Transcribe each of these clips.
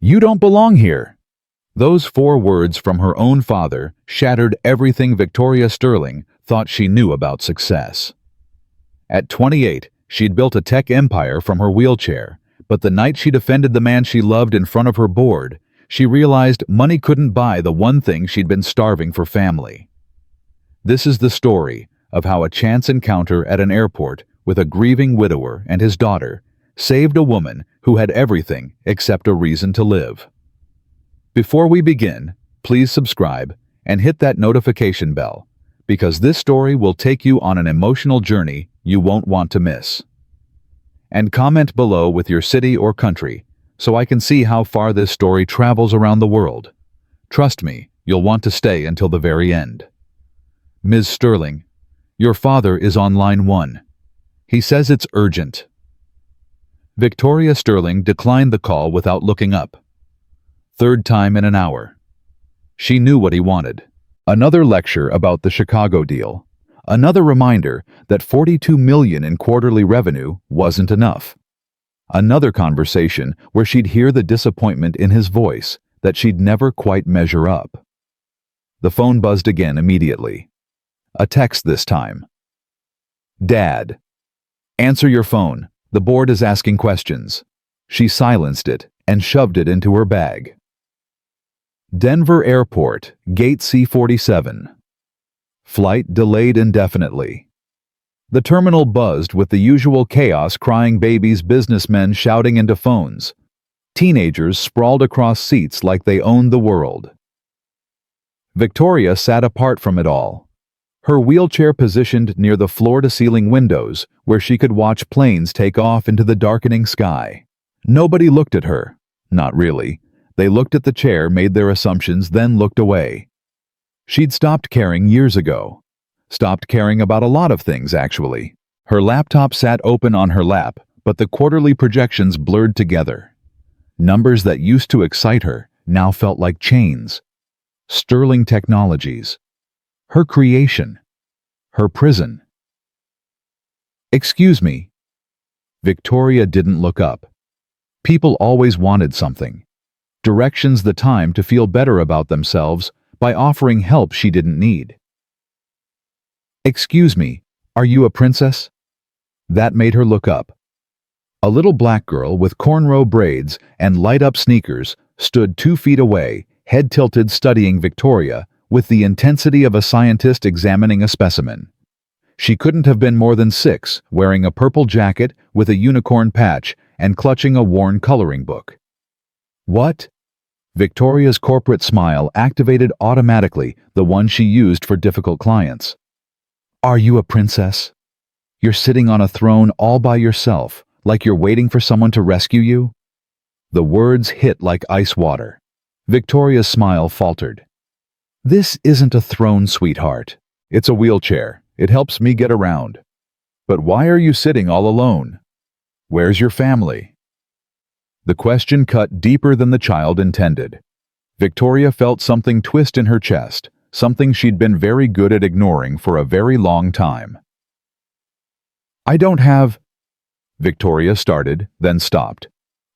"You don't belong here." Those 4 words from her own father shattered everything Victoria Sterling thought she knew about success. At 28, she'd built a tech empire from her wheelchair, but the night she defended the man she loved in front of her board, she realized money couldn't buy the one thing she'd been starving for: family. This is the story of how a chance encounter at an airport with a grieving widower and his daughter saved a woman who had everything except a reason to live. Before we begin, please subscribe and hit that notification bell, because this story will take you on an emotional journey you won't want to miss. And comment below with your city or country so I can see how far this story travels around the world. Trust me, you'll want to stay until the very end. Ms. Sterling, your father is on line 1. He says it's urgent. Victoria Sterling declined the call without looking up. 3rd time in an hour. She knew what he wanted. Another lecture about the Chicago deal. Another reminder that $42 million in quarterly revenue wasn't enough. Another conversation where she'd hear the disappointment in his voice that she'd never quite measure up. The phone buzzed again immediately. A text this time. "Dad. Answer your phone. The board is asking questions." She silenced it and shoved it into her bag. Denver Airport, Gate C-47. Flight delayed indefinitely. The terminal buzzed with the usual chaos: crying babies, businessmen shouting into phones. Teenagers sprawled across seats like they owned the world. Victoria sat apart from it all, her wheelchair positioned near the floor-to-ceiling windows where she could watch planes take off into the darkening sky. Nobody looked at her. Not really. They looked at the chair, made their assumptions, then looked away. She'd stopped caring years ago. Stopped caring about a lot of things, actually. Her laptop sat open on her lap, but the quarterly projections blurred together. Numbers that used to excite her now felt like chains. Sterling Technologies. Her creation. Her prison. "Excuse me." Victoria didn't look up. People always wanted something. Directions, the time to feel better about themselves by offering help she didn't need. "Excuse me, are you a princess?" That made her look up. A little black girl with cornrow braids and light-up sneakers stood 2 feet away, head tilted, studying Victoria with the intensity of a scientist examining a specimen. She couldn't have been more than 6, wearing a purple jacket with a unicorn patch and clutching a worn coloring book. "What?" Victoria's corporate smile activated automatically, the one she used for difficult clients. "Are you a princess? You're sitting on a throne all by yourself, like you're waiting for someone to rescue you?" The words hit like ice water. Victoria's smile faltered. "This isn't a throne, sweetheart. It's a wheelchair. It helps me get around." "But why are you sitting all alone? Where's your family?" The question cut deeper than the child intended. Victoria felt something twist in her chest, something she'd been very good at ignoring for a very long time. "I don't have—" Victoria started, then stopped.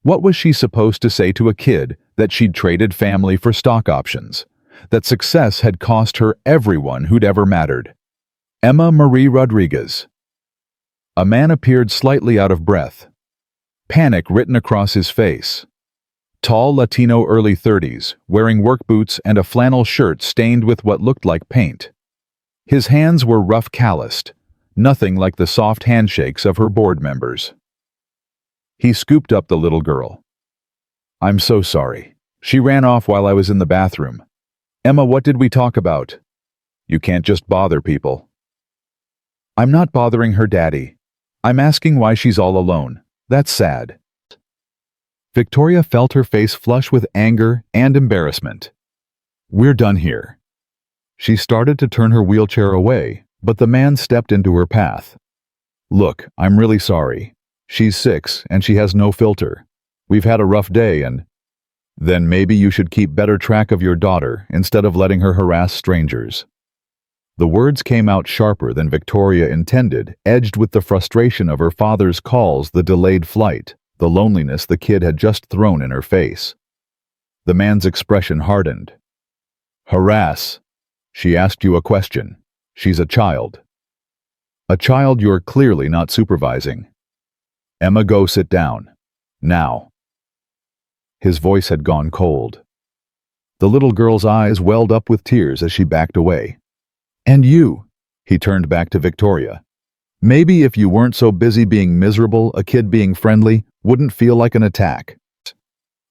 What was she supposed to say to a kid that she'd traded family for stock options? That success had cost her everyone who'd ever mattered? Emma Marie Rodriguez. A man appeared, slightly out of breath. Panic written across his face. Tall Latino, early 30s, wearing work boots and a flannel shirt stained with what looked like paint. His hands were rough, calloused, nothing like the soft handshakes of her board members. He scooped up the little girl. "I'm so sorry. She ran off while I was in the bathroom. Emma, what did we talk about?" "You can't just bother people." "I'm not bothering her, Daddy. I'm asking why she's all alone. That's sad." Victoria felt her face flush with anger and embarrassment. "We're done here." She started to turn her wheelchair away, but the man stepped into her path. "Look, I'm really sorry. She's 6 and she has no filter. We've had a rough day and—" "Then maybe you should keep better track of your daughter instead of letting her harass strangers." The words came out sharper than Victoria intended, edged with the frustration of her father's calls, the delayed flight, the loneliness the kid had just thrown in her face. The man's expression hardened. Harass. She asked you a question. She's a child. A child you're clearly not supervising. Emma, go sit down. Now. His voice had gone cold. The little girl's eyes welled up with tears as she backed away. And you, he turned back to Victoria. Maybe if you weren't so busy being miserable, a kid being friendly wouldn't feel like an attack.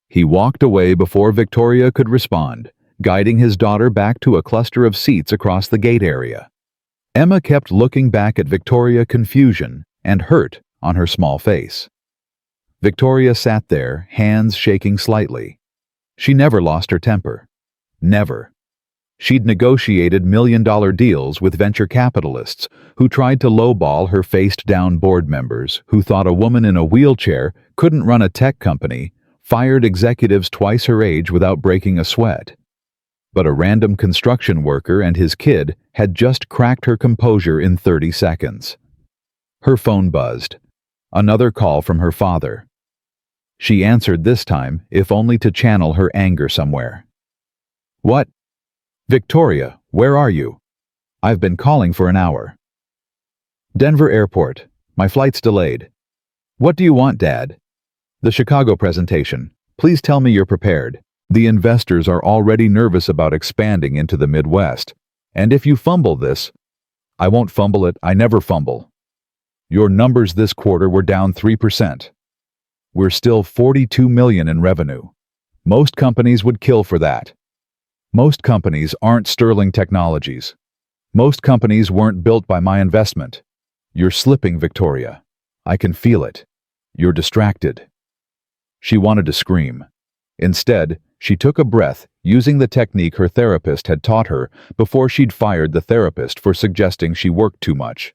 He walked away before Victoria could respond, guiding his daughter back to a cluster of seats across the gate area. Emma kept looking back at Victoria, confusion and hurt on her small face. Victoria sat there, hands shaking slightly. She never lost her temper. Never. She'd negotiated million-dollar deals with venture capitalists who tried to lowball her faced-down board members who thought a woman in a wheelchair couldn't run a tech company, fired executives twice her age without breaking a sweat. But a random construction worker and his kid had just cracked her composure in 30 seconds. Her phone buzzed. Another call from her father. She answered this time, if only to channel her anger somewhere. What? Victoria, where are you? I've been calling for an hour. Denver Airport. My flight's delayed. What do you want, Dad? The Chicago presentation. Please tell me you're prepared. The investors are already nervous about expanding into the Midwest. And if you fumble this, I won't fumble it, I never fumble. Your numbers this quarter were down 3%. We're still $42 million in revenue. Most companies would kill for that. Most companies aren't Sterling Technologies. Most companies weren't built by my investment. You're slipping, Victoria. I can feel it. You're distracted. She wanted to scream. Instead, she took a breath, using the technique her therapist had taught her before she'd fired the therapist for suggesting she worked too much.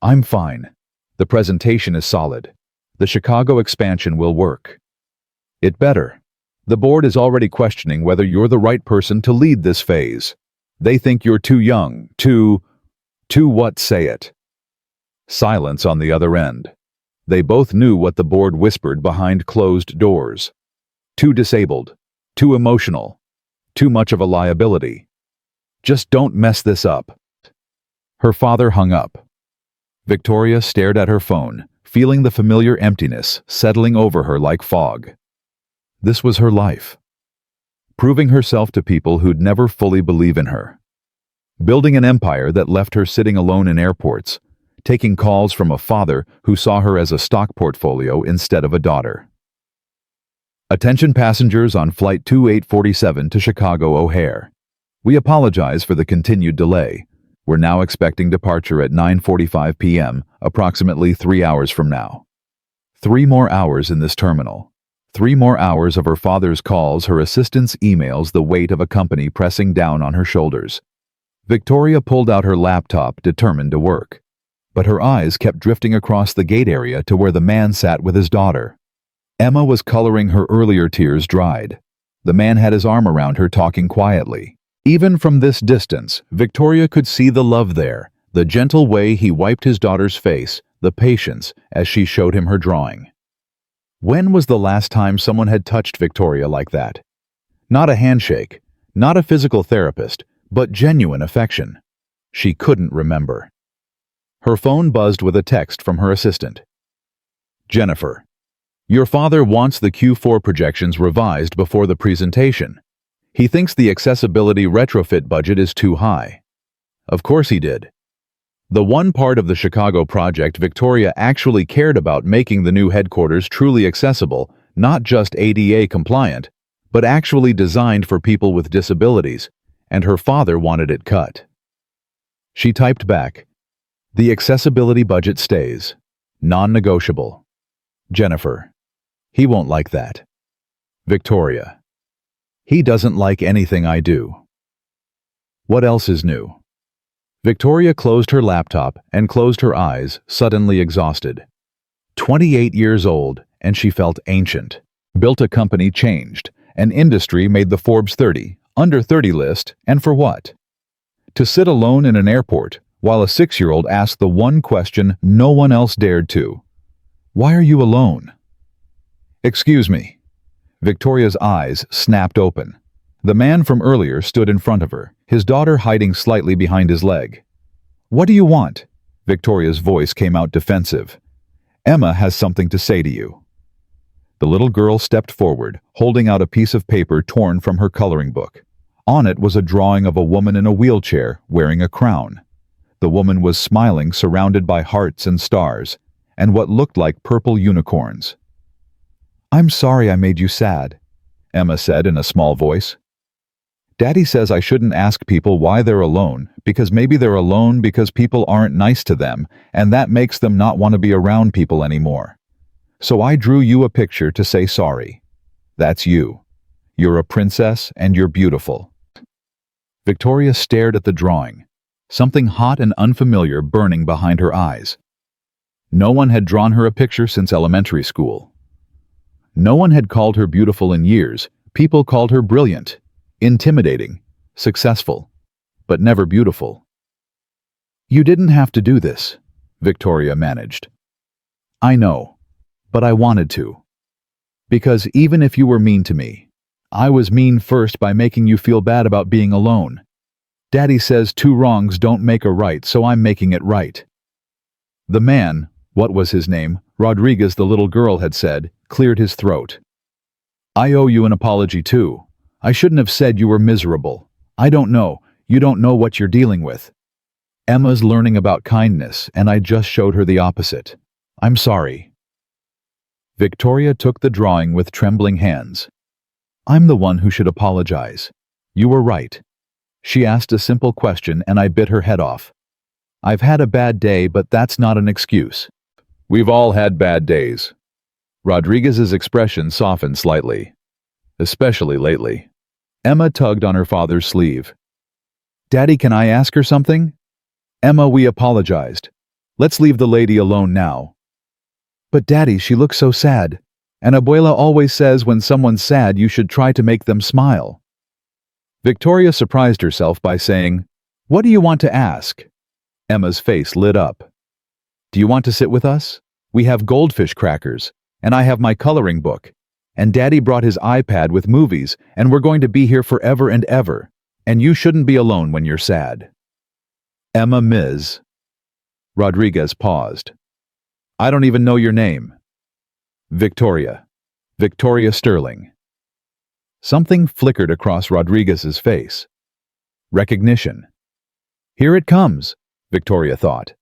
I'm fine. The presentation is solid. The Chicago expansion will work. It better. The board is already questioning whether you're the right person to lead this phase. They think you're too young, too what, say it. Silence on the other end. They both knew what the board whispered behind closed doors. Too disabled, too emotional, too much of a liability. Just don't mess this up. Her father hung up. Victoria stared at her phone, feeling the familiar emptiness settling over her like fog. This was her life. Proving herself to people who'd never fully believe in her. Building an empire that left her sitting alone in airports, taking calls from a father who saw her as a stock portfolio instead of a daughter. Attention passengers on Flight 2847 to Chicago O'Hare. We apologize for the continued delay. We're now expecting departure at 9:45 p.m., approximately 3 hours from now. 3 more hours in this terminal. 3 more hours of her father's calls, her assistant's emails, the weight of a company pressing down on her shoulders. Victoria pulled out her laptop, determined to work. But her eyes kept drifting across the gate area to where the man sat with his daughter. Emma was coloring, her earlier tears dried. The man had his arm around her, talking quietly. Even from this distance, Victoria could see the love there, the gentle way he wiped his daughter's face, the patience as she showed him her drawing. When was the last time someone had touched Victoria like that? Not a handshake, not a physical therapist, but genuine affection. She couldn't remember. Her phone buzzed with a text from her assistant. Jennifer, your father wants the Q4 projections revised before the presentation. He thinks the accessibility retrofit budget is too high. Of course he did. The one part of the Chicago project Victoria actually cared about, making the new headquarters truly accessible, not just ADA compliant, but actually designed for people with disabilities, and her father wanted it cut. She typed back, the accessibility budget stays. Non-negotiable. Jennifer, he won't like that. Victoria, he doesn't like anything I do. What else is new? Victoria closed her laptop and closed her eyes, suddenly exhausted. 28 years old, and she felt ancient. Built a company, changed. An industry, made the Forbes 30, under 30 list, and for what? To sit alone in an airport, while a 6-year-old asked the one question no one else dared to. Why are you alone? Excuse me. Victoria's eyes snapped open. The man from earlier stood in front of her, his daughter hiding slightly behind his leg. "What do you want?" Victoria's voice came out defensive. "Emma has something to say to you." The little girl stepped forward, holding out a piece of paper torn from her coloring book. On it was a drawing of a woman in a wheelchair wearing a crown. The woman was smiling, surrounded by hearts and stars, and what looked like purple unicorns. "I'm sorry I made you sad," Emma said in a small voice. "Daddy says I shouldn't ask people why they're alone, because maybe they're alone because people aren't nice to them, and that makes them not want to be around people anymore. So I drew you a picture to say sorry. That's you. You're a princess and you're beautiful." Victoria stared at the drawing, something hot and unfamiliar burning behind her eyes. No one had drawn her a picture since elementary school. No one had called her beautiful in years. People called her brilliant, intimidating, successful, but never beautiful. "You didn't have to do this," Victoria managed. "I know, but I wanted to. Because even if you were mean to me, I was mean first by making you feel bad about being alone. Daddy says 2 wrongs don't make a right, so I'm making it right." The man, what was his name, Rodriguez, the little girl had said, cleared his throat. "I owe you an apology too. I shouldn't have said you were miserable. I don't know. You don't know what you're dealing with. Emma's learning about kindness, and I just showed her the opposite. I'm sorry." Victoria took the drawing with trembling hands. "I'm the one who should apologize. You were right." She asked a simple question and I bit her head off. "I've had a bad day, but that's not an excuse." "We've all had bad days." Rodriguez's expression softened slightly. "Especially lately." Emma tugged on her father's sleeve. "Daddy, can I ask her something?" "Emma, we apologized. Let's leave the lady alone now." "But Daddy, she looks so sad. And Abuela always says when someone's sad you should try to make them smile." Victoria surprised herself by saying, "What do you want to ask?" Emma's face lit up. "Do you want to sit with us? We have goldfish crackers, and I have my coloring book, and Daddy brought his iPad with movies, and we're going to be here forever and ever, and you shouldn't be alone when you're sad." "Emma Ms." Rodriguez paused. "I don't even know your name." "Victoria. Victoria Sterling." Something flickered across Rodriguez's face. Recognition. Here it comes, Victoria thought.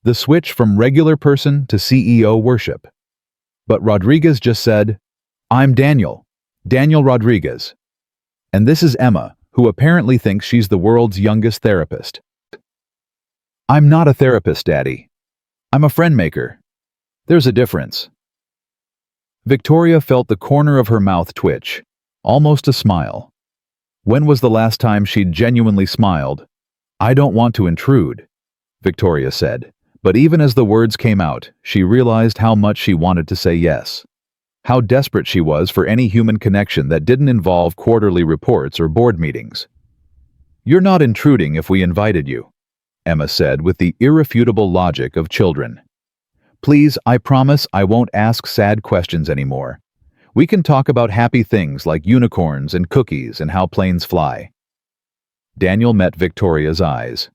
The switch from regular person to CEO worship. But Rodriguez just said, "I'm Daniel. Daniel Rodriguez. And this is Emma, who apparently thinks she's the world's youngest therapist." "I'm not a therapist, Daddy. I'm a friend maker. There's a difference." Victoria felt the corner of her mouth twitch, almost a smile. When was the last time she'd genuinely smiled? "I don't want to intrude," Victoria said, but even as the words came out, she realized how much she wanted to say yes. How desperate she was for any human connection that didn't involve quarterly reports or board meetings. "You're not intruding if we invited you," Emma said with the irrefutable logic of children. "Please, I promise I won't ask sad questions anymore. We can talk about happy things like unicorns and cookies and how planes fly." Daniel met Victoria's eyes.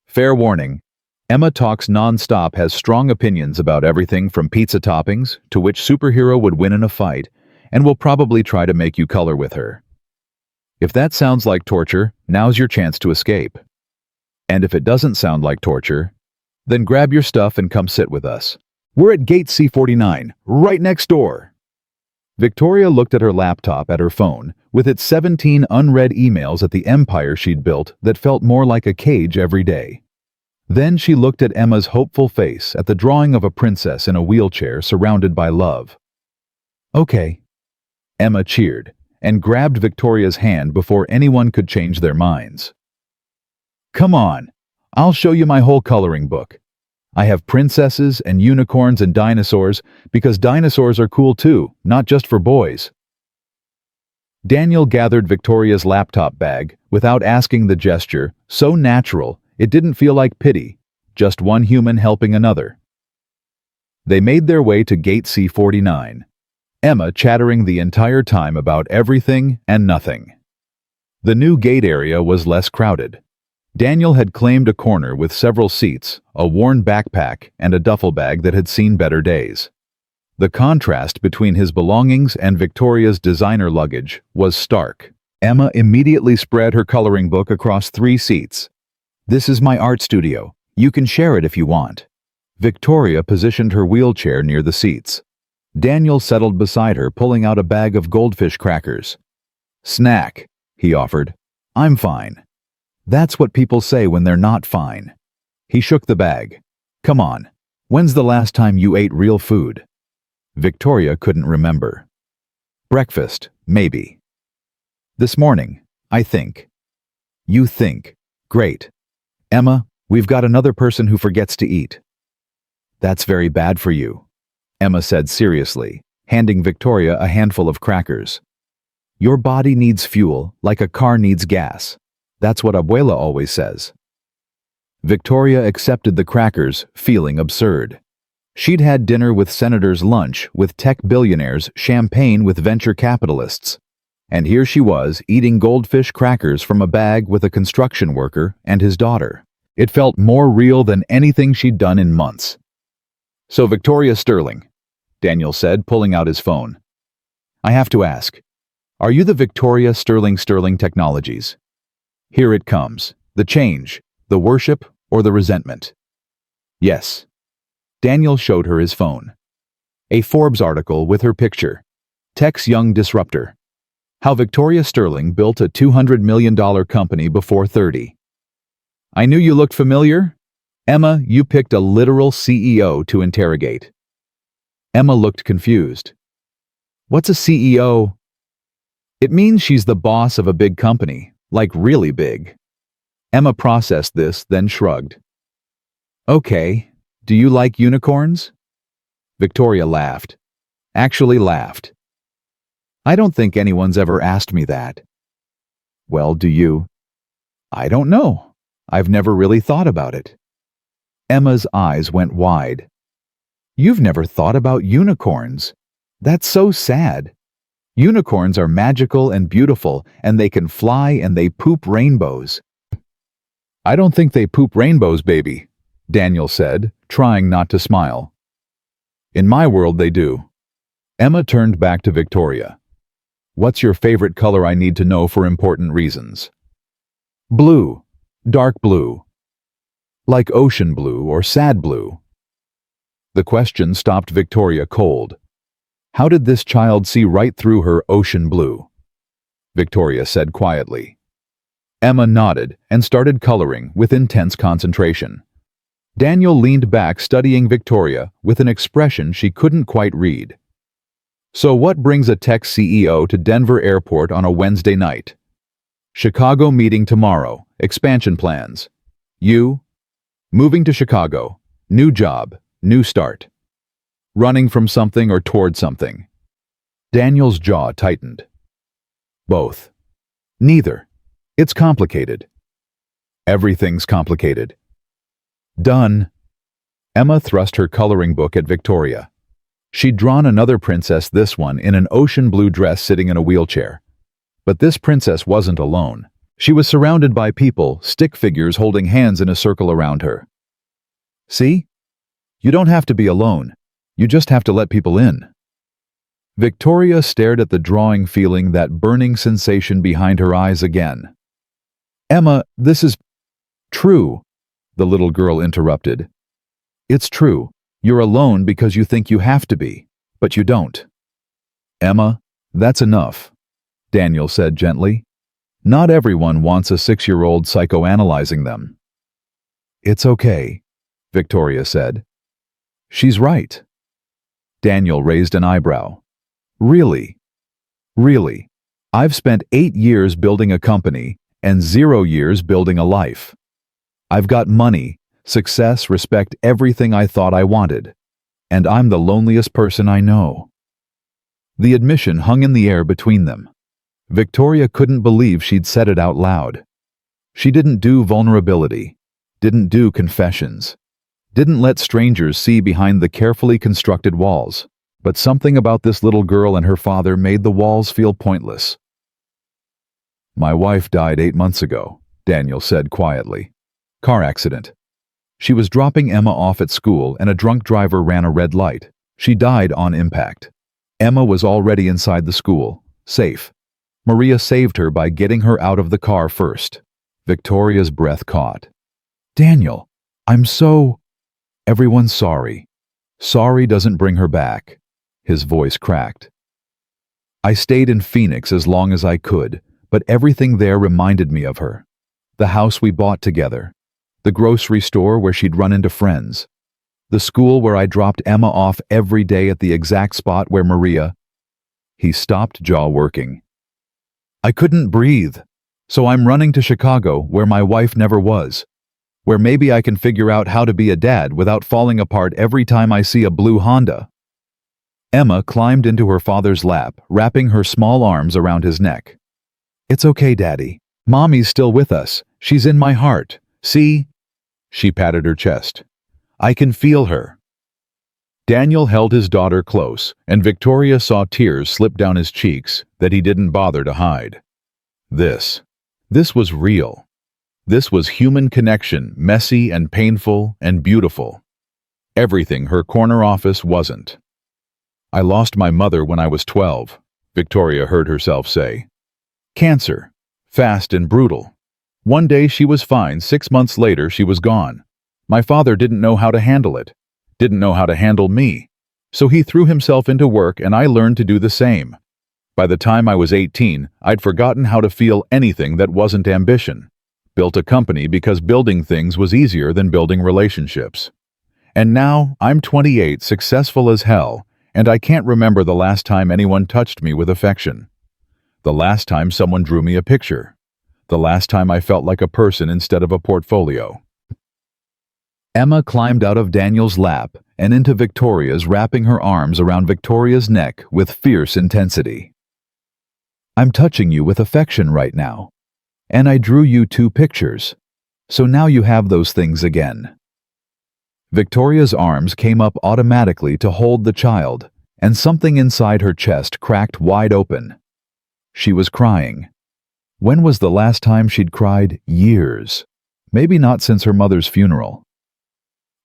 "Fair warning, Emma talks non-stop, has strong opinions about everything from pizza toppings to which superhero would win in a fight, and will probably try to make you color with her. If that sounds like torture, now's your chance to escape. And if it doesn't sound like torture, then grab your stuff and come sit with us. We're at Gate C49, right next door." Victoria looked at her laptop at her phone, with its 17 unread emails at the empire she'd built that felt more like a cage every day. Then she looked at Emma's hopeful face at the drawing of a princess in a wheelchair surrounded by love. "Okay." Emma cheered and grabbed Victoria's hand before anyone could change their minds. "Come on, I'll show you my whole coloring book. I have princesses and unicorns and dinosaurs because dinosaurs are cool too, not just for boys." Daniel gathered Victoria's laptop bag without asking, the gesture, so natural it didn't feel like pity, just one human helping another. They made their way to Gate C49. Emma chattering the entire time about everything and nothing. The new gate area was less crowded. Daniel had claimed a corner with several seats, a worn backpack, and a duffel bag that had seen better days. The contrast between his belongings and Victoria's designer luggage was stark. Emma immediately spread her coloring book across 3 seats. "This is my art studio. You can share it if you want." Victoria positioned her wheelchair near the seats. Daniel settled beside her, pulling out a bag of goldfish crackers. "Snack," he offered. "I'm fine." That's what people say when they're not fine. He shook the bag. "Come on. When's the last time you ate real food?" Victoria couldn't remember. "Breakfast, maybe." "This morning, I think." "You think. Great. Emma, we've got another person who forgets to eat." "That's very bad for you," Emma said seriously, handing Victoria a handful of crackers. "Your body needs fuel, like a car needs gas. That's what Abuela always says." Victoria accepted the crackers, feeling absurd. She'd had dinner with senators, lunch with tech billionaires, champagne with venture capitalists. And here she was, eating goldfish crackers from a bag with a construction worker and his daughter. It felt more real than anything she'd done in months. "So Victoria Sterling," Daniel said, pulling out his phone. "I have to ask, are you the Victoria Sterling Technologies? Here it comes. The change, the worship, or the resentment?" "Yes." Daniel showed her his phone. A Forbes article with her picture. Tech's young disruptor. How Victoria Sterling built a $200 million company before 30. "I knew you looked familiar." "Emma, you picked a literal CEO to interrogate." Emma looked confused. "What's a CEO?" "It means she's the boss of a big company, like really big." Emma processed this, then shrugged. "Okay, do you like unicorns?" Victoria laughed. Actually laughed. "I don't think anyone's ever asked me that." "Well, do you?" "I don't know. I've never really thought about it." Emma's eyes went wide. "You've never thought about unicorns? That's so sad. Unicorns are magical and beautiful, and they can fly and they poop rainbows." "I don't think they poop rainbows, baby," Daniel said, trying not to smile. "In my world, they do." Emma turned back to Victoria. "What's your favorite color? I need to know for important reasons." "Blue. Dark blue. Like ocean blue or sad blue." The question stopped Victoria cold. How did this child see right through her ocean blue? Victoria said quietly. Emma nodded and started coloring with intense concentration. Daniel leaned back, studying Victoria with an expression she couldn't quite read. "So what brings a tech CEO to Denver Airport on a Wednesday night?" "Chicago meeting tomorrow. Expansion plans." "You?" "Moving to Chicago. New job. New start." "Running from something or toward something?" Daniel's jaw tightened. "Both." "Neither. It's complicated." "Everything's complicated." "Done." Emma thrust her coloring book at Victoria. She'd drawn another princess, this one in an ocean blue dress sitting in a wheelchair. But this princess wasn't alone. She was surrounded by people, stick figures holding hands in a circle around her. "See? You don't have to be alone. You just have to let people in." Victoria stared at the drawing, feeling that burning sensation behind her eyes again. "Emma, this is..." "True," the little girl interrupted. "It's true. You're alone because you think you have to be, but you don't." "Emma, that's enough," Daniel said gently. "Not everyone wants a 6-year-old psychoanalyzing them." "It's okay," Victoria said. "She's right." Daniel raised an eyebrow. "Really? Really? I've spent 8 years building a company and 0 years building a life. I've got money, success, respect, everything I thought I wanted. And I'm the loneliest person I know." The admission hung in the air between them. Victoria couldn't believe she'd said it out loud. She didn't do vulnerability, didn't do confessions, didn't let strangers see behind the carefully constructed walls. But something about this little girl and her father made the walls feel pointless. "My wife died 8 months ago," Daniel said quietly. "Car accident. She was dropping Emma off at school and a drunk driver ran a red light. She died on impact. Emma was already inside the school, safe. Maria saved her by getting her out of the car first." Victoria's breath caught. "Daniel, I'm so—" "Everyone's sorry. Sorry doesn't bring her back." His voice cracked. "I stayed in Phoenix as long as I could, but everything there reminded me of her. The house we bought together, the grocery store where she'd run into friends, the school where I dropped Emma off every day at the exact spot where Maria—" He stopped, jaw working. "I couldn't breathe, so I'm running to Chicago, where my wife never was, where maybe I can figure out how to be a dad without falling apart every time I see a blue Honda." Emma climbed into her father's lap, wrapping her small arms around his neck. "It's okay, Daddy. Mommy's still with us. She's in my heart. See?" She patted her chest. "I can feel her." Daniel held his daughter close, and Victoria saw tears slip down his cheeks that he didn't bother to hide. This was real. This was human connection, messy and painful and beautiful. Everything her corner office wasn't. "I lost my mother when I was 12, Victoria heard herself say. "Cancer. Fast and brutal. One day she was fine, 6 months later she was gone. My father didn't know how to handle it. Didn't know how to handle me. So he threw himself into work and I learned to do the same. By the time I was 18, I'd forgotten how to feel anything that wasn't ambition. Built a company because building things was easier than building relationships. And now I'm 28, successful as hell, and I can't remember the last time anyone touched me with affection. The last time someone drew me a picture. The last time I felt like a person instead of a portfolio." Emma climbed out of Daniel's lap and into Victoria's, wrapping her arms around Victoria's neck with fierce intensity. "I'm touching you with affection right now. And I drew you 2 pictures. So now you have those things again." Victoria's arms came up automatically to hold the child, and something inside her chest cracked wide open. She was crying. When was the last time she'd cried? Years. Maybe not since her mother's funeral.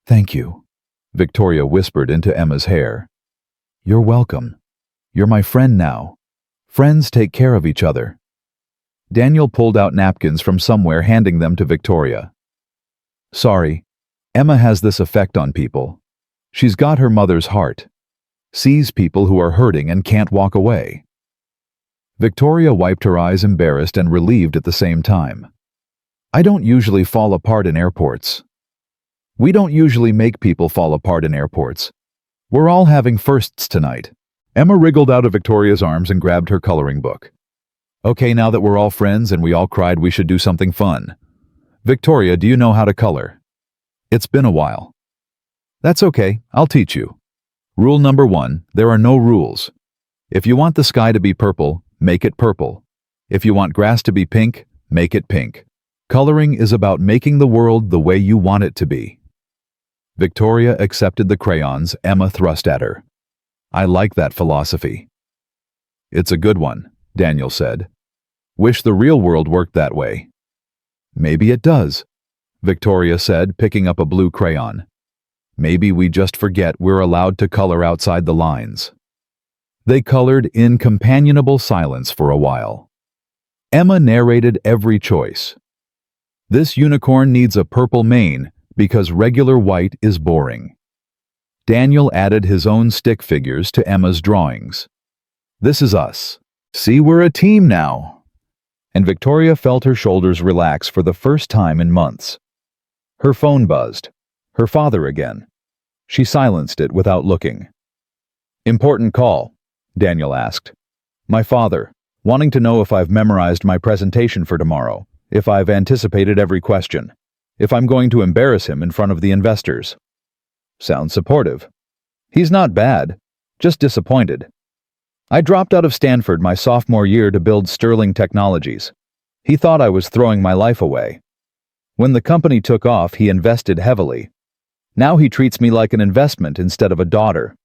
"Thank you," Victoria whispered into Emma's hair. "You're welcome. You're my friend now. Friends take care of each other." Daniel pulled out napkins from somewhere, handing them to Victoria. "Sorry, Emma has this effect on people. She's got her mother's heart. Sees people who are hurting and can't walk away." Victoria wiped her eyes, embarrassed and relieved at the same time. "I don't usually fall apart in airports. We don't usually make people fall apart in airports. We're all having firsts tonight." Emma wriggled out of Victoria's arms and grabbed her coloring book. "Okay, now that we're all friends and we all cried, we should do something fun. Victoria, do you know how to color?" "It's been a while." "That's okay, I'll teach you. Rule number 1, there are no rules. If you want the sky to be purple, make it purple. If you want grass to be pink, make it pink. Coloring is about making the world the way you want it to be." Victoria accepted the crayons Emma thrust at her. "I like that philosophy." "It's a good one," Daniel said. "Wish the real world worked that way." "Maybe it does," Victoria said, picking up a blue crayon. "Maybe we just forget we're allowed to color outside the lines." They colored in companionable silence for a while. Emma narrated every choice. "This unicorn needs a purple mane because regular white is boring." Daniel added his own stick figures to Emma's drawings. "This is us. See, we're a team now." And Victoria felt her shoulders relax for the first time in months. Her phone buzzed. Her father again. She silenced it without looking. "Important call," Daniel asked. "My father, wanting to know if I've memorized my presentation for tomorrow, if I've anticipated every question, if I'm going to embarrass him in front of the investors." Sounds supportive. "He's not bad, just disappointed. I dropped out of Stanford my sophomore year to build Sterling Technologies. He thought I was throwing my life away. When the company took off, he invested heavily. Now he treats me like an investment instead of a daughter.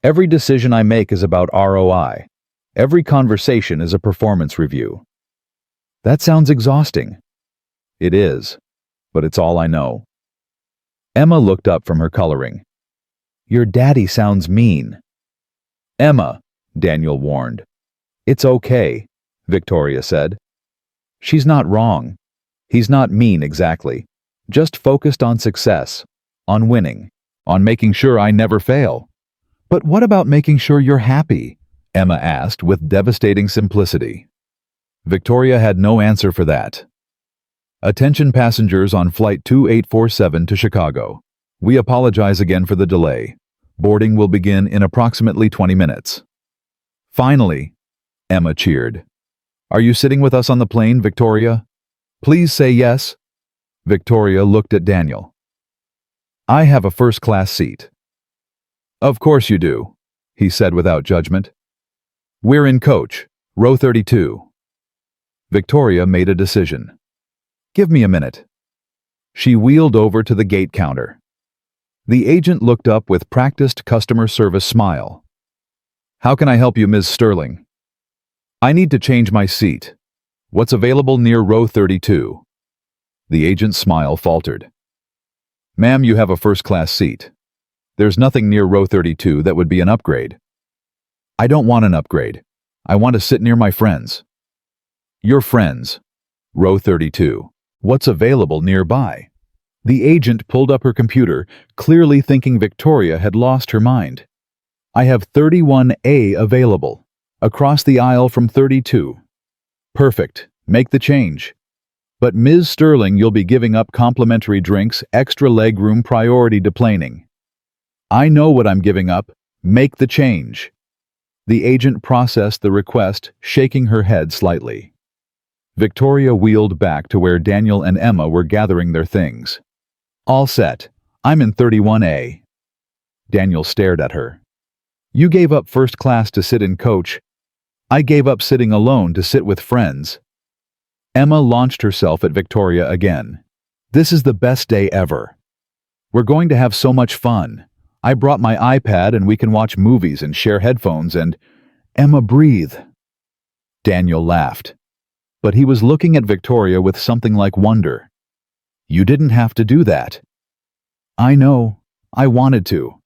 Every decision I make is about ROI. Every conversation is a performance review. That sounds exhausting. It is, but it's all I know. Emma looked up from her coloring. Your daddy sounds mean. Emma, Daniel warned. It's okay, Victoria said. She's not wrong. He's not mean exactly. Just focused on success, on winning, on making sure I never fail. But what about making sure you're happy? Emma asked with devastating simplicity. Victoria had no answer for that. Attention passengers on Flight 2847 to Chicago. We apologize again for the delay. Boarding will begin in approximately 20 minutes. Finally, Emma cheered. Are you sitting with us on the plane, Victoria? Please say yes. Victoria looked at Daniel. I have a first-class seat. Of course you do, he said without judgment. We're in coach, row 32. Victoria made a decision. Give me a minute. She wheeled over to the gate counter. The agent looked up with practiced customer service smile. How can I help you, Ms. Sterling? I need to change my seat. What's available near row 32? The agent's smile faltered. Ma'am, you have a first-class seat. There's nothing near row 32 that would be an upgrade. I don't want an upgrade. I want to sit near my friends. Your friends. Row 32. What's available nearby? The agent pulled up her computer, clearly thinking Victoria had lost her mind. I have 31A available, across the aisle from 32. Perfect. Make the change. But Ms. Sterling, you'll be giving up complimentary drinks, extra legroom, priority deplaning. I know what I'm giving up. Make the change. The agent processed the request, shaking her head slightly. Victoria wheeled back to where Daniel and Emma were gathering their things. All set. I'm in 31A. Daniel stared at her. You gave up first class to sit in coach. I gave up sitting alone to sit with friends. Emma launched herself at Victoria again. This is the best day ever. We're going to have so much fun. I brought my iPad and we can watch movies and share headphones and... Emma, breathe. Daniel laughed. But he was looking at Victoria with something like wonder. You didn't have to do that. I know. I wanted to.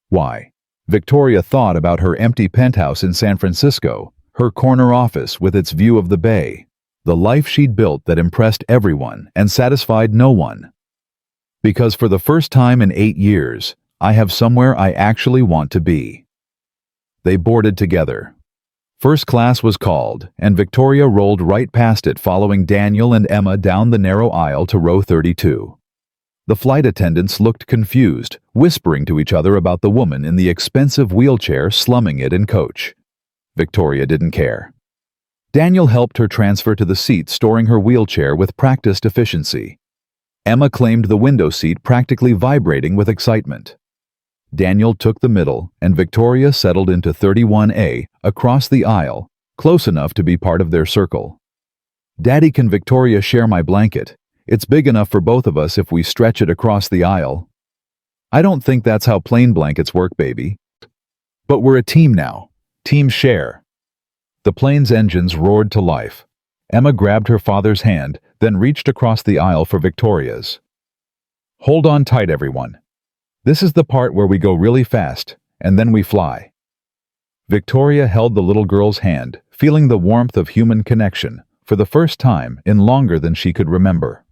Why? Victoria thought about her empty penthouse in San Francisco, her corner office with its view of the bay, the life she'd built that impressed everyone and satisfied no one. Because for the first time in 8 years, I have somewhere I actually want to be. They boarded together. First class was called, and Victoria rolled right past it, following Daniel and Emma down the narrow aisle to row 32. The flight attendants looked confused, whispering to each other about the woman in the expensive wheelchair slumming it in coach. Victoria didn't care. Daniel helped her transfer to the seat, storing her wheelchair with practiced efficiency. Emma claimed the window seat, practically vibrating with excitement. Daniel took the middle, and Victoria settled into 31A, across the aisle, close enough to be part of their circle. Daddy, can Victoria share my blanket? It's big enough for both of us if we stretch it across the aisle. I don't think that's how plane blankets work, baby. But we're a team now. Team share. The plane's engines roared to life. Emma grabbed her father's hand, then reached across the aisle for Victoria's. Hold on tight, everyone. This is the part where we go really fast, and then we fly. Victoria held the little girl's hand, feeling the warmth of human connection, for the first time in longer than she could remember.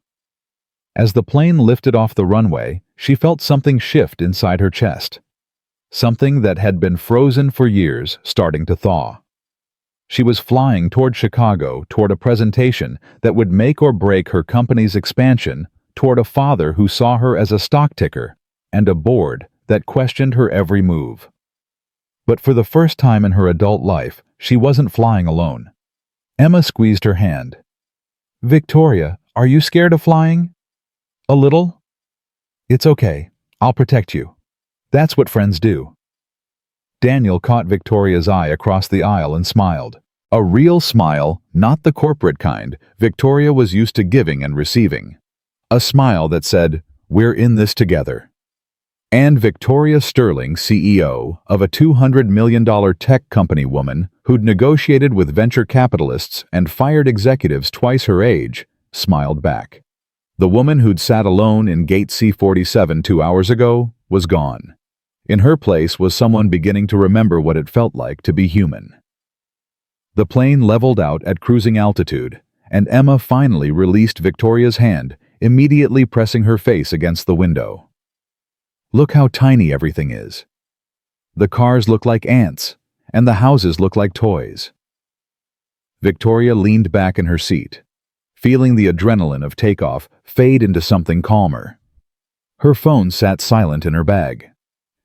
As the plane lifted off the runway, she felt something shift inside her chest. Something that had been frozen for years starting to thaw. She was flying toward Chicago, toward a presentation that would make or break her company's expansion, toward a father who saw her as a stock ticker, and a board that questioned her every move. But for the first time in her adult life, she wasn't flying alone. Emma squeezed her hand. Victoria, are you scared of flying? A little? It's okay. I'll protect you. That's what friends do. Daniel caught Victoria's eye across the aisle and smiled. A real smile, not the corporate kind Victoria was used to giving and receiving. A smile that said, "We're in this together." And Victoria Sterling, CEO of a $200 million tech company woman who'd negotiated with venture capitalists and fired executives twice her age, smiled back. The woman who'd sat alone in Gate C-47 2 hours ago was gone. In her place was someone beginning to remember what it felt like to be human. The plane leveled out at cruising altitude, and Emma finally released Victoria's hand, immediately pressing her face against the window. Look how tiny everything is. The cars look like ants, and the houses look like toys. Victoria leaned back in her seat, feeling the adrenaline of takeoff fade into something calmer. Her phone sat silent in her bag.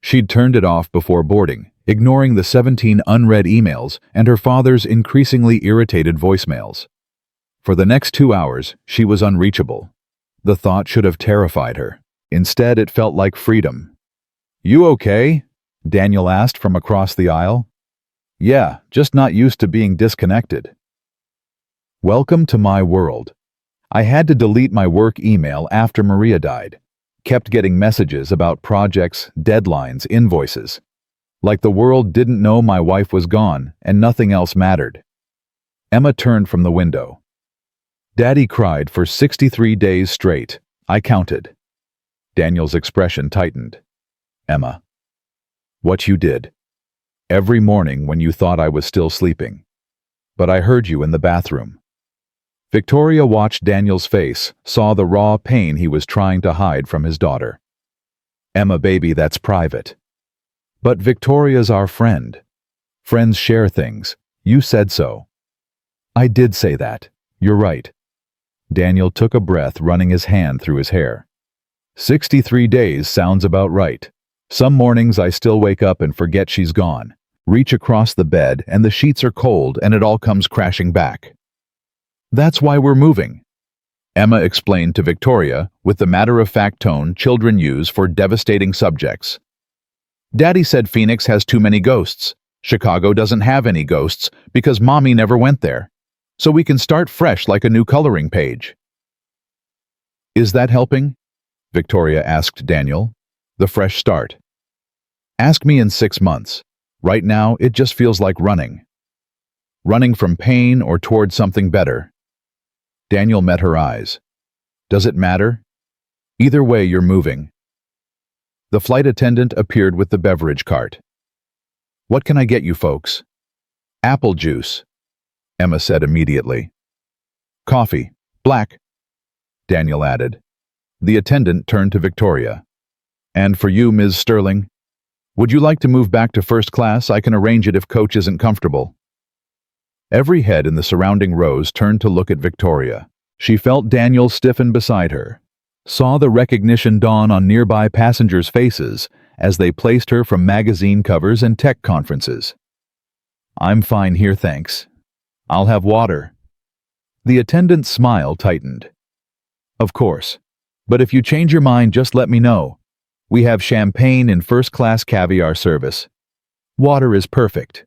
She'd turned it off before boarding, ignoring the 17 unread emails and her father's increasingly irritated voicemails. For the next 2 hours, she was unreachable. The thought should have terrified her. Instead, it felt like freedom. "You okay?" Daniel asked from across the aisle. "Yeah, just not used to being disconnected." Welcome to my world. I had to delete my work email after Maria died. Kept getting messages about projects, deadlines, invoices. Like the world didn't know my wife was gone and nothing else mattered. Emma turned from the window. Daddy cried for 63 days straight. I counted. Daniel's expression tightened. Emma. What you did. Every morning when you thought I was still sleeping. But I heard you in the bathroom. Victoria watched Daniel's face, saw the raw pain he was trying to hide from his daughter. Emma, baby, that's private. But Victoria's our friend. Friends share things. You said so. I did say that. You're right. Daniel took a breath, running his hand through his hair. 63 days sounds about right. Some mornings I still wake up and forget she's gone. Reach across the bed and the sheets are cold and it all comes crashing back. That's why we're moving, Emma explained to Victoria with the matter-of-fact tone children use for devastating subjects. Daddy said Phoenix has too many ghosts. Chicago doesn't have any ghosts because Mommy never went there. So we can start fresh like a new coloring page. Is that helping? Victoria asked Daniel. The fresh start. Ask me in 6 months. Right now, it just feels like running. Running from pain or toward something better. Daniel met her eyes. Does it matter? Either way, you're moving. The flight attendant appeared with the beverage cart. What can I get you folks? Apple juice, Emma said immediately. Coffee, black, Daniel added. The attendant turned to Victoria. And for you, Ms. Sterling, would you like to move back to first class? I can arrange it if coach isn't comfortable. Every head in the surrounding rows turned to look at Victoria. She felt Daniel stiffen beside her, saw the recognition dawn on nearby passengers' faces as they placed her from magazine covers and tech conferences. I'm fine here, thanks. I'll have water. The attendant's smile tightened. Of course. But if you change your mind, just let me know. We have champagne in first-class caviar service. Water is perfect.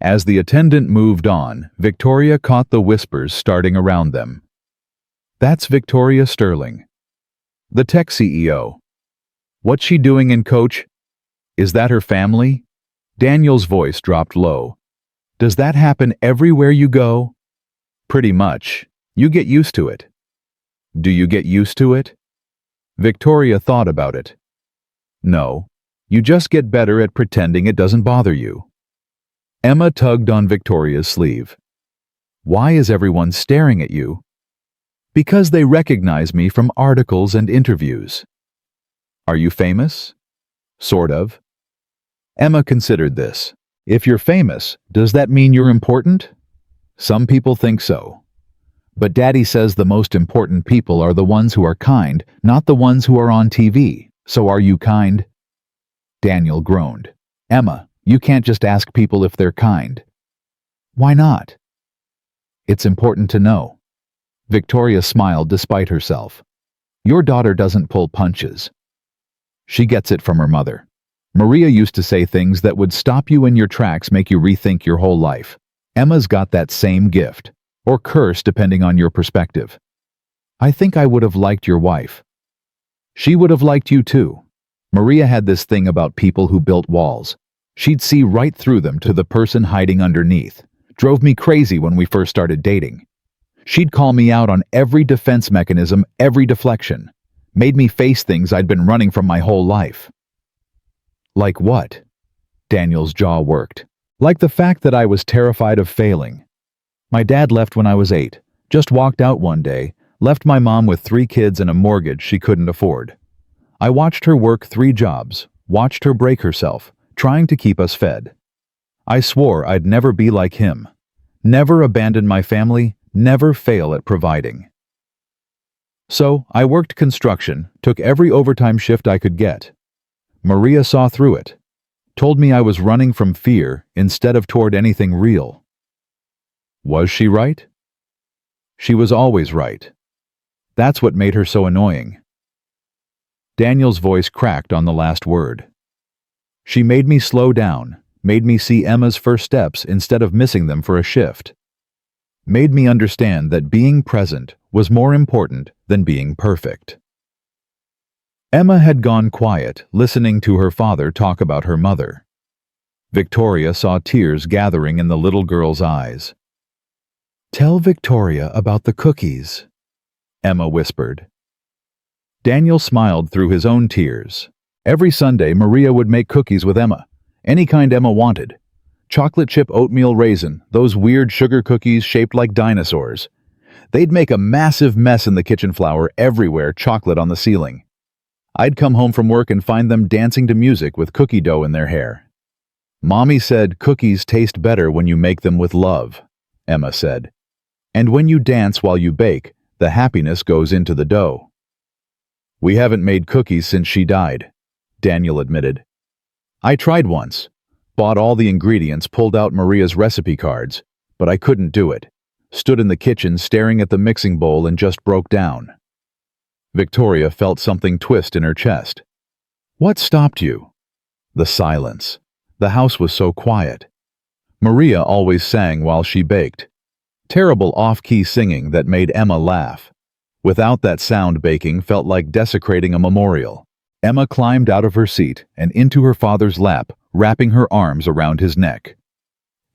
As the attendant moved on, Victoria caught the whispers starting around them. That's Victoria Sterling, the tech CEO. What's she doing in coach? Is that her family? Daniel's voice dropped low. Does that happen everywhere you go? Pretty much. You get used to it. Do you get used to it? Victoria thought about it. No. You just get better at pretending it doesn't bother you. Emma tugged on Victoria's sleeve. Why is everyone staring at you? Because they recognize me from articles and interviews. Are you famous? Sort of. Emma considered this. If you're famous, does that mean you're important? Some people think so. But Daddy says the most important people are the ones who are kind, not the ones who are on TV. So are you kind? Daniel groaned. Emma, you can't just ask people if they're kind. Why not? It's important to know. Victoria smiled despite herself. Your daughter doesn't pull punches. She gets it from her mother. Maria used to say things that would stop you in your tracks, make you rethink your whole life. Emma's got that same gift, or curse depending on your perspective. I think I would have liked your wife. She would have liked you too. Maria had this thing about people who built walls. She'd see right through them to the person hiding underneath. Drove me crazy when we first started dating. She'd call me out on every defense mechanism, every deflection. Made me face things I'd been running from my whole life. Like what? Daniel's jaw worked. Like the fact that I was terrified of failing. My dad left when I was 8. Just walked out one day, left my mom with 3 kids and a mortgage she couldn't afford. I watched her work 3 jobs, watched her break herself, trying to keep us fed. I swore I'd never be like him. Never abandon my family, never fail at providing. So, I worked construction, took every overtime shift I could get. Maria saw through it. Told me I was running from fear instead of toward anything real. Was she right? She was always right. That's what made her so annoying. Daniel's voice cracked on the last word. She made me slow down, made me see Emma's first steps instead of missing them for a shift. Made me understand that being present was more important than being perfect. Emma had gone quiet, listening to her father talk about her mother. Victoria saw tears gathering in the little girl's eyes. "Tell Victoria about the cookies," Emma whispered. Daniel smiled through his own tears. Every Sunday, Maria would make cookies with Emma, any kind Emma wanted. Chocolate chip oatmeal raisin, those weird sugar cookies shaped like dinosaurs. They'd make a massive mess in the kitchen floor everywhere, chocolate on the ceiling. I'd come home from work and find them dancing to music with cookie dough in their hair. "Mommy said cookies taste better when you make them with love," Emma said. "And when you dance while you bake, the happiness goes into the dough." "We haven't made cookies since she died," Daniel admitted. "I tried once. Bought all the ingredients, pulled out Maria's recipe cards, but I couldn't do it. Stood in the kitchen staring at the mixing bowl and just broke down." Victoria felt something twist in her chest. "What stopped you?" The silence. The house was so quiet. Maria always sang while she baked. Terrible off-key singing that made Emma laugh. Without that sound, baking felt like desecrating a memorial. Emma climbed out of her seat and into her father's lap, wrapping her arms around his neck.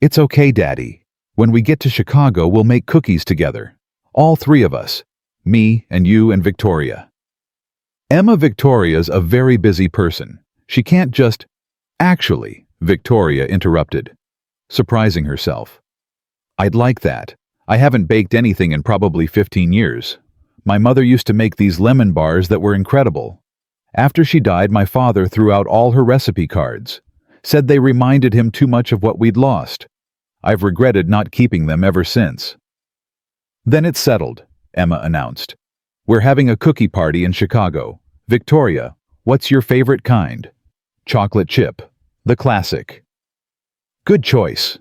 "It's okay, Daddy. When we get to Chicago, we'll make cookies together. All 3 of us. Me and you and Victoria." Victoria's a very busy person. She can't just... "Actually," Victoria interrupted, surprising herself. "I'd like that. I haven't baked anything in probably 15 years. My mother used to make these lemon bars that were incredible. After she died, my father threw out all her recipe cards. Said they reminded him too much of what we'd lost. I've regretted not keeping them ever since." "Then it's settled," Emma announced. "We're having a cookie party in Chicago. Victoria, what's your favorite kind?" "Chocolate chip. The classic." "Good choice."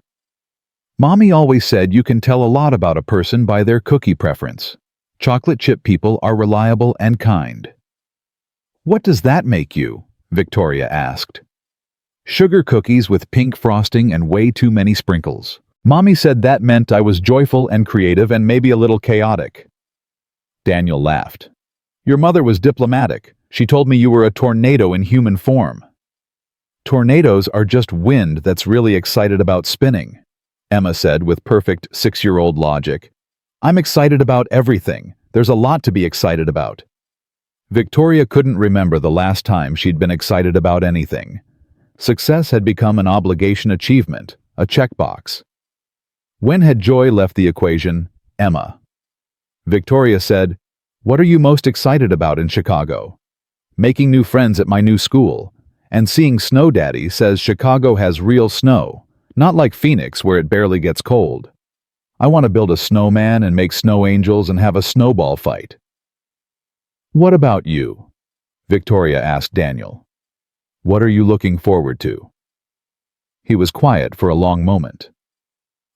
"Mommy always said you can tell a lot about a person by their cookie preference. Chocolate chip people are reliable and kind." "What does that make you?" Victoria asked. "Sugar cookies with pink frosting and way too many sprinkles. Mommy said that meant I was joyful and creative and maybe a little chaotic." Daniel laughed. "Your mother was diplomatic. She told me you were a tornado in human form." "Tornadoes are just wind that's really excited about spinning," Emma said with perfect 6-year-old logic. "I'm excited about everything. There's a lot to be excited about." Victoria couldn't remember the last time she'd been excited about anything. Success had become an obligation achievement, a checkbox. When had joy left the equation? Emma. Victoria said, "What are you most excited about in Chicago?" "Making new friends at my new school. And seeing snow." Daddy says Chicago has real snow, not like Phoenix where it barely gets cold. I want to build a snowman and make snow angels and have a snowball fight." "What about you?" Victoria asked Daniel. "What are you looking forward to?" He was quiet for a long moment.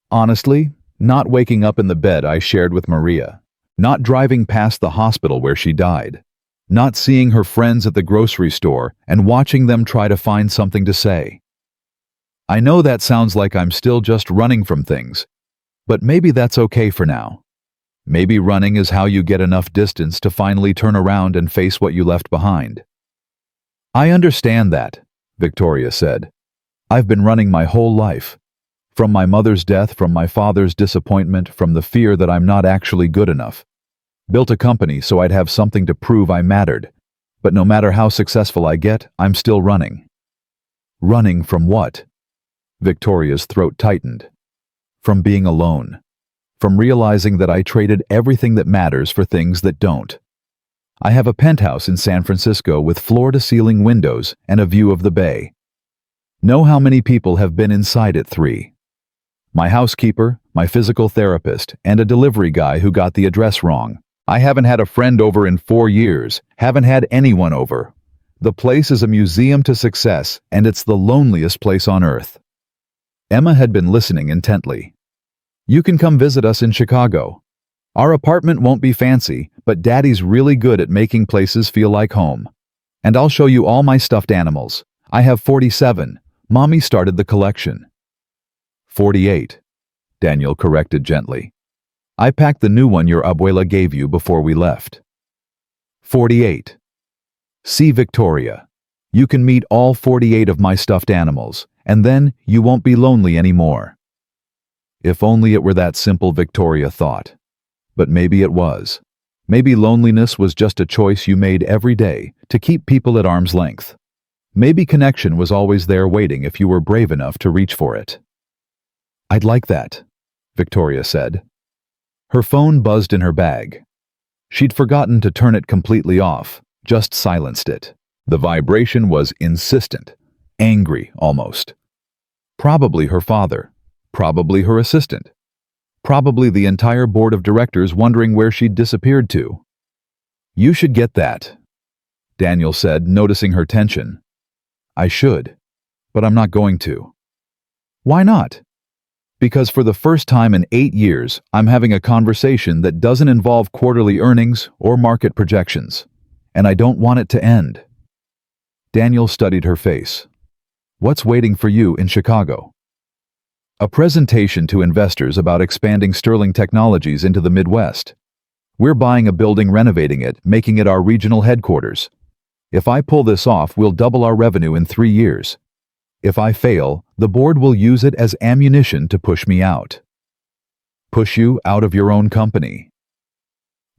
"Honestly, not waking up in the bed I shared with Maria. Not driving past the hospital where she died. Not seeing her friends at the grocery store and watching them try to find something to say. I know that sounds like I'm still just running from things, but maybe that's okay for now. Maybe running is how you get enough distance to finally turn around and face what you left behind." I understand that, Victoria said. I've been running my whole life. From my mother's death, from my father's disappointment, from the fear that I'm not actually good enough. Built a company so I'd have something to prove I mattered. But no matter how successful I get, I'm still running. Running from what? Victoria's throat tightened. From being alone. From realizing that I traded everything that matters for things that don't. I have a penthouse in San Francisco with floor-to-ceiling windows and a view of the bay. Know how many people have been inside it? 3. My housekeeper, my physical therapist, and a delivery guy who got the address wrong. I haven't had a friend over in 4 years, haven't had anyone over. The place is a museum to success, and it's the loneliest place on earth. Emma had been listening intently. You can come visit us in Chicago. Our apartment won't be fancy, but Daddy's really good at making places feel like home. And I'll show you all my stuffed animals. I have 47. Mommy started the collection. 48. Daniel corrected gently. I packed the new one your abuela gave you before we left. 48. See, Victoria. You can meet all 48 of my stuffed animals, and then you won't be lonely anymore. If only it were that simple, Victoria thought. But maybe it was. Maybe loneliness was just a choice you made every day to keep people at arm's length. Maybe connection was always there waiting if you were brave enough to reach for it. I'd like that, Victoria said. Her phone buzzed in her bag. She'd forgotten to turn it completely off, just silenced it. The vibration was insistent, angry almost. Probably her father, probably her assistant. Probably the entire board of directors wondering where she'd disappeared to. You should get that, Daniel said, noticing her tension. I should, but I'm not going to. Why not? Because for the first time in 8 years, I'm having a conversation that doesn't involve quarterly earnings or market projections, and I don't want it to end. Daniel studied her face. What's waiting for you in Chicago? A presentation to investors about expanding Sterling Technologies into the Midwest. We're buying a building, renovating it, making it our regional headquarters. If I pull this off, we'll double our revenue in 3 years. If I fail, the board will use it as ammunition to push me out. Push you out of your own company.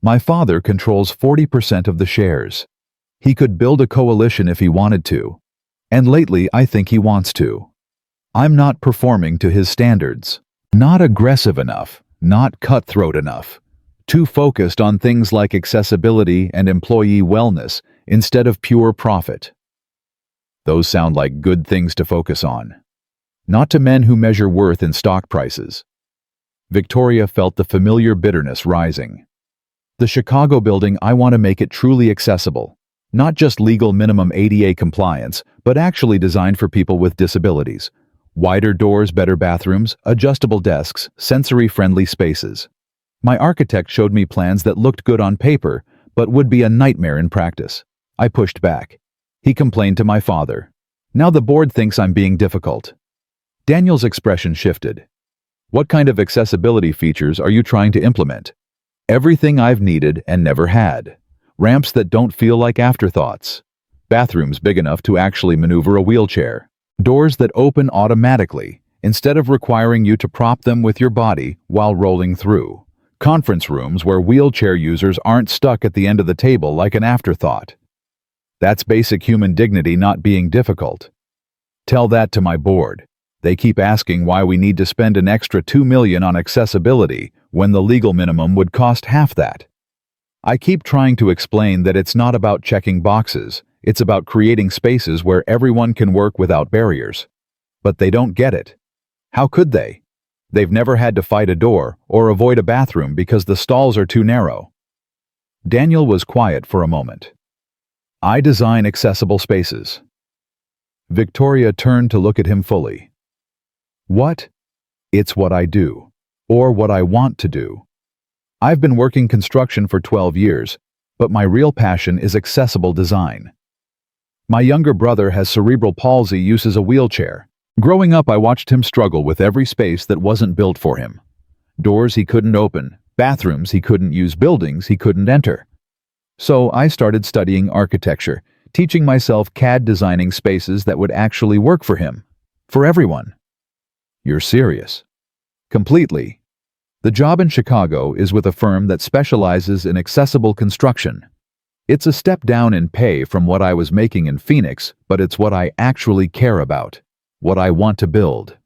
My father controls 40% of the shares. He could build a coalition if he wanted to. And lately, I think he wants to. I'm not performing to his standards. Not aggressive enough, not cutthroat enough. Too focused on things like accessibility and employee wellness instead of pure profit. Those sound like good things to focus on. Not to men who measure worth in stock prices. Victoria felt the familiar bitterness rising. The Chicago building, I want to make it truly accessible. Not just legal minimum ADA compliance, but actually designed for people with disabilities. Wider doors, better bathrooms, adjustable desks, sensory-friendly spaces. My architect showed me plans that looked good on paper, but would be a nightmare in practice. I pushed back. He complained to my father. Now the board thinks I'm being difficult. Daniel's expression shifted. What kind of accessibility features are you trying to implement? Everything I've needed and never had. Ramps that don't feel like afterthoughts. Bathrooms big enough to actually maneuver a wheelchair. Doors that open automatically, instead of requiring you to prop them with your body while rolling through. Conference rooms where wheelchair users aren't stuck at the end of the table like an afterthought. That's basic human dignity not being difficult. Tell that to my board. They keep asking why we need to spend an extra $2 million on accessibility when the legal minimum would cost half that. I keep trying to explain that it's not about checking boxes. It's about creating spaces where everyone can work without barriers. But they don't get it. How could they? They've never had to fight a door or avoid a bathroom because the stalls are too narrow. Daniel was quiet for a moment. I design accessible spaces. Victoria turned to look at him fully. What? It's what I do, or what I want to do. I've been working construction for 12 years, but my real passion is accessible design. My younger brother has cerebral palsy, uses a wheelchair. Growing up, I watched him struggle with every space that wasn't built for him. Doors he couldn't open, bathrooms he couldn't use, buildings he couldn't enter. So I started studying architecture, teaching myself CAD designing spaces that would actually work for him. For everyone. You're serious? Completely. The job in Chicago is with a firm that specializes in accessible construction. It's a step down in pay from what I was making in Phoenix, but it's what I actually care about, what I want to build.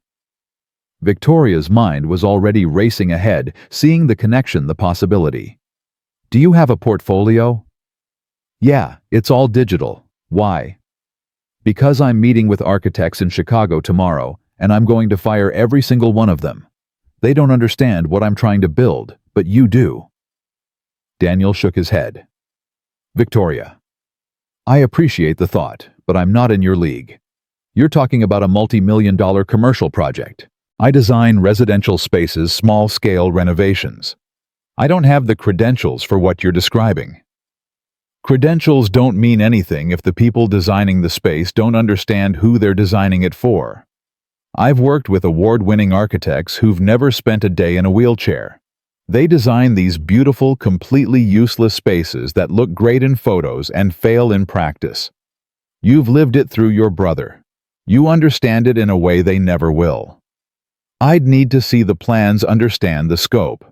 Victoria's mind was already racing ahead, seeing the connection, the possibility. Do you have a portfolio? Yeah, it's all digital. Why? Because I'm meeting with architects in Chicago tomorrow, and I'm going to fire every single one of them. They don't understand what I'm trying to build, but you do. Daniel shook his head. Victoria, I appreciate the thought, but I'm not in your league. You're talking about a multi-million-dollar commercial project. I design residential spaces, small-scale renovations. I don't have the credentials for what you're describing. Credentials don't mean anything if the people designing the space don't understand who they're designing it for. I've worked with award-winning architects who've never spent a day in a wheelchair. They design these beautiful, completely useless spaces that look great in photos and fail in practice. You've lived it through your brother. You understand it in a way they never will. I'd need to see the plans, understand the scope.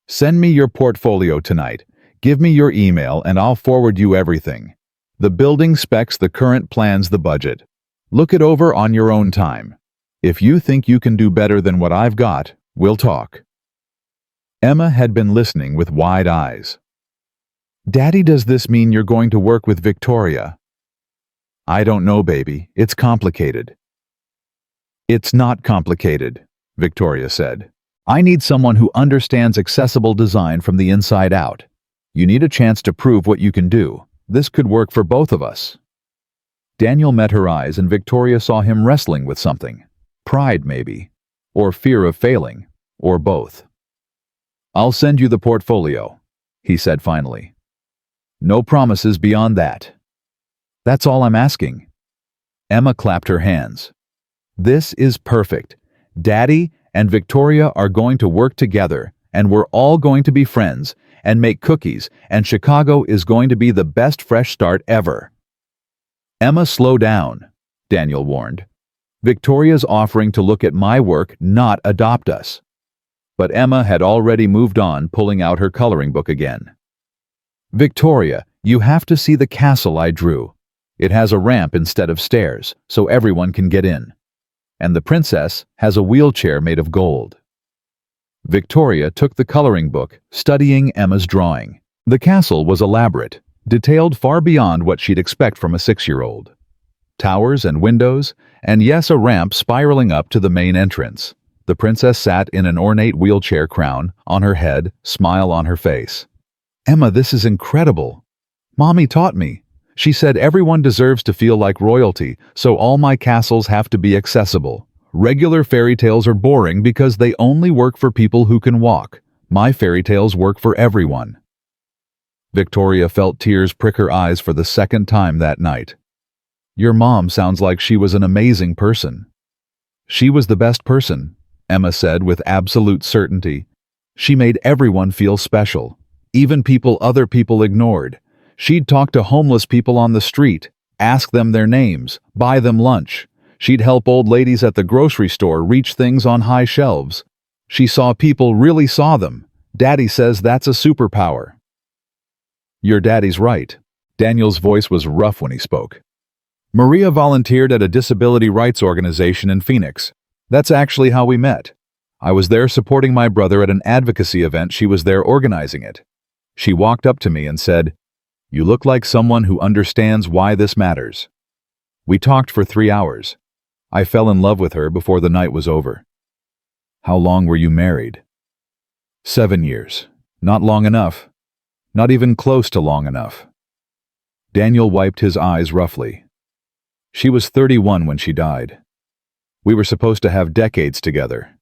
Send me your portfolio tonight. Give me your email and I'll forward you everything. The building specs, the current plans, the budget. Look it over on your own time. If you think you can do better than what I've got, we'll talk. Emma had been listening with wide eyes. Daddy, does this mean you're going to work with Victoria? I don't know, baby. It's complicated. It's not complicated, Victoria said. I need someone who understands accessible design from the inside out. You need a chance to prove what you can do. This could work for both of us. Daniel met her eyes and Victoria saw him wrestling with something. Pride, maybe. Or fear of failing. Or both. I'll send you the portfolio, he said finally. No promises beyond that. That's all I'm asking. Emma clapped her hands. This is perfect. Daddy and Victoria are going to work together, and we're all going to be friends and make cookies, and Chicago is going to be the best fresh start ever. Emma, slow down, Daniel warned. Victoria's offering to look at my work, not adopt us. But Emma had already moved on, pulling out her coloring book again. Victoria, you have to see the castle I drew. It has a ramp instead of stairs, so everyone can get in. And the princess has a wheelchair made of gold. Victoria took the coloring book, studying Emma's drawing. The castle was elaborate, detailed far beyond what she'd expect from a 6-year-old. Towers and windows, and yes, a ramp spiraling up to the main entrance. The princess sat in an ornate wheelchair, crown on her head, smile on her face. Emma, this is incredible. Mommy taught me. She said everyone deserves to feel like royalty, so all my castles have to be accessible. Regular fairy tales are boring because they only work for people who can walk. My fairy tales work for everyone. Victoria felt tears prick her eyes for the second time that night. Your mom sounds like she was an amazing person. She was the best person, Emma said with absolute certainty. She made everyone feel special, even people other people ignored. She'd talk to homeless people on the street, ask them their names, buy them lunch. She'd help old ladies at the grocery store reach things on high shelves. She saw people, really saw them. Daddy says that's a superpower. Your daddy's right. Daniel's voice was rough when he spoke. Maria volunteered at a disability rights organization in Phoenix. That's actually how we met. I was there supporting my brother at an advocacy event. She was there organizing it. She walked up to me and said, "You look like someone who understands why this matters." We talked for 3 hours. I fell in love with her before the night was over. How long were you married? 7 years. Not long enough. Not even close to long enough. Daniel wiped his eyes roughly. She was 31 when she died. We were supposed to have decades together.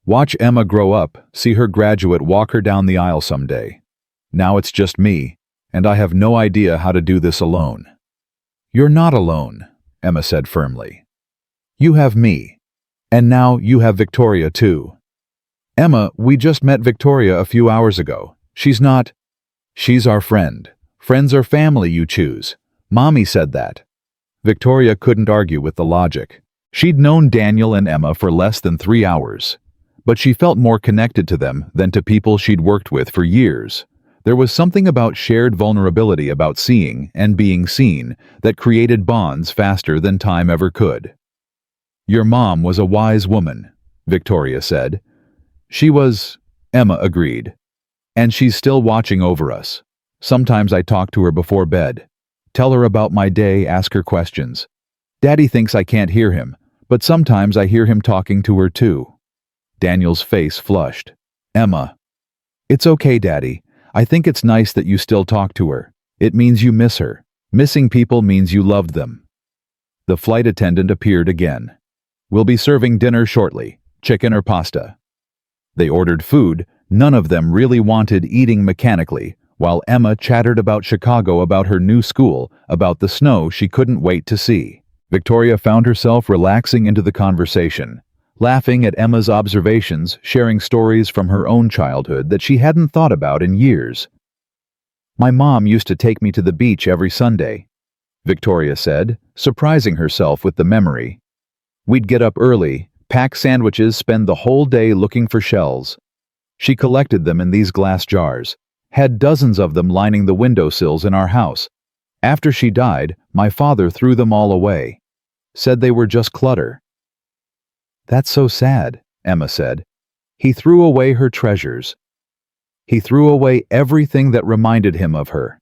Watch Emma grow up, see her graduate, walk her down the aisle someday. Now it's just me, and I have no idea how to do this alone. You're not alone, Emma said firmly. You have me. And now you have Victoria too. Emma, we just met Victoria a few hours ago. She's our friend. Friends are family you choose. Mommy said that. Victoria couldn't argue with the logic. She'd known Daniel and Emma for less than 3 hours, but she felt more connected to them than to people she'd worked with for years. There was something about shared vulnerability, about seeing and being seen, that created bonds faster than time ever could. "Your mom was a wise woman," Victoria said. "She was," Emma agreed. "And she's still watching over us. Sometimes I talk to her before bed. Tell her about my day, ask her questions. Daddy thinks I can't hear him, but sometimes I hear him talking to her too." Daniel's face flushed. "Emma, it's okay, Daddy. I think it's nice that you still talk to her. It means you miss her. Missing people means you loved them." The flight attendant appeared again. "We'll be serving dinner shortly. Chicken or pasta?" They ordered food. None of them really wanted, eating mechanically, while Emma chattered about Chicago, about her new school, about the snow she couldn't wait to see. Victoria found herself relaxing into the conversation, laughing at Emma's observations, sharing stories from her own childhood that she hadn't thought about in years. "My mom used to take me to the beach every Sunday," Victoria said, surprising herself with the memory. "We'd get up early, pack sandwiches, spend the whole day looking for shells. She collected them in these glass jars, had dozens of them lining the windowsills in our house. After she died, my father threw them all away. Said they were just clutter." "That's so sad," Emma said. "He threw away her treasures. He threw away everything that reminded him of her.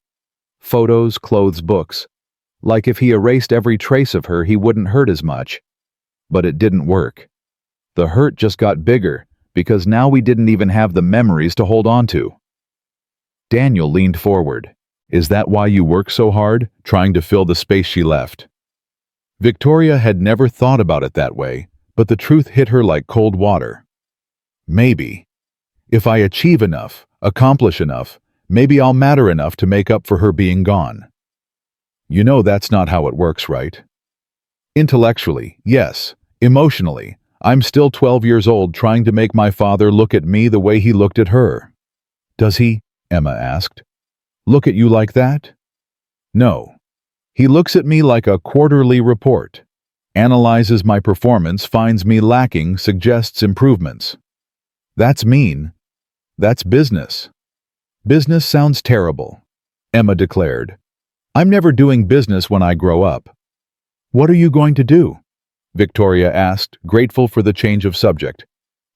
Photos, clothes, books. Like if he erased every trace of her, he wouldn't hurt as much. But it didn't work. The hurt just got bigger, because now we didn't even have the memories to hold on to." Daniel leaned forward. "Is that why you work so hard, trying to fill the space she left?" Victoria had never thought about it that way, but the truth hit her like cold water. "Maybe. If I achieve enough, accomplish enough, maybe I'll matter enough to make up for her being gone. You know that's not how it works, right? Intellectually, yes. Emotionally, I'm still 12 years old trying to make my father look at me the way he looked at her." "Does he?" Emma asked. "Look at you like that?" "No. He looks at me like a quarterly report. Analyzes my performance, finds me lacking, suggests improvements. That's mean. That's business." "Business sounds terrible," Emma declared. "I'm never doing business when I grow up." "What are you going to do?" Victoria asked, grateful for the change of subject.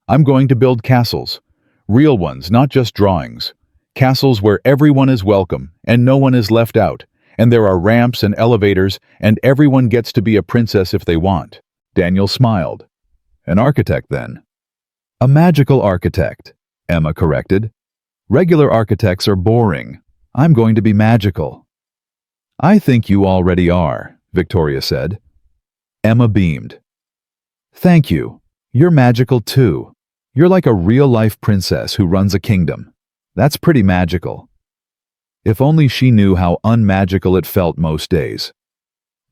"I'm going to build castles. Real ones, not just drawings. Castles where everyone is welcome and no one is left out, and there are ramps and elevators, and everyone gets to be a princess if they want." Daniel smiled. "An architect, then?" "A magical architect," Emma corrected. "Regular architects are boring. I'm going to be magical." "I think you already are," Victoria said. Emma beamed. "Thank you. You're magical too. You're like a real-life princess who runs a kingdom. That's pretty magical." If only she knew how unmagical it felt most days.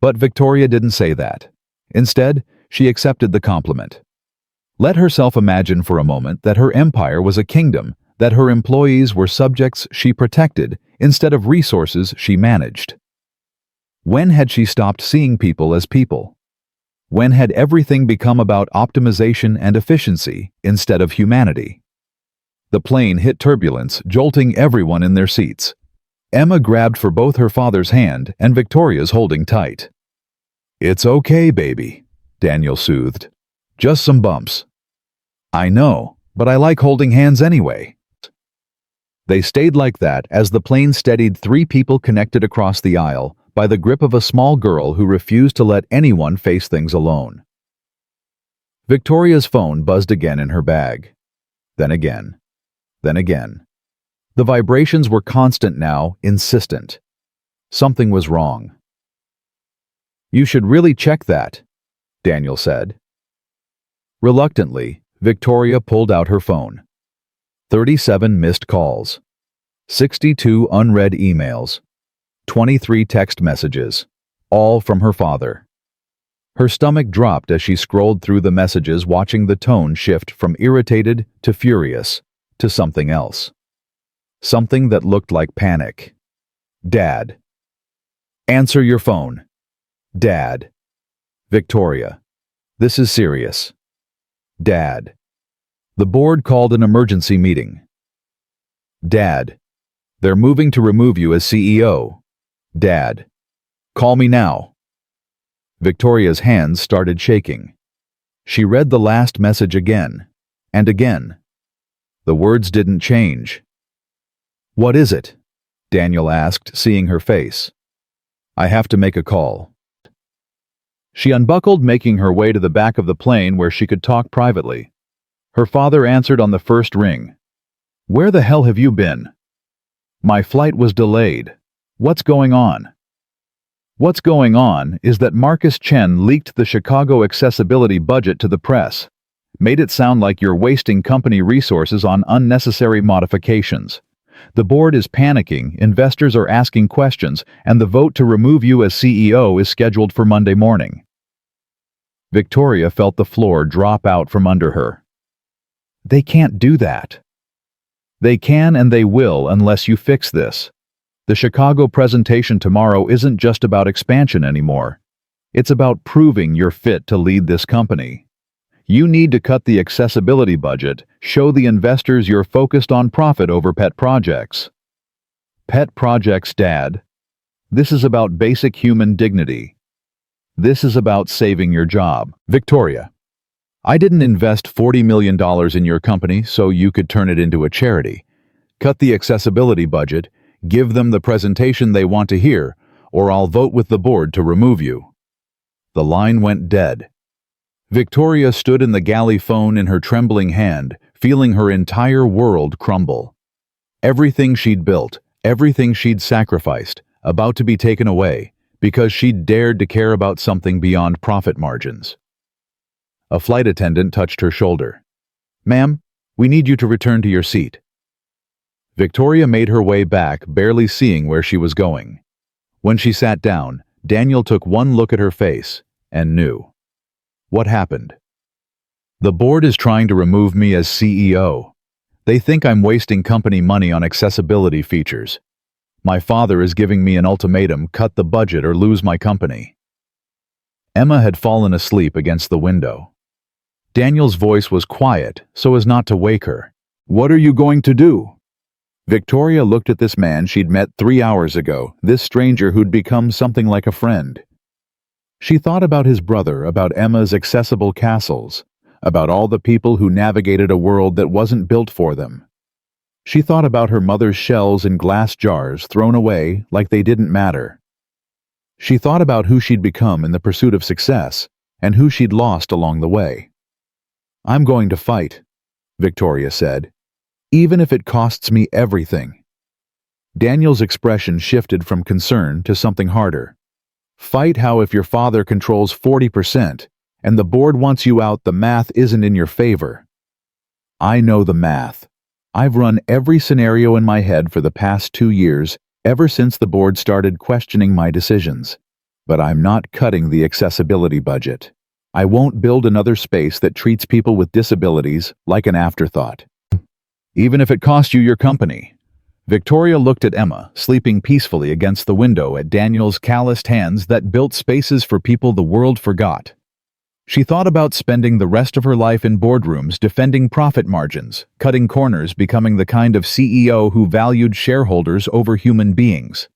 But Victoria didn't say that. Instead, she accepted the compliment. Let herself imagine for a moment that her empire was a kingdom, that her employees were subjects she protected instead of resources she managed. When had she stopped seeing people as people? When had everything become about optimization and efficiency instead of humanity? The plane hit turbulence, jolting everyone in their seats. Emma grabbed for both her father's hand and Victoria's holding tight. "It's okay, baby," Daniel soothed. "Just some bumps." "I know, but I like holding hands anyway." They stayed like that as the plane steadied, 3 people connected across the aisle by the grip of a small girl who refused to let anyone face things alone. Victoria's phone buzzed again in her bag. Then again. Then again. The vibrations were constant now, insistent. Something was wrong. "You should really check that," Daniel said. Reluctantly, Victoria pulled out her phone. 37 missed calls. 62 unread emails. 23 text messages, all from her father. Her stomach dropped as she scrolled through the messages, watching the tone shift from irritated to furious to something else. Something that looked like panic. "Dad." Answer your phone. Dad. Victoria. This is serious. Dad. The board called an emergency meeting. Dad. They're moving to remove you as CEO. Dad. Call me now. Victoria's hands started shaking. She read the last message again, and again. The words didn't change. What is it? Daniel asked, seeing her face. I have to make a call. She unbuckled, making her way to the back of the plane where she could talk privately. Her father answered on the first ring. Where the hell have you been? My flight was delayed. What's going on? What's going on is that Marcus Chen leaked the Chicago accessibility budget to the press, made it sound like you're wasting company resources on unnecessary modifications. The board is panicking, investors are asking questions, and the vote to remove you as CEO is scheduled for Monday morning. Victoria felt the floor drop out from under her. They can't do that. They can and they will unless you fix this. The Chicago presentation tomorrow isn't just about expansion anymore. It's about proving you're fit to lead this company. You need to cut the accessibility budget, show the investors you're focused on profit over pet projects. Pet projects, Dad. This is about basic human dignity. This is about saving your job. Victoria. I didn't invest $40 million in your company so you could turn it into a charity. Cut the accessibility budget, give them the presentation they want to hear, or I'll vote with the board to remove you. The line went dead. Victoria stood in the galley phone in her trembling hand, feeling her entire world crumble. Everything she'd built, everything she'd sacrificed, about to be taken away, because she'd dared to care about something beyond profit margins. A flight attendant touched her shoulder. Ma'am, we need you to return to your seat. Victoria made her way back, barely seeing where she was going. When she sat down, Daniel took one look at her face and knew. What happened? The board is trying to remove me as CEO. They think I'm wasting company money on accessibility features. My father is giving me an ultimatum: cut the budget or lose my company. Emma had fallen asleep against the window. Daniel's voice was quiet so as not to wake her. What are you going to do? Victoria looked at this man she'd met 3 hours ago, this stranger who'd become something like a friend. She thought about his brother, about Emma's accessible castles, about all the people who navigated a world that wasn't built for them. She thought about her mother's shells in glass jars thrown away like they didn't matter. She thought about who she'd become in the pursuit of success and who she'd lost along the way. I'm going to fight, Victoria said, even if it costs me everything. Daniel's expression shifted from concern to something harder. Fight how if your father controls 40% and the board wants you out, the math isn't in your favor. I know the math. I've run every scenario in my head for the past 2 years, ever since the board started questioning my decisions. But I'm not cutting the accessibility budget. I won't build another space that treats people with disabilities like an afterthought. Even if it costs you your company. Victoria looked at Emma, sleeping peacefully against the window, at Daniel's calloused hands that built spaces for people the world forgot. She thought about spending the rest of her life in boardrooms defending profit margins, cutting corners, becoming the kind of CEO who valued shareholders over human beings.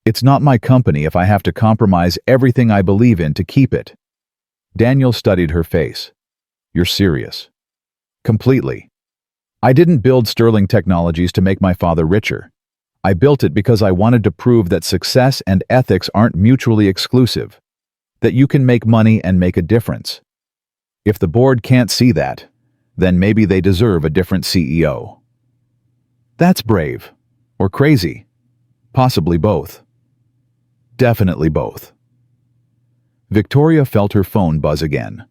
It's not my company if I have to compromise everything I believe in to keep it. Daniel studied her face. You're serious. Completely. I didn't build Sterling Technologies to make my father richer. I built it because I wanted to prove that success and ethics aren't mutually exclusive, that you can make money and make a difference. If the board can't see that, then maybe they deserve a different CEO. That's brave. Or crazy. Possibly both. Definitely both. Victoria felt her phone buzz again.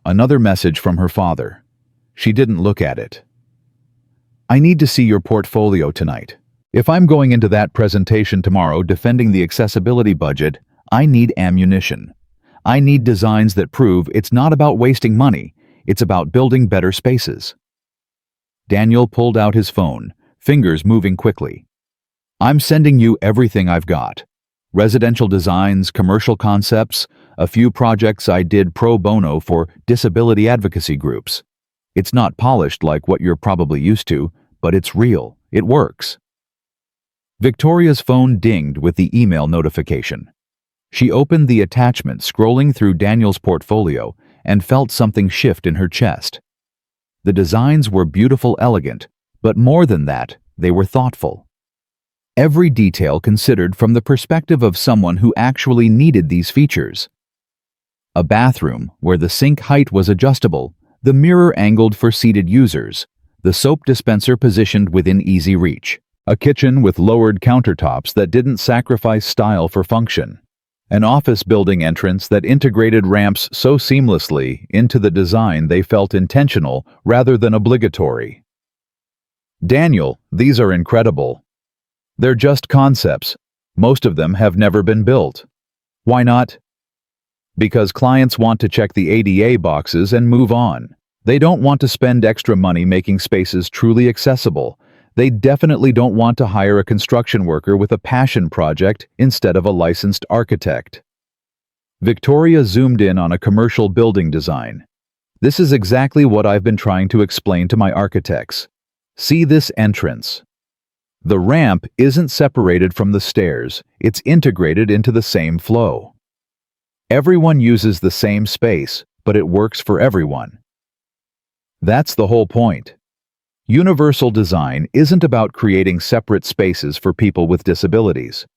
Another message from her father. She didn't look at it. I need to see your portfolio tonight. If I'm going into that presentation tomorrow defending the accessibility budget, I need ammunition. I need designs that prove it's not about wasting money, it's about building better spaces. Daniel pulled out his phone, fingers moving quickly. I'm sending you everything I've got. Residential designs, commercial concepts, a few projects I did pro bono for disability advocacy groups. It's not polished like what you're probably used to, but it's real. It works. Victoria's phone dinged with the email notification. She opened the attachment, scrolling through Daniel's portfolio, and felt something shift in her chest. The designs were beautiful, elegant, but more than that, they were thoughtful. Every detail considered from the perspective of someone who actually needed these features. A bathroom where the sink height was adjustable, the mirror angled for seated users, the soap dispenser positioned within easy reach, a kitchen with lowered countertops that didn't sacrifice style for function, an office building entrance that integrated ramps so seamlessly into the design they felt intentional rather than obligatory. Daniel, these are incredible. They're just concepts. Most of them have never been built. Why not? Because clients want to check the ADA boxes and move on. They don't want to spend extra money making spaces truly accessible. They definitely don't want to hire a construction worker with a passion project instead of a licensed architect. Victoria zoomed in on a commercial building design. This is exactly what I've been trying to explain to my architects. See this entrance. The ramp isn't separated from the stairs, it's integrated into the same flow. Everyone uses the same space, but it works for everyone. That's the whole point. Universal design isn't about creating separate spaces for people with disabilities.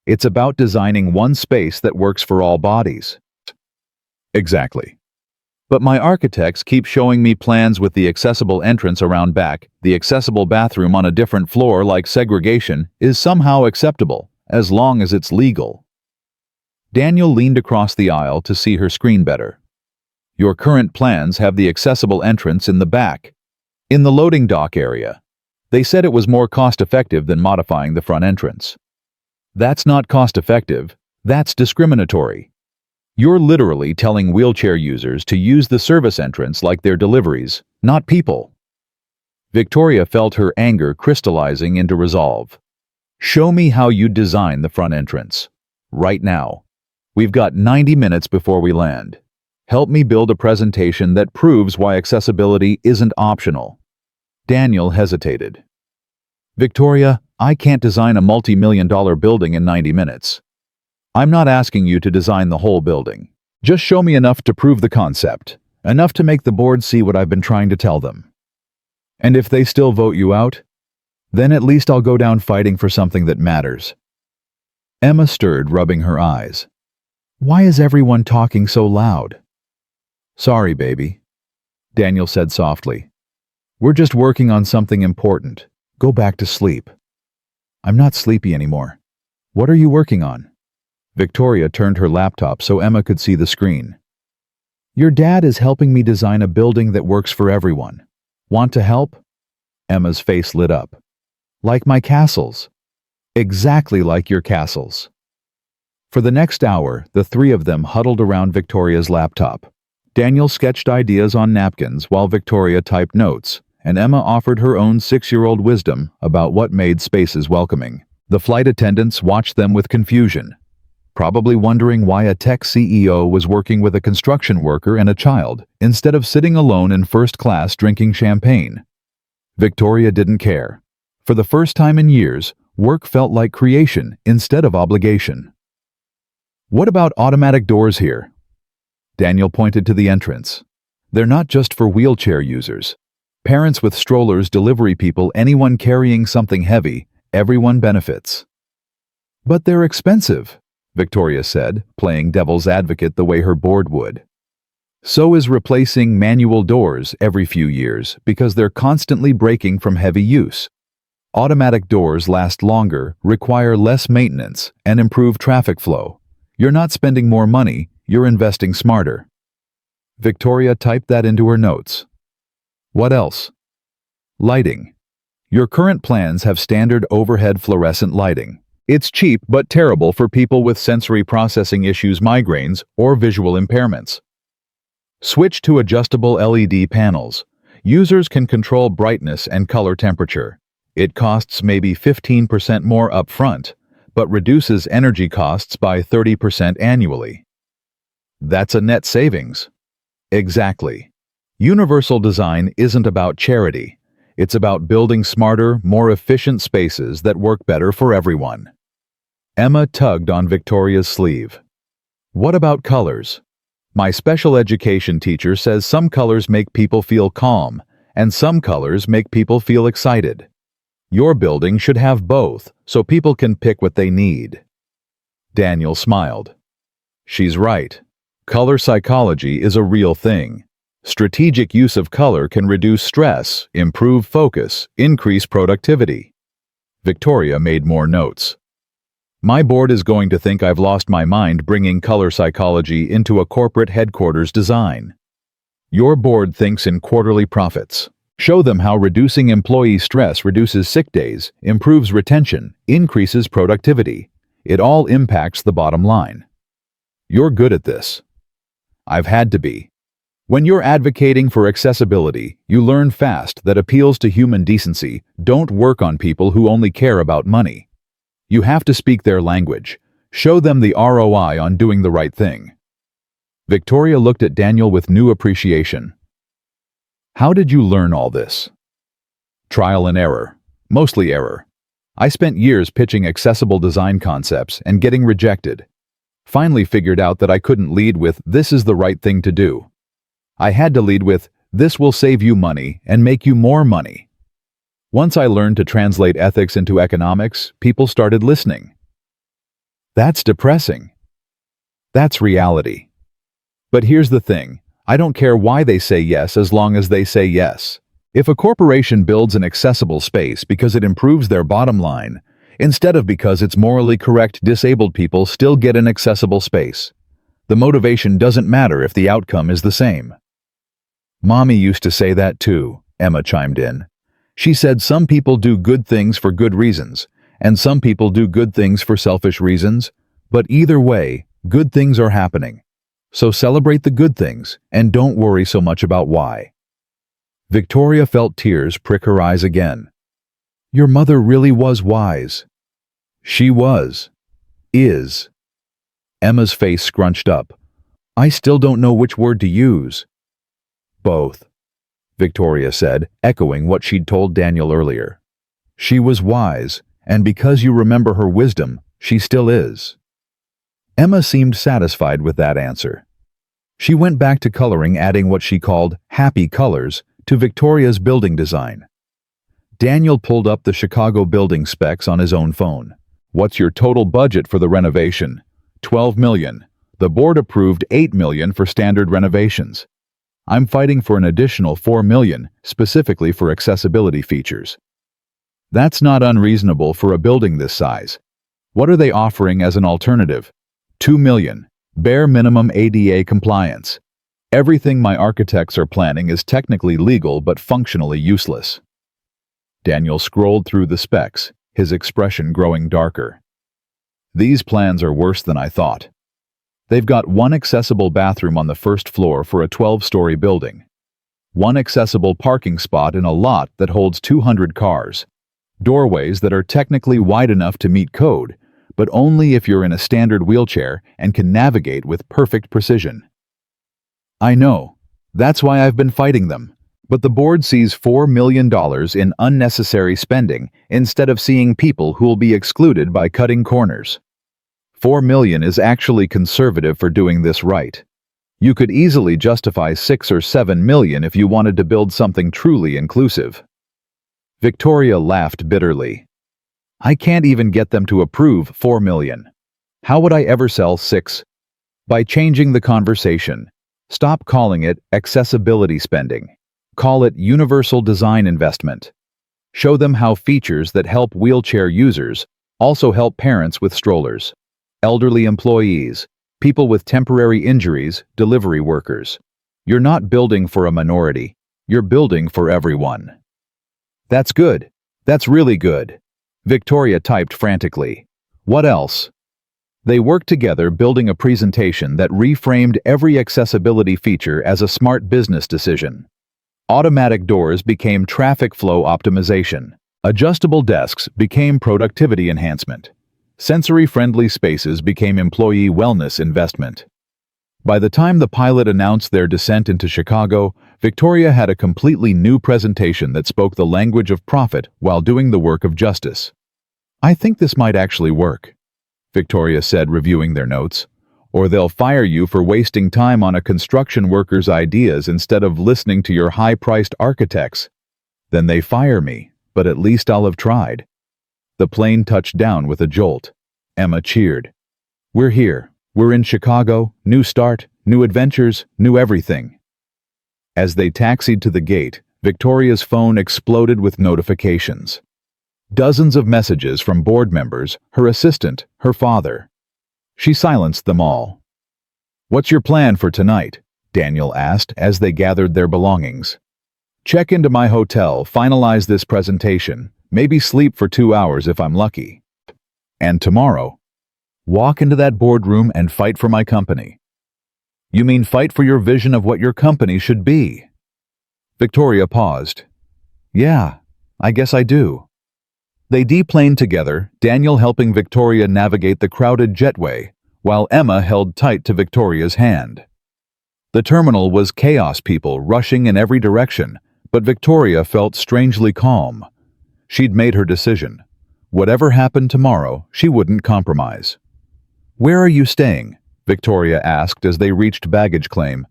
It's about designing one space that works for all bodies. Exactly. But my architects keep showing me plans with the accessible entrance around back, the accessible bathroom on a different floor like segregation is somehow acceptable, as long as it's legal. Daniel leaned across the aisle to see her screen better. Your current plans have the accessible entrance in the back, in the loading dock area. They said it was more cost-effective than modifying the front entrance. That's not cost-effective, that's discriminatory. You're literally telling wheelchair users to use the service entrance like they're deliveries, not people. Victoria felt her anger crystallizing into resolve. Show me how you design the front entrance. Right now. We've got 90 minutes before we land. Help me build a presentation that proves why accessibility isn't optional. Daniel hesitated. Victoria, I can't design a multi-million-dollar building in 90 minutes. I'm not asking you to design the whole building. Just show me enough to prove the concept, enough to make the board see what I've been trying to tell them. And if they still vote you out, then at least I'll go down fighting for something that matters. Emma stirred, rubbing her eyes. Why is everyone talking so loud? Sorry, baby, Daniel said softly. We're just working on something important. Go back to sleep. I'm not sleepy anymore. What are you working on? Victoria turned her laptop so Emma could see the screen. Your dad is helping me design a building that works for everyone. Want to help? Emma's face lit up. Like my castles. Exactly like your castles. For the next hour, the three of them huddled around Victoria's laptop. Daniel sketched ideas on napkins while Victoria typed notes, and Emma offered her own 6-year-old wisdom about what made spaces welcoming. The flight attendants watched them with confusion, probably wondering why a tech CEO was working with a construction worker and a child instead of sitting alone in first class drinking champagne. Victoria didn't care. For the first time in years, work felt like creation instead of obligation. What about automatic doors here? Daniel pointed to the entrance. They're not just for wheelchair users. Parents with strollers, delivery people, anyone carrying something heavy, everyone benefits. But they're expensive, Victoria said, playing devil's advocate the way her board would. So is replacing manual doors every few years because they're constantly breaking from heavy use. Automatic doors last longer, require less maintenance, and improve traffic flow. You're not spending more money, you're investing smarter. Victoria typed that into her notes. What else? Lighting. Your current plans have standard overhead fluorescent lighting. It's cheap but terrible for people with sensory processing issues, migraines, or visual impairments. Switch to adjustable LED panels. Users can control brightness and color temperature. It costs maybe 15% more upfront, but reduces energy costs by 30% annually. That's a net savings. Exactly. Universal design isn't about charity. It's about building smarter, more efficient spaces that work better for everyone. Emma tugged on Victoria's sleeve. What about colors? My special education teacher says some colors make people feel calm, and some colors make people feel excited. Your building should have both, so people can pick what they need. Daniel smiled. She's right. Color psychology is a real thing. Strategic use of color can reduce stress, improve focus, increase productivity. Victoria made more notes. My board is going to think I've lost my mind bringing color psychology into a corporate headquarters design. Your board thinks in quarterly profits. Show them how reducing employee stress reduces sick days, improves retention, increases productivity. It all impacts the bottom line. You're good at this. I've had to be. When you're advocating for accessibility, you learn fast that appeals to human decency don't work on people who only care about money. You have to speak their language. Show them the ROI on doing the right thing. Victoria looked at Daniel with new appreciation. How did you learn all this? Trial and error. Mostly error. I spent years pitching accessible design concepts and getting rejected. Finally figured out that I couldn't lead with, "This is the right thing to do." I had to lead with, "This will save you money and make you more money." Once I learned to translate ethics into economics, people started listening. That's depressing. That's reality. But here's the thing. I don't care why they say yes as long as they say yes. If a corporation builds an accessible space because it improves their bottom line, instead of because it's morally correct, disabled people still get an accessible space. The motivation doesn't matter if the outcome is the same. Mommy used to say that too, Emma chimed in. She said some people do good things for good reasons, and some people do good things for selfish reasons, but either way, good things are happening. So celebrate the good things, and don't worry so much about why. Victoria felt tears prick her eyes again. Your mother really was wise. She was. Is. Emma's face scrunched up. I still don't know which word to use. Both, Victoria said, echoing what she'd told Daniel earlier. She was wise, and because you remember her wisdom, she still is. Emma seemed satisfied with that answer. She went back to coloring, adding what she called happy colors to Victoria's building design. Daniel pulled up the Chicago building specs on his own phone. What's your total budget for the renovation? $12 million. The board approved $8 million for standard renovations. I'm fighting for an additional $4 million, specifically for accessibility features. That's not unreasonable for a building this size. What are they offering as an alternative? $2 million. Bare minimum ADA compliance. Everything my architects are planning is technically legal but functionally useless. Daniel scrolled through the specs, his expression growing darker. These plans are worse than I thought. They've got one accessible bathroom on the first floor for a 12-story building. One accessible parking spot in a lot that holds 200 cars. Doorways that are technically wide enough to meet code, but only if you're in a standard wheelchair and can navigate with perfect precision. I know. That's why I've been fighting them. But the board sees $4 million in unnecessary spending instead of seeing people who'll be excluded by cutting corners. $4 million is actually conservative for doing this right. You could easily justify $6 or $7 million if you wanted to build something truly inclusive. Victoria laughed bitterly. I can't even get them to approve $4 million. How would I ever sell 6? By changing the conversation. Stop calling it accessibility spending. Call it universal design investment. Show them how features that help wheelchair users also help parents with strollers, elderly employees, people with temporary injuries, delivery workers. You're not building for a minority. You're building for everyone. That's good. That's really good. Victoria typed frantically. What else? They worked together building a presentation that reframed every accessibility feature as a smart business decision. Automatic doors became traffic flow optimization. Adjustable desks became productivity enhancement. sensory-friendly spaces became employee wellness investment. By the time the pilot announced their descent into Chicago, Victoria had a completely new presentation that spoke the language of profit while doing the work of justice. "I think this might actually work," Victoria said, reviewing their notes. "Or they'll fire you for wasting time on a construction worker's ideas instead of listening to your high-priced architects. Then they fire me, but at least I'll have tried." The plane touched down with a jolt. Emma cheered. "We're here. We're in Chicago. New start, new adventures, new everything." As they taxied to the gate, Victoria's phone exploded with notifications. Dozens of messages from board members, her assistant, her father. She silenced them all. "What's your plan for tonight?" Daniel asked as they gathered their belongings. "Check into my hotel, finalize this presentation, maybe sleep for 2 hours if I'm lucky. And tomorrow, walk into that boardroom and fight for my company." "You mean fight for your vision of what your company should be?" Victoria paused. "Yeah, I guess I do." They deplaned together, Daniel helping Victoria navigate the crowded jetway, while Emma held tight to Victoria's hand. The terminal was chaos, people rushing in every direction, but Victoria felt strangely calm. She'd made her decision. Whatever happened tomorrow, she wouldn't compromise. "Where are you staying?" Victoria asked as they reached baggage claim.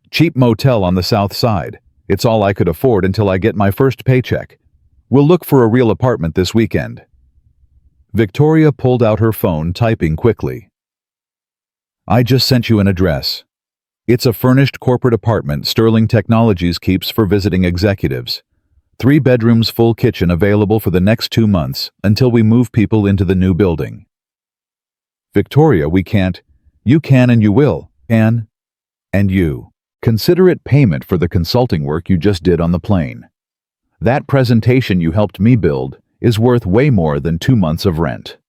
"Cheap motel on the south side. It's all I could afford until I get my first paycheck. We'll look for a real apartment this weekend." Victoria pulled out her phone, typing quickly. "I just sent you an address. It's a furnished corporate apartment Sterling Technologies keeps for visiting executives. 3 bedrooms, full kitchen available for the next 2 months until we move people into the new building." "Victoria, we can't." "You can and you will, Anne. And you. Consider it payment for the consulting work you just did on the plane. That presentation you helped me build is worth way more than 2 months of rent."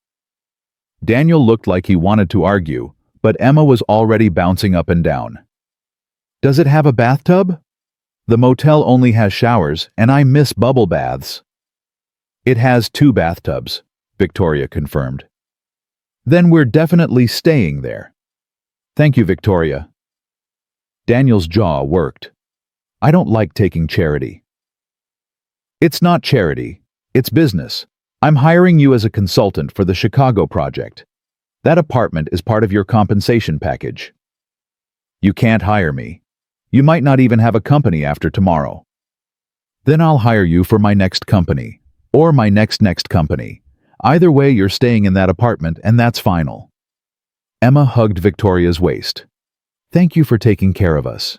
Daniel looked like he wanted to argue, but Emma was already bouncing up and down. "Does it have a bathtub?" "The motel only has showers, and I miss bubble baths." "It has 2 bathtubs," Victoria confirmed. "Then we're definitely staying there." "Thank you, Victoria." Daniel's jaw worked. "I don't like taking charity." "It's not charity. It's business. I'm hiring you as a consultant for the Chicago project. That apartment is part of your compensation package." "You can't hire me. You might not even have a company after tomorrow." "Then I'll hire you for my next company, or my next company. Either way, you're staying in that apartment, and that's final." Emma hugged Victoria's waist. "Thank you for taking care of us.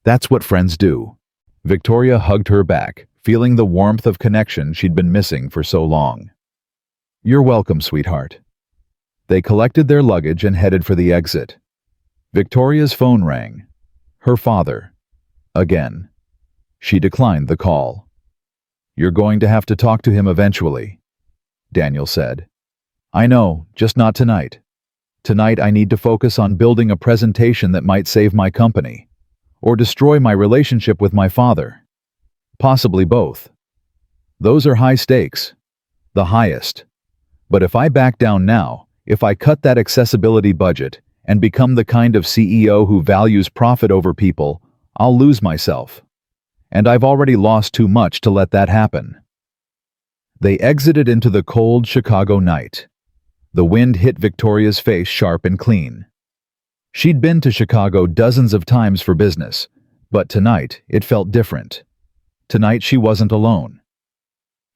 That's what friends do." Victoria hugged her back, feeling the warmth of connection she'd been missing for so long. "You're welcome, sweetheart." They collected their luggage and headed for the exit. Victoria's phone rang. Her father. Again. She declined the call. "You're going to have to talk to him eventually," Daniel said. "I know, just not tonight. Tonight I need to focus on building a presentation that might save my company, or destroy my relationship with my father. Possibly both. Those are high stakes. The highest. But if I back down now, if I cut that accessibility budget and become the kind of CEO who values profit over people, I'll lose myself. And I've already lost too much to let that happen." They exited into the cold Chicago night. The wind hit Victoria's face sharp and clean. She'd been to Chicago dozens of times for business, but tonight it felt different. Tonight she wasn't alone.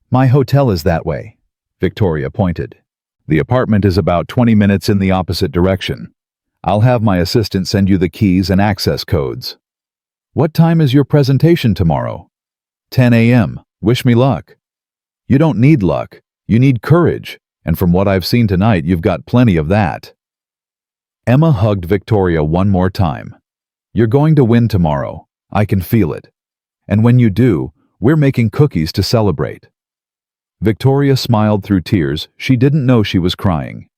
"My hotel is that way," Victoria pointed. "The apartment is about 20 minutes in the opposite direction. I'll have my assistant send you the keys and access codes." "What time is your presentation tomorrow?" 10 a.m. Wish me luck." "You don't need luck. You need courage. And from what I've seen tonight, you've got plenty of that." Emma hugged Victoria one more time. "You're going to win tomorrow. I can feel it. And when you do, we're making cookies to celebrate." Victoria smiled through tears. She didn't know she was crying.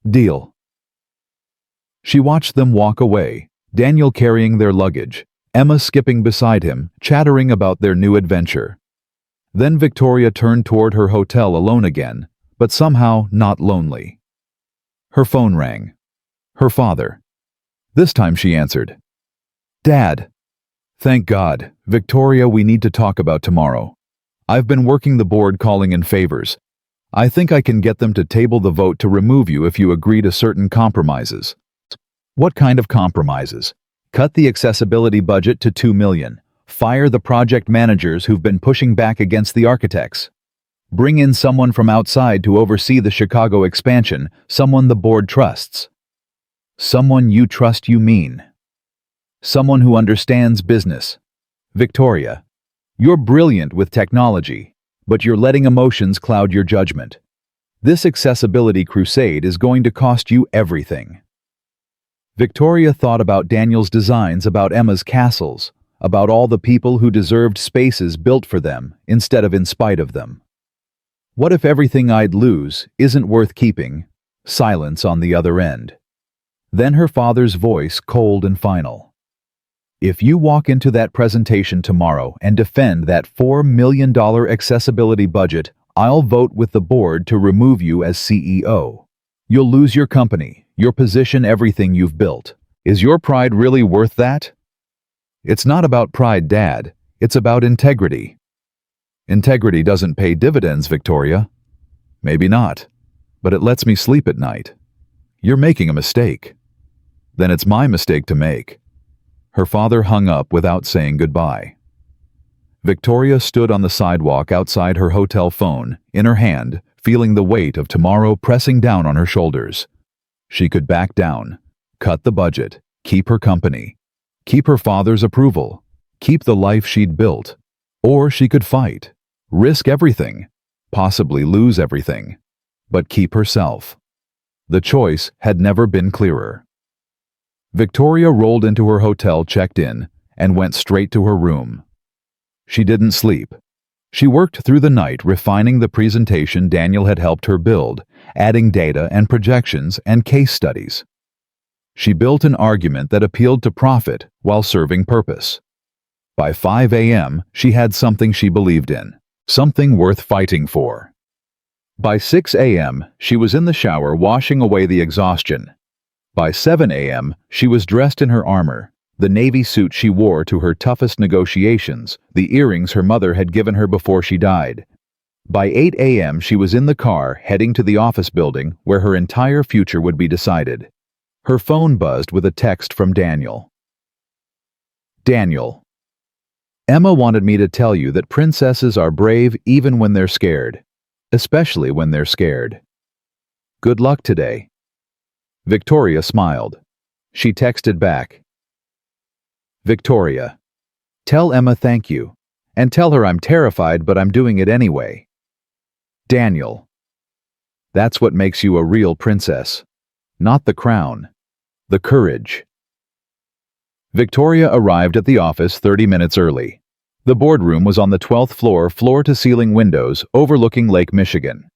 "Deal." She watched them walk away, Daniel carrying their luggage, Emma skipping beside him, chattering about their new adventure. Then Victoria turned toward her hotel alone again, but somehow not lonely. Her phone rang. Her father. This time she answered. "Dad." "Thank God. Victoria, we need to talk about tomorrow. I've been working the board calling in favors. I think I can get them to table the vote to remove you if you agree to certain compromises." "What kind of compromises?" "Cut the accessibility budget to $2 million. Fire the project managers who've been pushing back against the architects. Bring in someone from outside to oversee the Chicago expansion, someone the board trusts." "Someone you trust, you mean?" "Someone who understands business. Victoria, you're brilliant with technology, but you're letting emotions cloud your judgment. This accessibility crusade is going to cost you everything." Victoria thought about Daniel's designs, about Emma's castles, about all the people who deserved spaces built for them instead of in spite of them. What if everything I'd lose isn't worth keeping? Silence on the other end. Then her father's voice, cold and final. "If you walk into that presentation tomorrow and defend that $4 million accessibility budget, I'll vote with the board to remove you as CEO. You'll lose your company, your position, everything you've built. Is your pride really worth that?" "It's not about pride, Dad. It's about integrity." "Integrity doesn't pay dividends, Victoria." "Maybe not, but it lets me sleep at night." "You're making a mistake." "Then it's my mistake to make." Her father hung up without saying goodbye. Victoria stood on the sidewalk outside her hotel phone, in her hand, feeling the weight of tomorrow pressing down on her shoulders. She could back down, cut the budget, keep her company, keep her father's approval, keep the life she'd built. Or she could fight, risk everything, possibly lose everything, but keep herself. The choice had never been clearer. Victoria rolled into her hotel, checked in, and went straight to her room. She didn't sleep. She worked through the night refining the presentation Daniel had helped her build, adding data and projections and case studies. She built an argument that appealed to profit while serving purpose. By 5 a.m., she had something she believed in, something worth fighting for. By 6 a.m., she was in the shower washing away the exhaustion. By 7 a.m., she was dressed in her armor, the navy suit she wore to her toughest negotiations, the earrings her mother had given her before she died. By 8 a.m., she was in the car heading to the office building where her entire future would be decided. Her phone buzzed with a text from Daniel. "Daniel, Emma wanted me to tell you that princesses are brave even when they're scared, especially when they're scared. Good luck today." Victoria smiled. She texted back. "Victoria, tell Emma thank you, and tell her I'm terrified but I'm doing it anyway. Daniel, that's what makes you a real princess. Not the crown, the courage." Victoria arrived at the office 30 minutes early. The boardroom was on the 12th floor, floor-to-ceiling windows overlooking Lake Michigan.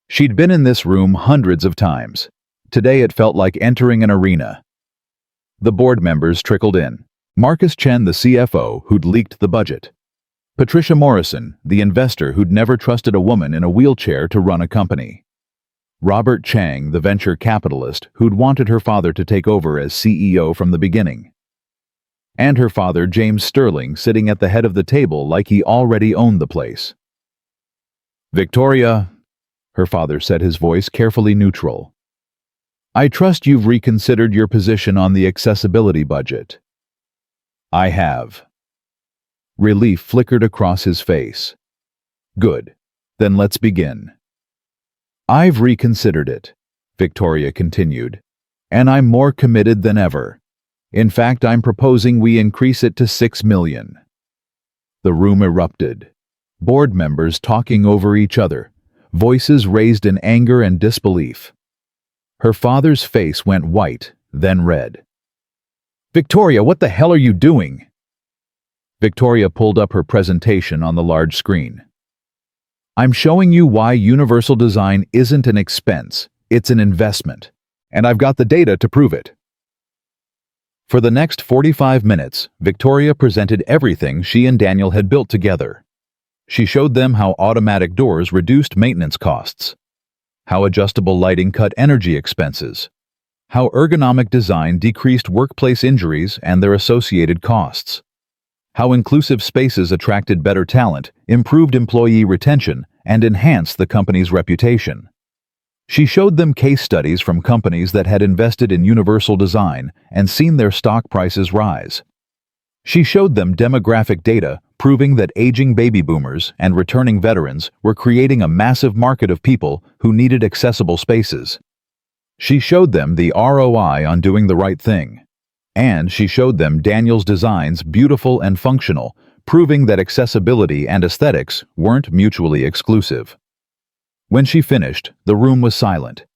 She'd been in this room hundreds of times. Today it felt like entering an arena. The board members trickled in. Marcus Chen, the CFO, who'd leaked the budget. Patricia Morrison, the investor who'd never trusted a woman in a wheelchair to run a company. Robert Chang, the venture capitalist who'd wanted her father to take over as CEO from the beginning. And her father, James Sterling, sitting at the head of the table like he already owned the place. "Victoria," her father said, his voice carefully neutral, "I trust you've reconsidered your position on the accessibility budget." "I have." Relief flickered across his face. "Good. Then let's begin." "I've reconsidered it," Victoria continued, "and I'm more committed than ever. In fact, I'm proposing we increase it to $6 million. The room erupted. Board members talking over each other, voices raised in anger and disbelief. Her father's face went white, then red. "Victoria, what the hell are you doing?" Victoria pulled up her presentation on the large screen. "I'm showing you why universal design isn't an expense, it's an investment. And I've got the data to prove it." For the next 45 minutes, Victoria presented everything she and Daniel had built together. She showed them how automatic doors reduced maintenance costs, how adjustable lighting cut energy expenses, how ergonomic design decreased workplace injuries and their associated costs, how inclusive spaces attracted better talent, improved employee retention, and enhanced the company's reputation. She showed them case studies from companies that had invested in universal design and seen their stock prices rise. She showed them demographic data proving that aging baby boomers and returning veterans were creating a massive market of people who needed accessible spaces. She showed them the ROI on doing the right thing. And she showed them Daniel's designs beautiful and functional, proving that accessibility and aesthetics weren't mutually exclusive. When she finished, the room was silent.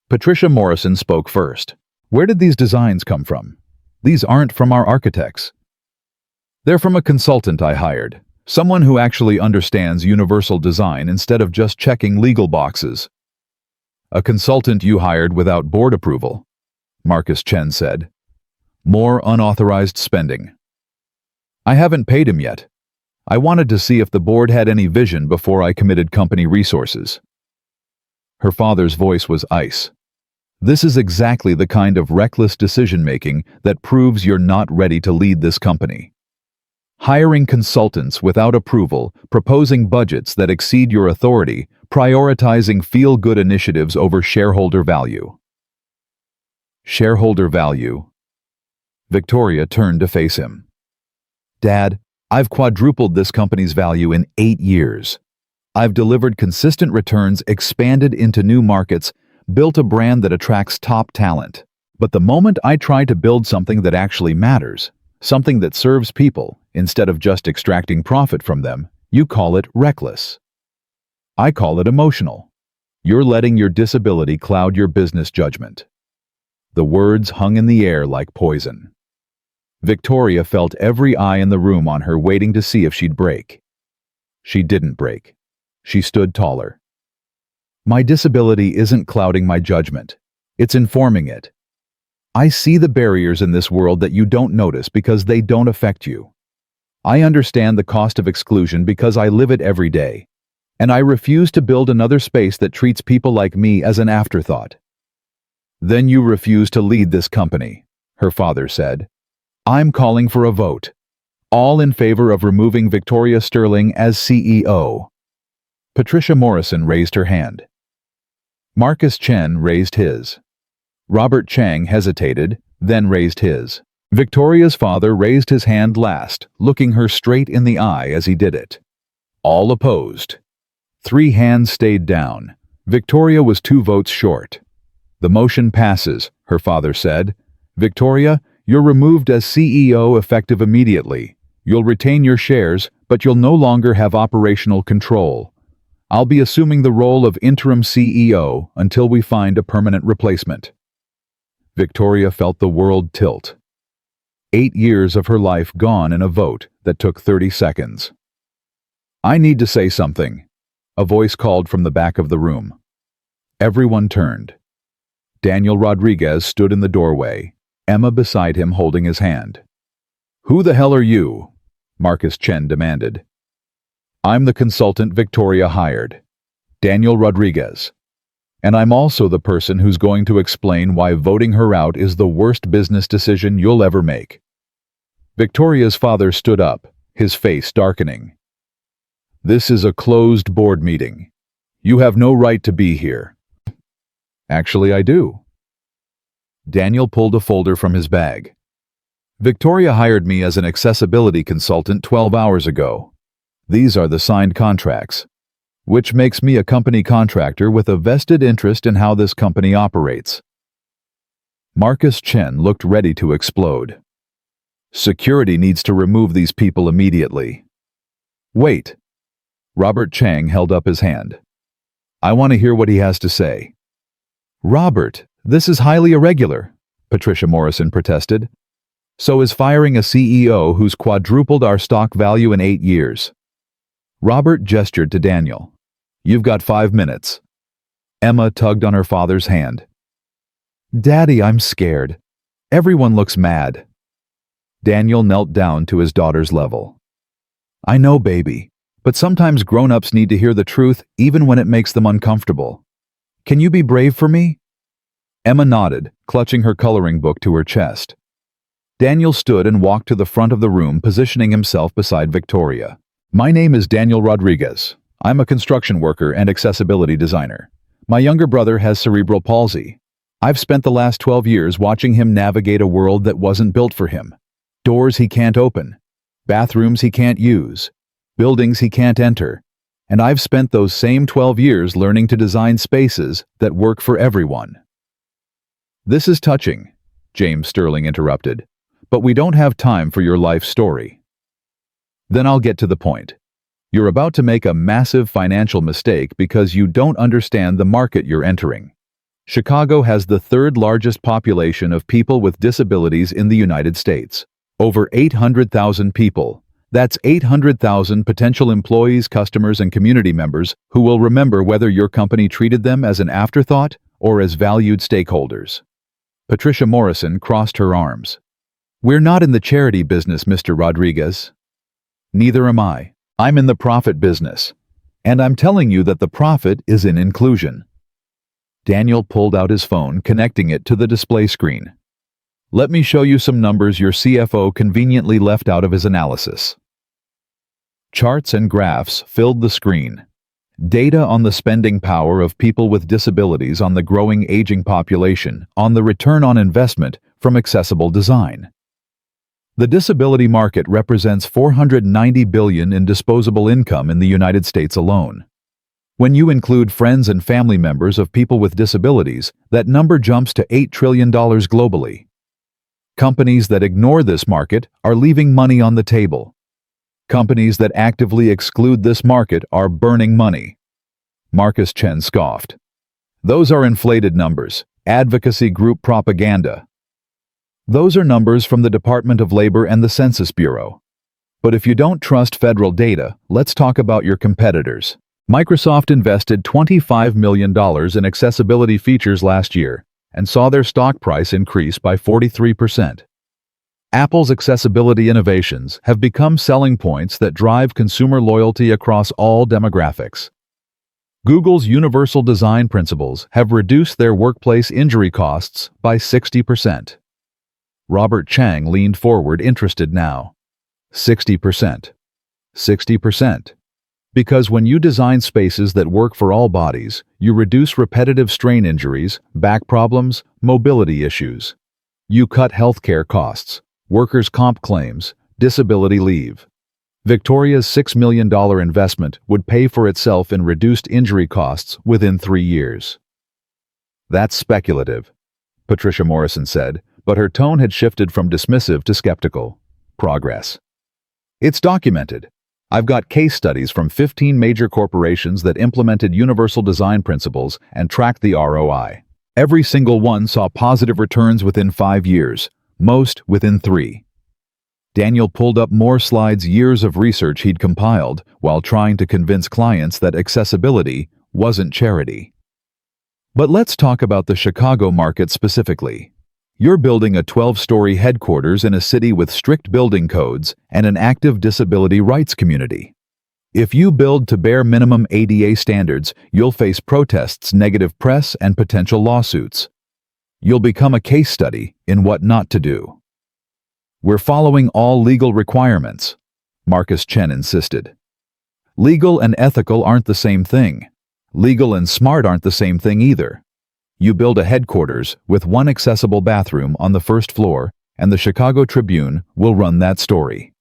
Patricia Morrison spoke first. "Where did these designs come from? These aren't from our architects. They're from a consultant I hired, someone who actually understands universal design instead of just checking legal boxes." "A consultant you hired without board approval," Marcus Chen said. "More unauthorized spending." "I haven't paid him yet. I wanted to see if the board had any vision before I committed company resources." Her father's voice was ice. "This is exactly the kind of reckless decision-making that proves you're not ready to lead this company. Hiring consultants without approval, proposing budgets that exceed your authority, prioritizing feel-good initiatives over shareholder value." Shareholder value. Victoria turned to face him. "Dad, I've quadrupled this company's value in 8 years. I've delivered consistent returns, expanded into new markets, built a brand that attracts top talent. But the moment I try to build something that actually matters, something that serves people, instead of just extracting profit from them, you call it reckless. I call it emotional. You're letting your disability cloud your business judgment." The words hung in the air like poison. Victoria felt every eye in the room on her, waiting to see if she'd break. She didn't break. She stood taller. "My disability isn't clouding my judgment. It's informing it. I see the barriers in this world that you don't notice because they don't affect you. I understand the cost of exclusion because I live it every day. And I refuse to build another space that treats people like me as an afterthought." "Then you refuse to lead this company," her father said. "I'm calling for a vote. All in favor of removing Victoria Sterling as CEO." Patricia Morrison raised her hand. Marcus Chen raised his. Robert Chang hesitated, then raised his. Victoria's father raised his hand last, looking her straight in the eye as he did it. All opposed. 3 hands stayed down. Victoria was 2 votes short. "The motion passes," her father said. "Victoria, you're removed as CEO effective immediately. You'll retain your shares, but you'll no longer have operational control. I'll be assuming the role of interim CEO until we find a permanent replacement." Victoria felt the world tilt. 8 years of her life gone in a vote that took 30 seconds. "I need to say something," a voice called from the back of the room. Everyone turned. Daniel Rodriguez stood in the doorway, Emma beside him holding his hand. "Who the hell are you?" Marcus Chen demanded. "I'm the consultant Victoria hired, Daniel Rodriguez. And I'm also the person who's going to explain why voting her out is the worst business decision you'll ever make." Victoria's father stood up, his face darkening. "This is a closed board meeting. You have no right to be here." "Actually, I do." Daniel pulled a folder from his bag. "Victoria hired me as an accessibility consultant 12 hours ago. These are the signed contracts, which makes me a company contractor with a vested interest in how this company operates." Marcus Chen looked ready to explode. "Security needs to remove these people immediately." "Wait." Robert Chang held up his hand. "I want to hear what he has to say." "Robert, this is highly irregular," Patricia Morrison protested. "So is firing a CEO who's quadrupled our stock value in 8 years." Robert gestured to Daniel. "You've got 5 minutes." Emma tugged on her father's hand. "Daddy, I'm scared. Everyone looks mad." Daniel knelt down to his daughter's level. "I know, baby, but sometimes grown-ups need to hear the truth even when it makes them uncomfortable. Can you be brave for me?" Emma nodded, clutching her coloring book to her chest. Daniel stood and walked to the front of the room, positioning himself beside Victoria. "My name is Daniel Rodriguez. I'm a construction worker and accessibility designer. My younger brother has cerebral palsy. I've spent the last 12 years watching him navigate a world that wasn't built for him. Doors he can't open, bathrooms he can't use, buildings he can't enter. And I've spent those same 12 years learning to design spaces that work for everyone." "This is touching," James Sterling interrupted, "but we don't have time for your life story." "Then I'll get to the point. You're about to make a massive financial mistake because you don't understand the market you're entering. Chicago has the third largest population of people with disabilities in the United States. Over 800,000 people. That's 800,000 potential employees, customers, and community members who will remember whether your company treated them as an afterthought or as valued stakeholders." Patricia Morrison crossed her arms. "We're not in the charity business, Mr. Rodriguez." "Neither am I. I'm in the profit business. And I'm telling you that the profit is in inclusion." Daniel pulled out his phone, connecting it to the display screen. "Let me show you some numbers your CFO conveniently left out of his analysis." Charts and graphs filled the screen. Data on the spending power of people with disabilities, on the growing aging population, on the return on investment from accessible design. The disability market represents $490 billion in disposable income in the United States alone. When you include friends and family members of people with disabilities, that number jumps to $8 trillion globally. Companies that ignore this market are leaving money on the table. Companies that actively exclude this market are burning money. Marcus Chen scoffed. "Those are inflated numbers, advocacy group propaganda. Those are numbers from the Department of Labor and the Census Bureau. But if you don't trust federal data, let's talk about your competitors." Microsoft invested $25 million in accessibility features last year and saw their stock price increase by 43%. Apple's accessibility innovations have become selling points that drive consumer loyalty across all demographics. Google's universal design principles have reduced their workplace injury costs by 60%. Robert Chang leaned forward, interested now. 60%. 60%. Because when you design spaces that work for all bodies, you reduce repetitive strain injuries, back problems, mobility issues. You cut healthcare costs, workers' comp claims, disability leave. Victoria's $6 million investment would pay for itself in reduced injury costs within 3 years. "That's speculative," Patricia Morrison said, but her tone had shifted from dismissive to skeptical. "Progress. It's documented. I've got case studies from 15 major corporations that implemented universal design principles and tracked the ROI. Every single one saw positive returns within 5 years, most within 3. Daniel pulled up more slides, years of research he'd compiled while trying to convince clients that accessibility wasn't charity. "But let's talk about the Chicago market specifically. You're building a 12-story headquarters in a city with strict building codes and an active disability rights community. If you build to bare minimum ADA standards, you'll face protests, negative press, and potential lawsuits. You'll become a case study in what not to do." "We're following all legal requirements," Marcus Chen insisted. "Legal and ethical aren't the same thing. Legal and smart aren't the same thing either. You build a headquarters with one accessible bathroom on the first floor, and the Chicago Tribune will run that story.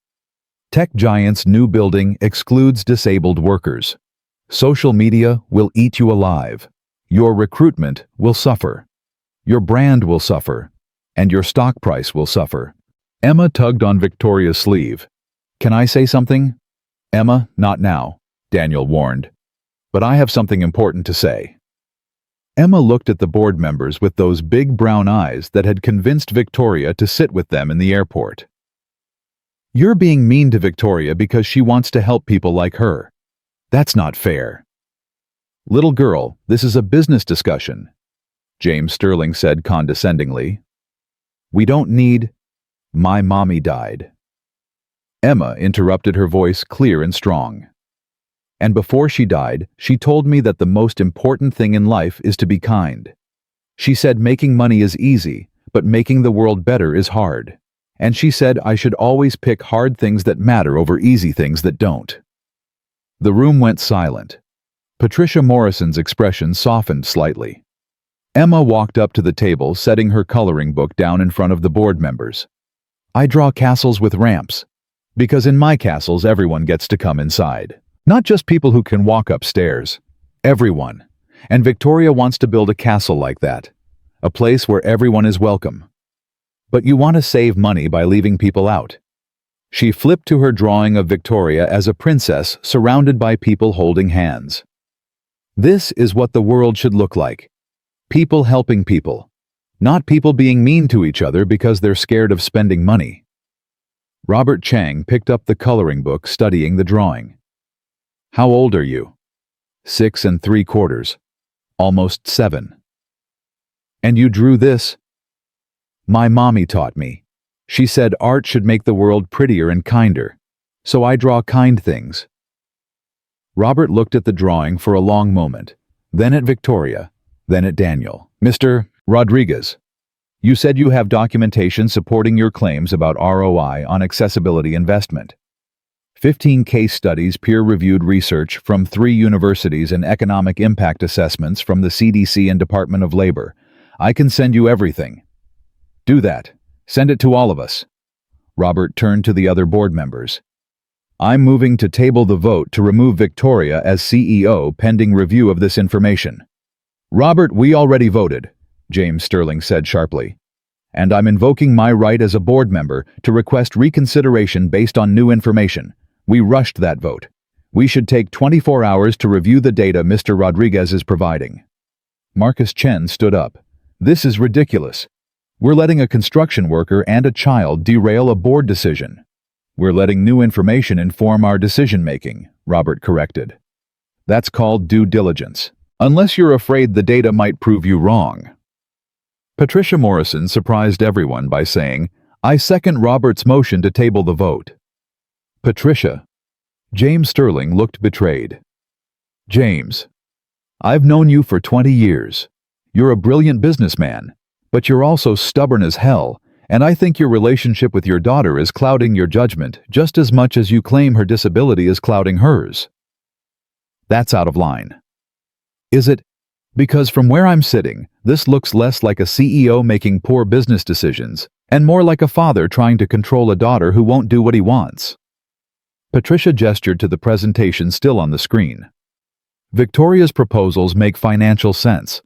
Tech giant's new building excludes disabled workers. Social media will eat you alive. Your recruitment will suffer. Your brand will suffer. And your stock price will suffer." Emma tugged on Victoria's sleeve. "Can I say something?" "Emma, not now," Daniel warned. "But I have something important to say." Emma looked at the board members with those big brown eyes that had convinced Victoria to sit with them in the airport. "You're being mean to Victoria because she wants to help people like her. That's not fair." "Little girl, this is a business discussion," James Sterling said condescendingly. "We don't need—" "My mommy died." Emma interrupted, her voice clear and strong. And before she died, she told me that the most important thing in life is to be kind. She said making money is easy, but making the world better is hard. And she said I should always pick hard things that matter over easy things that don't. The room went silent. Patricia Morrison's expression softened slightly. Emma walked up to the table, setting her coloring book down in front of the board members. I draw castles with ramps, because in my castles everyone gets to come inside. Not just people who can walk upstairs. Everyone. And Victoria wants to build a castle like that. A place where everyone is welcome. But you want to save money by leaving people out. She flipped to her drawing of Victoria as a princess surrounded by people holding hands. This is what the world should look like. People helping people. Not people being mean to each other because they're scared of spending money. Robert Chang picked up the coloring book, studying the drawing. How old are you? 6 3/4. Almost 7. And you drew this? My mommy taught me. She said art should make the world prettier and kinder. So I draw kind things. Robert looked at the drawing for a long moment, then at Victoria, then at Daniel. Mr. Rodriguez, you said you have documentation supporting your claims about ROI on accessibility investment. 15 case studies, peer-reviewed research from 3 universities, and economic impact assessments from the CDC and Department of Labor. I can send you everything. Do that. Send it to all of us. Robert turned to the other board members. I'm moving to table the vote to remove Victoria as CEO pending review of this information. Robert, we already voted, James Sterling said sharply. And I'm invoking my right as a board member to request reconsideration based on new information. We rushed that vote. We should take 24 hours to review the data Mr. Rodriguez is providing. Marcus Chen stood up. This is ridiculous. We're letting a construction worker and a child derail a board decision. We're letting new information inform our decision-making, Robert corrected. That's called due diligence. Unless you're afraid the data might prove you wrong. Patricia Morrison surprised everyone by saying, I second Robert's motion to table the vote. Patricia. James Sterling looked betrayed. James. I've known you for 20 years. You're a brilliant businessman, but you're also stubborn as hell, and I think your relationship with your daughter is clouding your judgment just as much as you claim her disability is clouding hers. That's out of line. Is it? Because from where I'm sitting, this looks less like a CEO making poor business decisions and more like a father trying to control a daughter who won't do what he wants. Patricia gestured to the presentation still on the screen. Victoria's proposals make financial sense.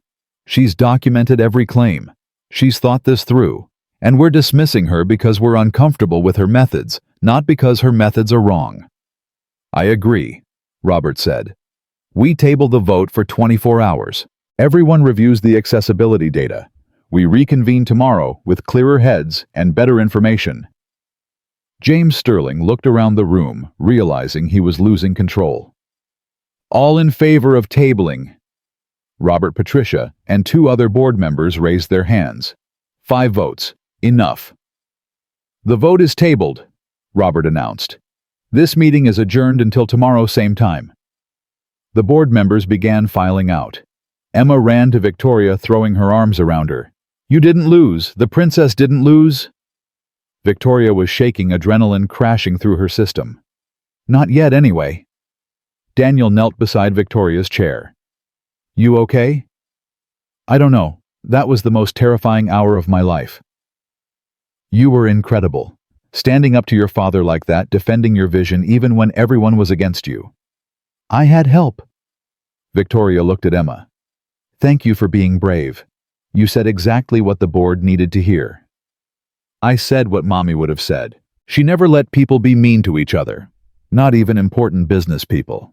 She's documented every claim. She's thought this through. And we're dismissing her because we're uncomfortable with her methods, not because her methods are wrong. I agree, Robert said. We table the vote for 24 hours. Everyone reviews the accessibility data. We reconvene tomorrow with clearer heads and better information. James Sterling looked around the room, realizing he was losing control. All in favor of tabling. Robert, Patricia, and 2 other board members raised their hands. 5 votes. Enough. The vote is tabled, Robert announced. This meeting is adjourned until tomorrow same time. The board members began filing out. Emma ran to Victoria, throwing her arms around her. You didn't lose. The princess didn't lose. Victoria was shaking, adrenaline crashing through her system. Not yet, anyway. Daniel knelt beside Victoria's chair. You okay? I don't know. That was the most terrifying hour of my life. You were incredible. Standing up to your father like that, defending your vision even when everyone was against you. I had help. Victoria looked at Emma. Thank you for being brave. You said exactly what the board needed to hear. I said what Mommy would have said. She never let people be mean to each other. Not even important business people.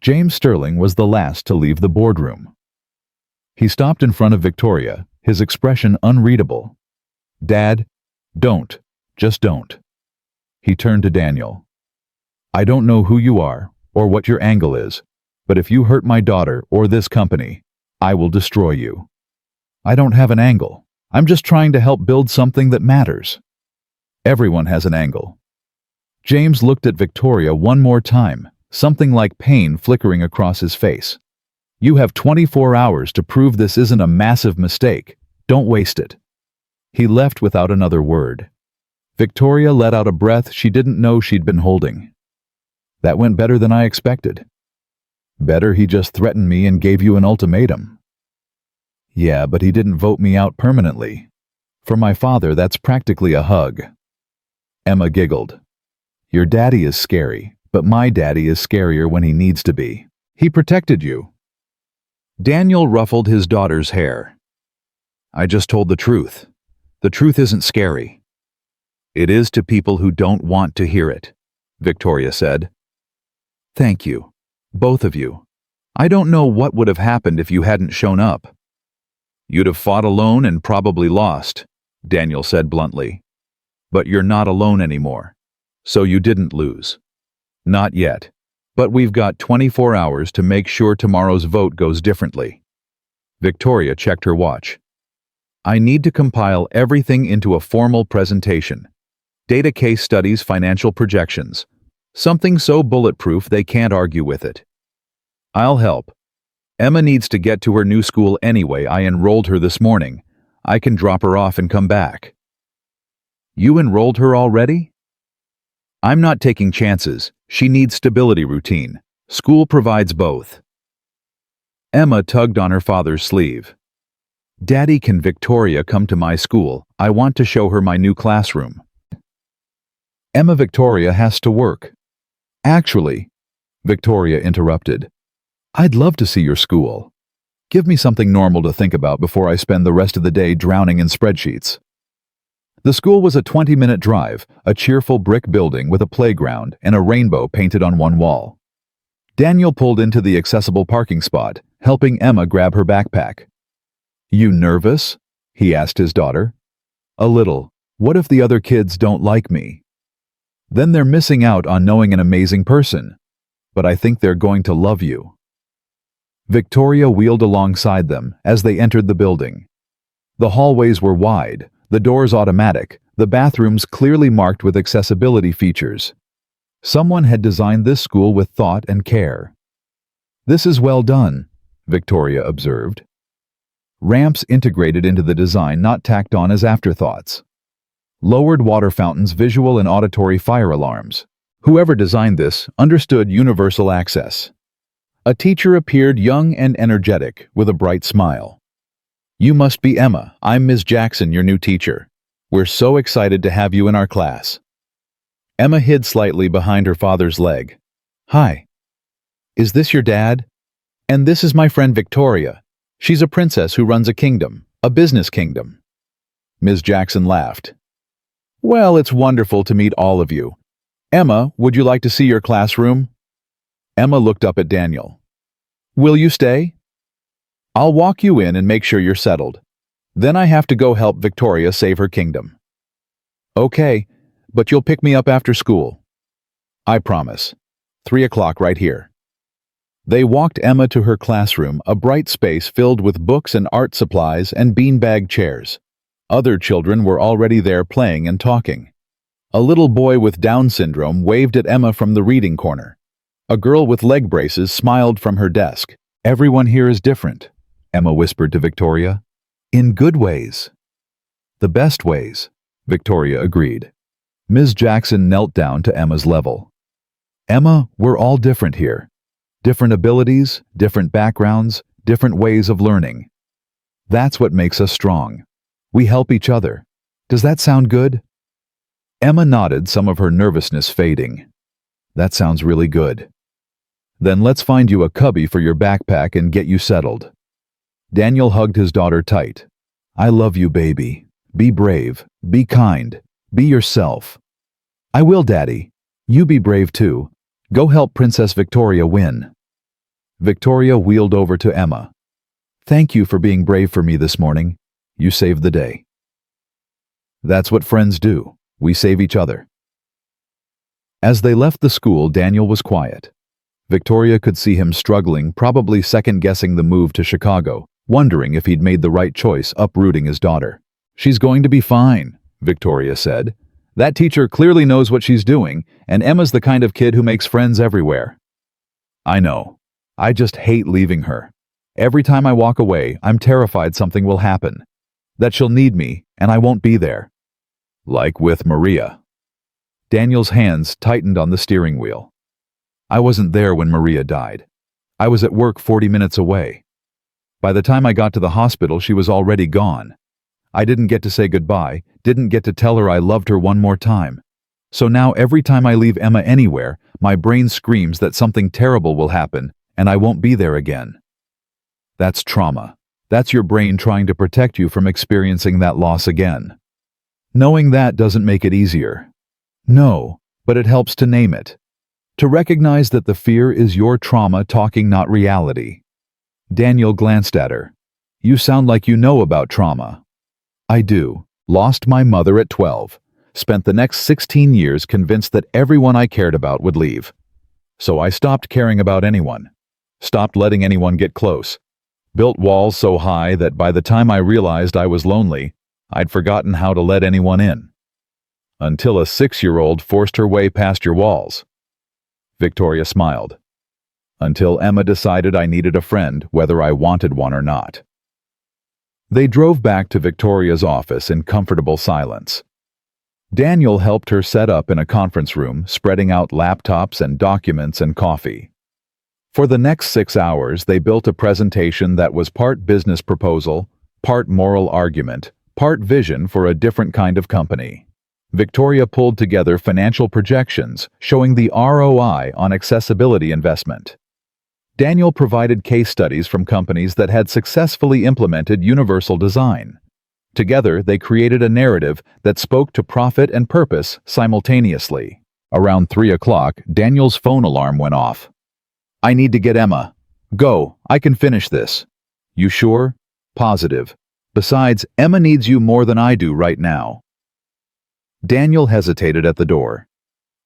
James Sterling was the last to leave the boardroom. He stopped in front of Victoria, his expression unreadable. Dad, don't. Just don't. He turned to Daniel. I don't know who you are or what your angle is, but if you hurt my daughter or this company, I will destroy you. I don't have an angle. I'm just trying to help build something that matters. Everyone has an angle. James looked at Victoria one more time, something like pain flickering across his face. You have 24 hours to prove this isn't a massive mistake. Don't waste it. He left without another word. Victoria let out a breath she didn't know she'd been holding. That went better than I expected. Better he just threatened me and gave you an ultimatum. Yeah, but he didn't vote me out permanently. For my father, that's practically a hug. Emma giggled. Your daddy is scary, but my daddy is scarier when he needs to be. He protected you. Daniel ruffled his daughter's hair. I just told the truth. The truth isn't scary. It is to people who don't want to hear it, Victoria said. Thank you, both of you. I don't know what would have happened if you hadn't shown up. You'd have fought alone and probably lost, Daniel said bluntly. But you're not alone anymore, so you didn't lose. Not yet, but we've got 24 hours to make sure tomorrow's vote goes differently. Victoria checked her watch. I need to compile everything into a formal presentation. Data case studies, financial projections. Something so bulletproof they can't argue with it. I'll help. Emma needs to get to her new school anyway. I enrolled her this morning. I can drop her off and come back. You enrolled her already? I'm not taking chances. She needs stability routine. School provides both. Emma tugged on her father's sleeve. Daddy, can Victoria come to my school? I want to show her my new classroom. Emma, Victoria has to work. Actually, Victoria interrupted, I'd love to see your school. Give me something normal to think about before I spend the rest of the day drowning in spreadsheets. The school was a 20-minute drive, a cheerful brick building with a playground and a rainbow painted on one wall. Daniel pulled into the accessible parking spot, helping Emma grab her backpack. You nervous? He asked his daughter. A little. What if the other kids don't like me? Then they're missing out on knowing an amazing person. But I think they're going to love you. Victoria wheeled alongside them as they entered the building. The hallways were wide, the doors automatic, the bathrooms clearly marked with accessibility features. Someone had designed this school with thought and care. This is well done, Victoria observed. Ramps integrated into the design, not tacked on as afterthoughts. Lowered water fountains, visual and auditory fire alarms. Whoever designed this understood universal access. A teacher appeared, young and energetic, with a bright smile. You must be Emma. I'm Ms. Jackson, your new teacher. We're so excited to have you in our class. Emma hid slightly behind her father's leg. Hi. Is this your dad? And this is my friend Victoria. She's a princess who runs a kingdom, a business kingdom. Ms. Jackson laughed. Well, it's wonderful to meet all of you. Emma, would you like to see your classroom? Emma looked up at Daniel. Will you stay? I'll walk you in and make sure you're settled. Then I have to go help Victoria save her kingdom. Okay, but you'll pick me up after school. I promise. 3 o'clock right here. They walked Emma to her classroom, a bright space filled with books and art supplies and beanbag chairs. Other children were already there playing and talking. A little boy with Down syndrome waved at Emma from the reading corner. A girl with leg braces smiled from her desk. Everyone here is different, Emma whispered to Victoria. In good ways. The best ways, Victoria agreed. Ms. Jackson knelt down to Emma's level. Emma, we're all different here. Different abilities, different backgrounds, different ways of learning. That's what makes us strong. We help each other. Does that sound good? Emma nodded, some of her nervousness fading. That sounds really good. Then let's find you a cubby for your backpack and get you settled. Daniel hugged his daughter tight. I love you, baby. Be brave. Be kind. Be yourself. I will, Daddy. You be brave too. Go help Princess Victoria win. Victoria wheeled over to Emma. Thank you for being brave for me this morning. You saved the day. That's what friends do. We save each other. As they left the school, Daniel was quiet. Victoria could see him struggling, probably second-guessing the move to Chicago, wondering if he'd made the right choice uprooting his daughter. She's going to be fine, Victoria said. That teacher clearly knows what she's doing, and Emma's the kind of kid who makes friends everywhere. I know. I just hate leaving her. Every time I walk away, I'm terrified something will happen. That she'll need me, and I won't be there. Like with Maria. Daniel's hands tightened on the steering wheel. I wasn't there when Maria died. I was at work 40 minutes away. By the time I got to the hospital, she was already gone. I didn't get to say goodbye, didn't get to tell her I loved her one more time. So now every time I leave Emma anywhere, my brain screams that something terrible will happen, and I won't be there again. That's trauma. That's your brain trying to protect you from experiencing that loss again. Knowing that doesn't make it easier. No, but it helps to name it. To recognize that the fear is your trauma talking, not reality. Daniel glanced at her. You sound like you know about trauma. I do. Lost my mother at 12. Spent the next 16 years convinced that everyone I cared about would leave. So I stopped caring about anyone. Stopped letting anyone get close. Built walls so high that by the time I realized I was lonely, I'd forgotten how to let anyone in. Until a 6-year-old forced her way past your walls. Victoria smiled. Until Emma decided I needed a friend, whether I wanted one or not. They drove back to Victoria's office in comfortable silence. Daniel helped her set up in a conference room, spreading out laptops and documents and coffee. For the next 6 hours, they built a presentation that was part business proposal, part moral argument, part vision for a different kind of company. Victoria pulled together financial projections showing the ROI on accessibility investment. Daniel provided case studies from companies that had successfully implemented universal design. Together, they created a narrative that spoke to profit and purpose simultaneously. Around 3 o'clock, Daniel's phone alarm went off. I need to get Emma. Go, I can finish this. You sure? Positive. Besides, Emma needs you more than I do right now. Daniel hesitated at the door.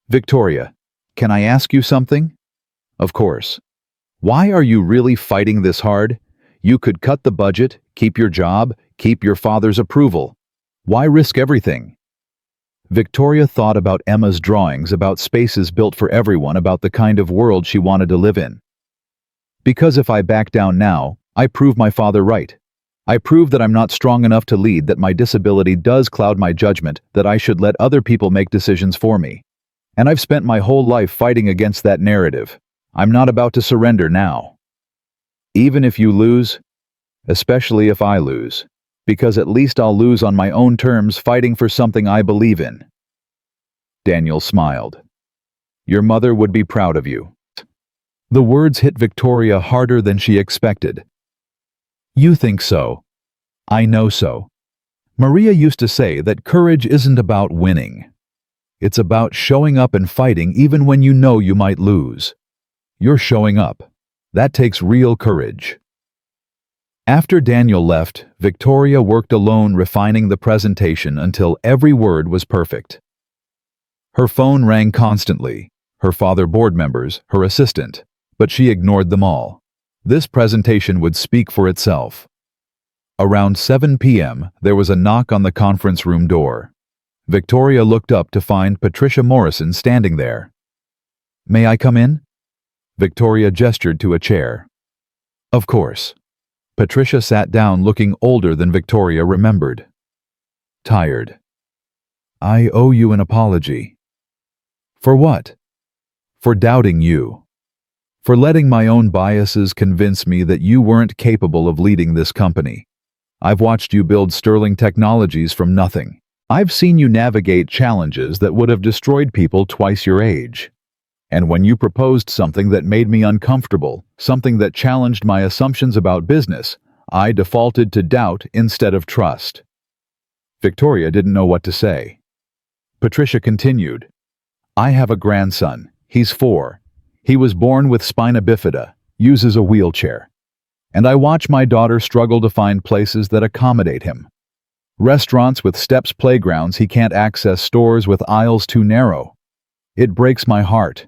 Victoria, can I ask you something? Of course. Why are you really fighting this hard? You could cut the budget, keep your job, keep your father's approval. Why risk everything? Victoria thought about Emma's drawings, about spaces built for everyone, about the kind of world she wanted to live in. Because if I back down now, I prove my father right. I prove that I'm not strong enough to lead, that my disability does cloud my judgment, that I should let other people make decisions for me. And I've spent my whole life fighting against that narrative. I'm not about to surrender now. Even if you lose, especially if I lose, because at least I'll lose on my own terms, fighting for something I believe in. Daniel smiled. Your mother would be proud of you. The words hit Victoria harder than she expected. You think so. I know so. Maria used to say that courage isn't about winning. It's about showing up and fighting even when you know you might lose. You're showing up. That takes real courage. After Daniel left, Victoria worked alone, refining the presentation until every word was perfect. Her phone rang constantly, her father, board members, her assistant, but she ignored them all. This presentation would speak for itself. Around 7 p.m., there was a knock on the conference room door. Victoria looked up to find Patricia Morrison standing there. May I come in? Victoria gestured to a chair. Of course. Patricia sat down, looking older than Victoria remembered. Tired. I owe you an apology. For what? For doubting you. For letting my own biases convince me that you weren't capable of leading this company. I've watched you build Sterling Technologies from nothing. I've seen you navigate challenges that would have destroyed people twice your age. And when you proposed something that made me uncomfortable, something that challenged my assumptions about business, I defaulted to doubt instead of trust. Victoria didn't know what to say. Patricia continued. I have a grandson. He's 4. He was born with spina bifida, uses a wheelchair. And I watch my daughter struggle to find places that accommodate him. Restaurants with steps, playgrounds he can't access, stores with aisles too narrow. It breaks my heart.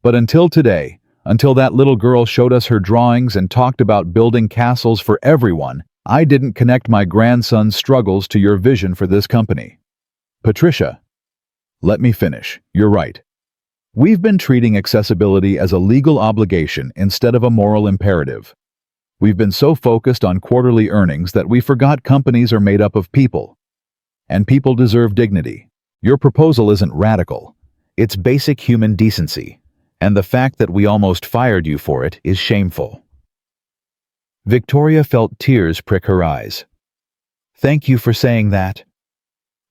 But until today, until that little girl showed us her drawings and talked about building castles for everyone, I didn't connect my grandson's struggles to your vision for this company. Patricia, let me finish. You're right. We've been treating accessibility as a legal obligation instead of a moral imperative. We've been so focused on quarterly earnings that we forgot companies are made up of people. And people deserve dignity. Your proposal isn't radical. It's basic human decency. And the fact that we almost fired you for it is shameful. Victoria felt tears prick her eyes. Thank you for saying that.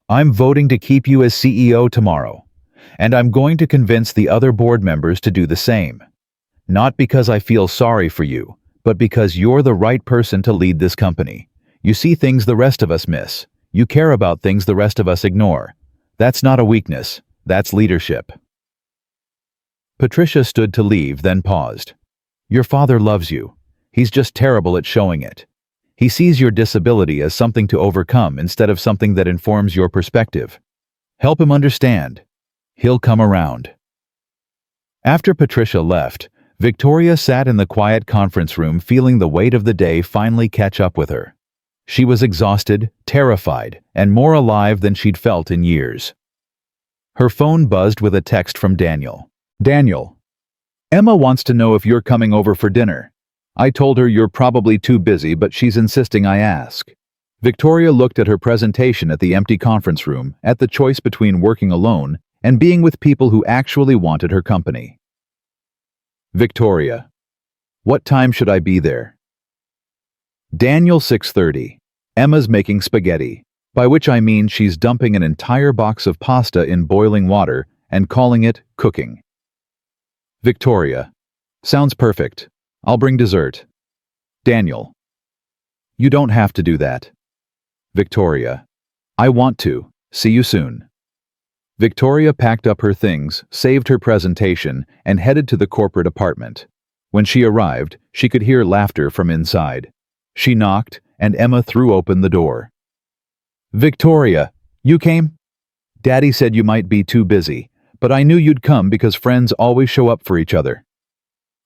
I'm voting to keep you as CEO tomorrow, and I'm going to convince the other board members to do the same. Not because I feel sorry for you, but because you're the right person to lead this company. You see things the rest of us miss. You care about things the rest of us ignore. That's not a weakness, that's leadership. Patricia stood to leave, then paused. Your father loves you. He's just terrible at showing it. He sees your disability as something to overcome instead of something that informs your perspective. Help him understand. He'll come around. After Patricia left, Victoria sat in the quiet conference room feeling the weight of the day finally catch up with her. She was exhausted, terrified, and more alive than she'd felt in years. Her phone buzzed with a text from Daniel. Daniel, Emma wants to know if you're coming over for dinner. I told her you're probably too busy, but she's insisting I ask. Victoria looked at her presentation at the empty conference room, at the choice between working alone and being with people who actually wanted her company. Victoria, what time should I be there? Daniel, 6:30. Emma's making spaghetti, by which I mean she's dumping an entire box of pasta in boiling water and calling it cooking. Victoria, sounds perfect. I'll bring dessert. Daniel, you don't have to do that. Victoria, I want to. See you soon. Victoria packed up her things, saved her presentation, and headed to the corporate apartment. When she arrived, she could hear laughter from inside. She knocked, and Emma threw open the door. Victoria, you came? Daddy said you might be too busy, but I knew you'd come because friends always show up for each other.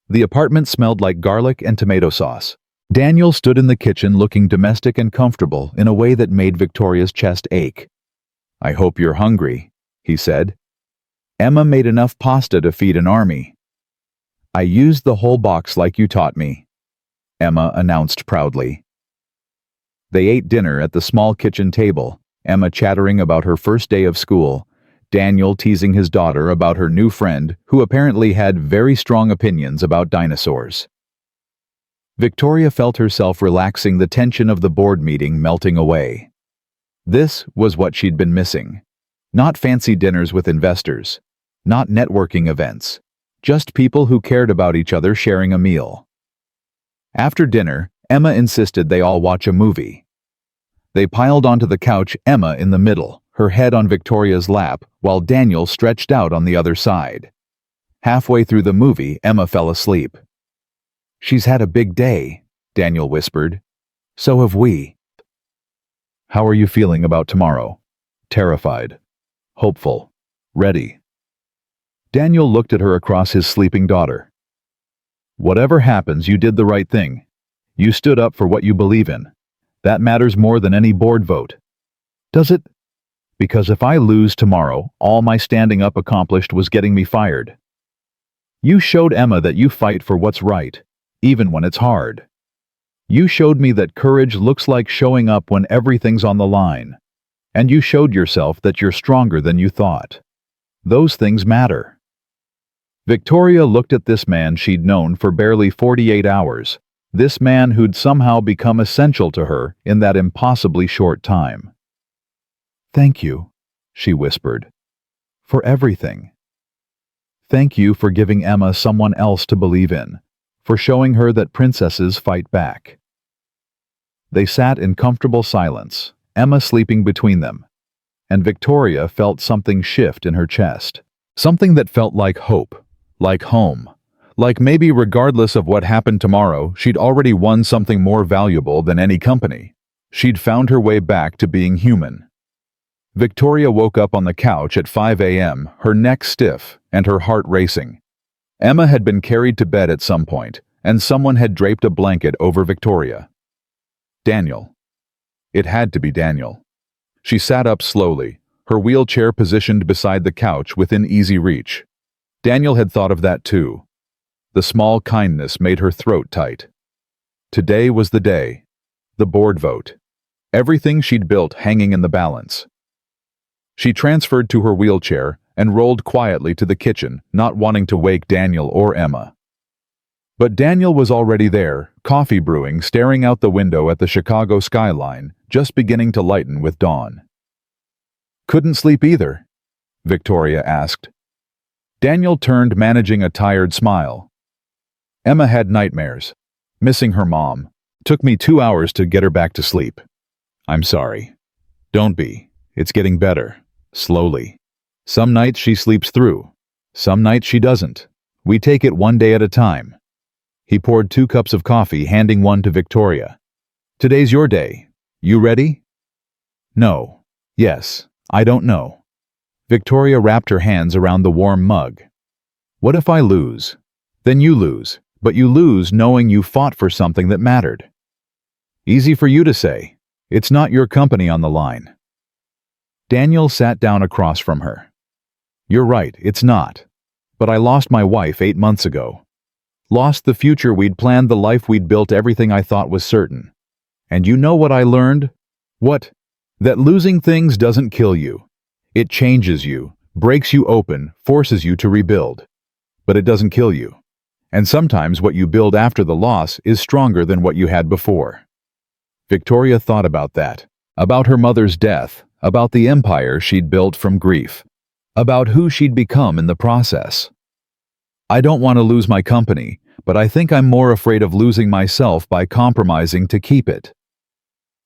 The apartment smelled like garlic and tomato sauce. Daniel stood in the kitchen looking domestic and comfortable in a way that made Victoria's chest ache. I hope you're hungry, he said. Emma made enough pasta to feed an army. I used the whole box like you taught me, Emma announced proudly. They ate dinner at the small kitchen table, Emma chattering about her first day of school, Daniel teasing his daughter about her new friend, who apparently had very strong opinions about dinosaurs. Victoria felt herself relaxing, the tension of the board meeting melting away. This was what she'd been missing. Not fancy dinners with investors. Not networking events. Just people who cared about each other sharing a meal. After dinner, Emma insisted they all watch a movie. They piled onto the couch, Emma in the middle, her head on Victoria's lap, while Daniel stretched out on the other side. Halfway through the movie, Emma fell asleep. She's had a big day, Daniel whispered. So have we. How are you feeling about tomorrow? Terrified. Hopeful. Ready. Daniel looked at her across his sleeping daughter. Whatever happens, you did the right thing. You stood up for what you believe in. That matters more than any board vote. Does it? Because if I lose tomorrow, all my standing up accomplished was getting me fired. You showed Emma that you fight for what's right, even when it's hard. You showed me that courage looks like showing up when everything's on the line. And you showed yourself that you're stronger than you thought. Those things matter. Victoria looked at this man she'd known for barely 48 hours, this man who'd somehow become essential to her in that impossibly short time. Thank you, she whispered, for everything. Thank you for giving Emma someone else to believe in, for showing her that princesses fight back. They sat in comfortable silence, Emma sleeping between them, and Victoria felt something shift in her chest, something that felt like hope, like home, like maybe regardless of what happened tomorrow, she'd already won something more valuable than any company. She'd found her way back to being human. Victoria woke up on the couch at 5 a.m., her neck stiff and her heart racing. Emma had been carried to bed at some point, and someone had draped a blanket over Victoria. Daniel. It had to be Daniel. She sat up slowly, her wheelchair positioned beside the couch within easy reach. Daniel had thought of that too. The small kindness made her throat tight. Today was the day. The board vote. Everything she'd built hanging in the balance. She transferred to her wheelchair and rolled quietly to the kitchen, not wanting to wake Daniel or Emma. But Daniel was already there, coffee brewing, staring out the window at the Chicago skyline, just beginning to lighten with dawn. "Couldn't sleep either?" Victoria asked. Daniel turned, managing a tired smile. "Emma had nightmares. Missing her mom. Took me 2 hours to get her back to sleep. I'm sorry." "Don't be. It's getting better. Slowly. Some nights she sleeps through. Some nights she doesn't. We take it one day at a time." He poured 2 cups of coffee, handing one to Victoria. "Today's your day. You ready?" "No. Yes. I don't know." Victoria wrapped her hands around the warm mug. "What if I lose? Then you lose, but you lose knowing you fought for something that mattered." "Easy for you to say. It's not your company on the line." Daniel sat down across from her. "You're right, it's not. But I lost my wife 8 months ago. Lost the future we'd planned, the life we'd built, everything I thought was certain. And you know what I learned? What? That losing things doesn't kill you. It changes you, breaks you open, forces you to rebuild. But it doesn't kill you. And sometimes what you build after the loss is stronger than what you had before." Victoria thought about that, about her mother's death, about the empire she'd built from grief, about who she'd become in the process. "I don't want to lose my company, but I think I'm more afraid of losing myself by compromising to keep it."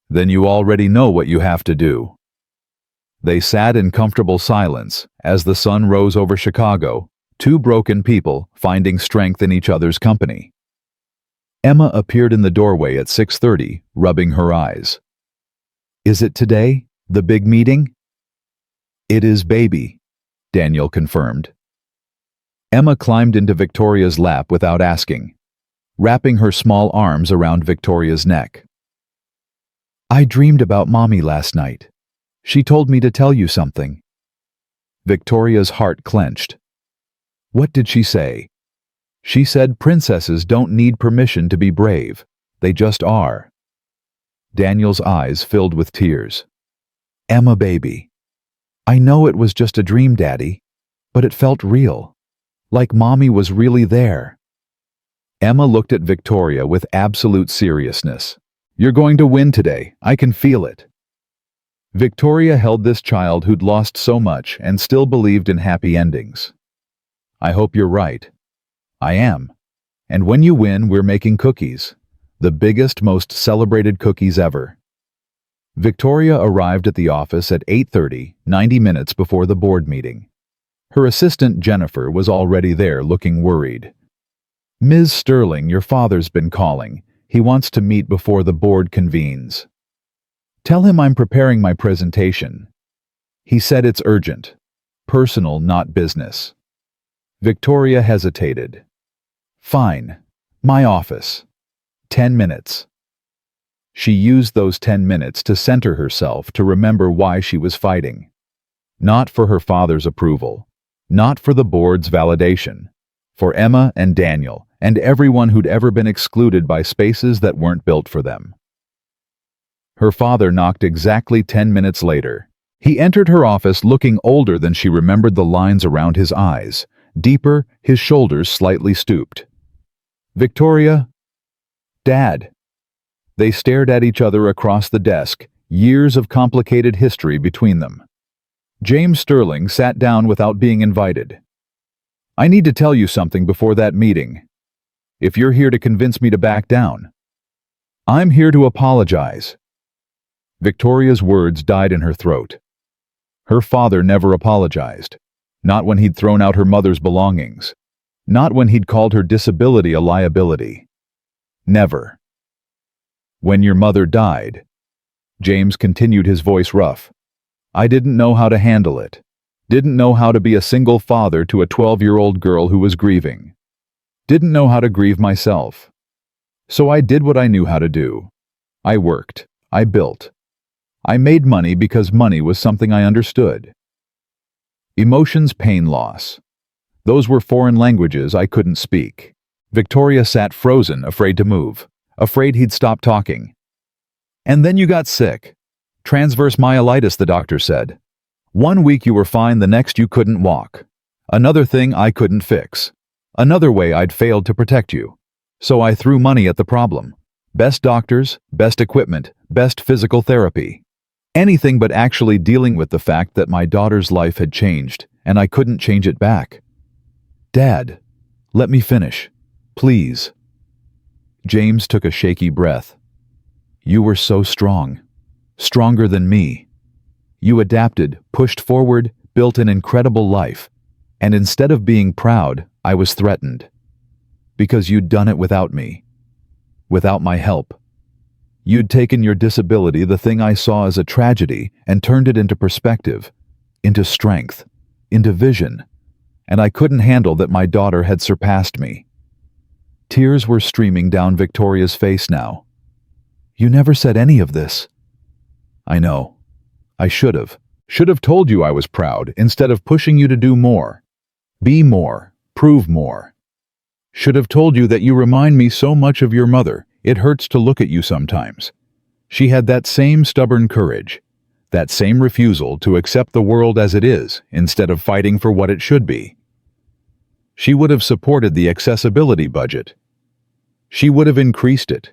"Then you already know what you have to do." They sat in comfortable silence as the sun rose over Chicago, 2 broken people finding strength in each other's company. Emma appeared in the doorway at 6:30, rubbing her eyes. "Is it today? The big meeting?" "It is, baby," Daniel confirmed. Emma climbed into Victoria's lap without asking, wrapping her small arms around Victoria's neck. "I dreamed about Mommy last night. She told me to tell you something." Victoria's heart clenched. "What did she say?" "She said princesses don't need permission to be brave. They just are." Daniel's eyes filled with tears. "Emma, baby. I know it was just a dream, Daddy, but it felt real. Like Mommy was really there." Emma looked at Victoria with absolute seriousness. "You're going to win today. I can feel it." Victoria held this child who'd lost so much and still believed in happy endings. "I hope you're right." "I am. And when you win, we're making cookies. The biggest, most celebrated cookies ever." Victoria arrived at the office at 8:30, 90 minutes before the board meeting. Her assistant, Jennifer, was already there, looking worried. "Ms. Sterling, your father's been calling. He wants to meet before the board convenes. Tell him I'm preparing my presentation. He said it's urgent. Personal, not business." Victoria hesitated. "Fine. My office. 10 minutes." She used those 10 minutes to center herself, to remember why she was fighting. Not for her father's approval. Not for the board's validation. For Emma and Daniel, and everyone who'd ever been excluded by spaces that weren't built for them. Her father knocked exactly 10 minutes later. He entered her office looking older than she remembered, the lines around his eyes, deeper, his shoulders slightly stooped. "Victoria?" "Dad." They stared at each other across the desk, years of complicated history between them. James Sterling sat down without being invited. "I need to tell you something before that meeting. If you're here to convince me to back down." "I'm here to apologize." Victoria's words died in her throat. Her father never apologized. Not when he'd thrown out her mother's belongings. Not when he'd called her disability a liability. Never. "When your mother died," James continued, his voice rough, "I didn't know how to handle it. Didn't know how to be a single father to a 12-year-old girl who was grieving. Didn't know how to grieve myself. So I did what I knew how to do. I worked. I built. I made money because money was something I understood." Emotions, pain, loss. Those were foreign languages I couldn't speak. Victoria sat frozen, afraid to move, afraid he'd stop talking. And then you got sick. Transverse myelitis, the doctor said. 1 week you were fine, the next you couldn't walk. Another thing I couldn't fix. Another way I'd failed to protect you. So I threw money at the problem. Best doctors, best equipment, best physical therapy. Anything but actually dealing with the fact that my daughter's life had changed, and I couldn't change it back. Dad, let me finish. Please. James took a shaky breath. You were so strong. Stronger than me. You adapted, pushed forward, built an incredible life. And instead of being proud, I was threatened. Because you'd done it without me. Without my help. You'd taken your disability, the thing I saw as a tragedy, and turned it into perspective, into strength, into vision. And I couldn't handle that my daughter had surpassed me. Tears were streaming down Victoria's face now. You never said any of this. I know. I should have. Should have told you I was proud instead of pushing you to do more. Be more. Prove more. Should have told you that you remind me so much of your mother, it hurts to look at you sometimes. She had that same stubborn courage, that same refusal to accept the world as it is instead of fighting for what it should be. She would have supported the accessibility budget. She would have increased it.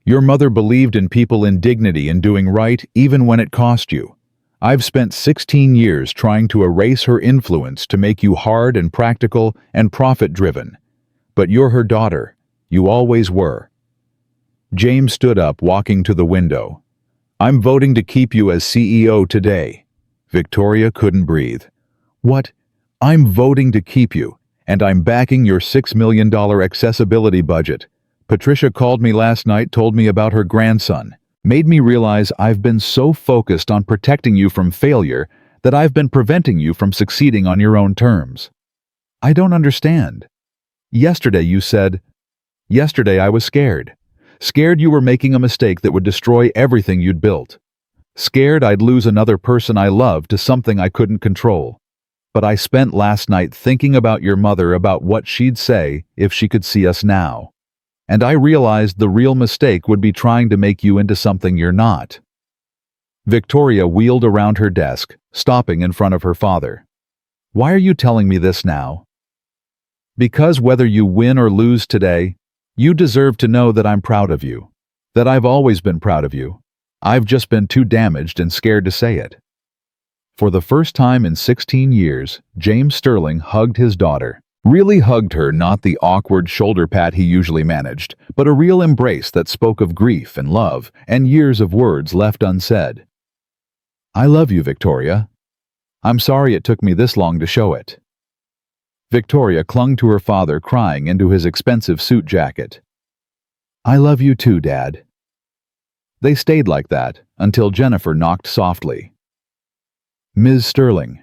Your mother believed in people in dignity and doing right even when it cost you. I've spent 16 years trying to erase her influence to make you hard and practical and profit-driven. But you're her daughter. You always were. James stood up, walking to the window. I'm voting to keep you as CEO today. Victoria couldn't breathe. What? I'm voting to keep you, and I'm backing your $6 million accessibility budget. Patricia called me last night, told me about her grandson, made me realize I've been so focused on protecting you from failure that I've been preventing you from succeeding on your own terms. I don't understand. Yesterday you said, yesterday I was scared. Scared you were making a mistake that would destroy everything you'd built. Scared I'd lose another person I loved to something I couldn't control. But I spent last night thinking about your mother, about what she'd say if she could see us now. And I realized the real mistake would be trying to make you into something you're not. Victoria wheeled around her desk, stopping in front of her father. Why are you telling me this now? Because whether you win or lose today, you deserve to know that I'm proud of you. That I've always been proud of you. I've just been too damaged and scared to say it. For the first time in 16 years, James Sterling hugged his daughter. Really hugged her, not the awkward shoulder pat he usually managed, but a real embrace that spoke of grief and love and years of words left unsaid. I love you, Victoria. I'm sorry it took me this long to show it. Victoria clung to her father, crying into his expensive suit jacket. I love you too, Dad. They stayed like that until Jennifer knocked softly. Ms. Sterling.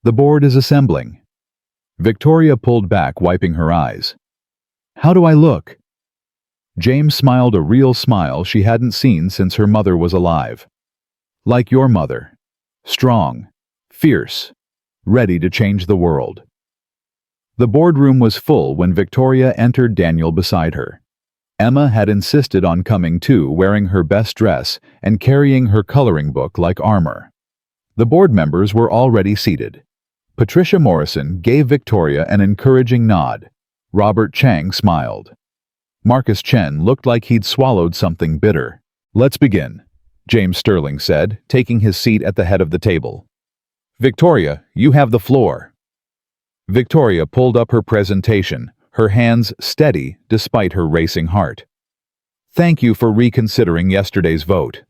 The board is assembling. Victoria pulled back, wiping her eyes. How do I look? James smiled, a real smile she hadn't seen since her mother was alive. Like your mother. Strong. Fierce. Ready to change the world. The boardroom was full when Victoria entered, Daniel beside her. Emma had insisted on coming too, wearing her best dress and carrying her coloring book like armor. The board members were already seated. Patricia Morrison gave Victoria an encouraging nod. Robert Chang smiled. Marcus Chen looked like he'd swallowed something bitter. Let's begin, James Sterling said, taking his seat at the head of the table. Victoria, you have the floor. Victoria pulled up her presentation, her hands steady despite her racing heart. Thank you for reconsidering yesterday's vote.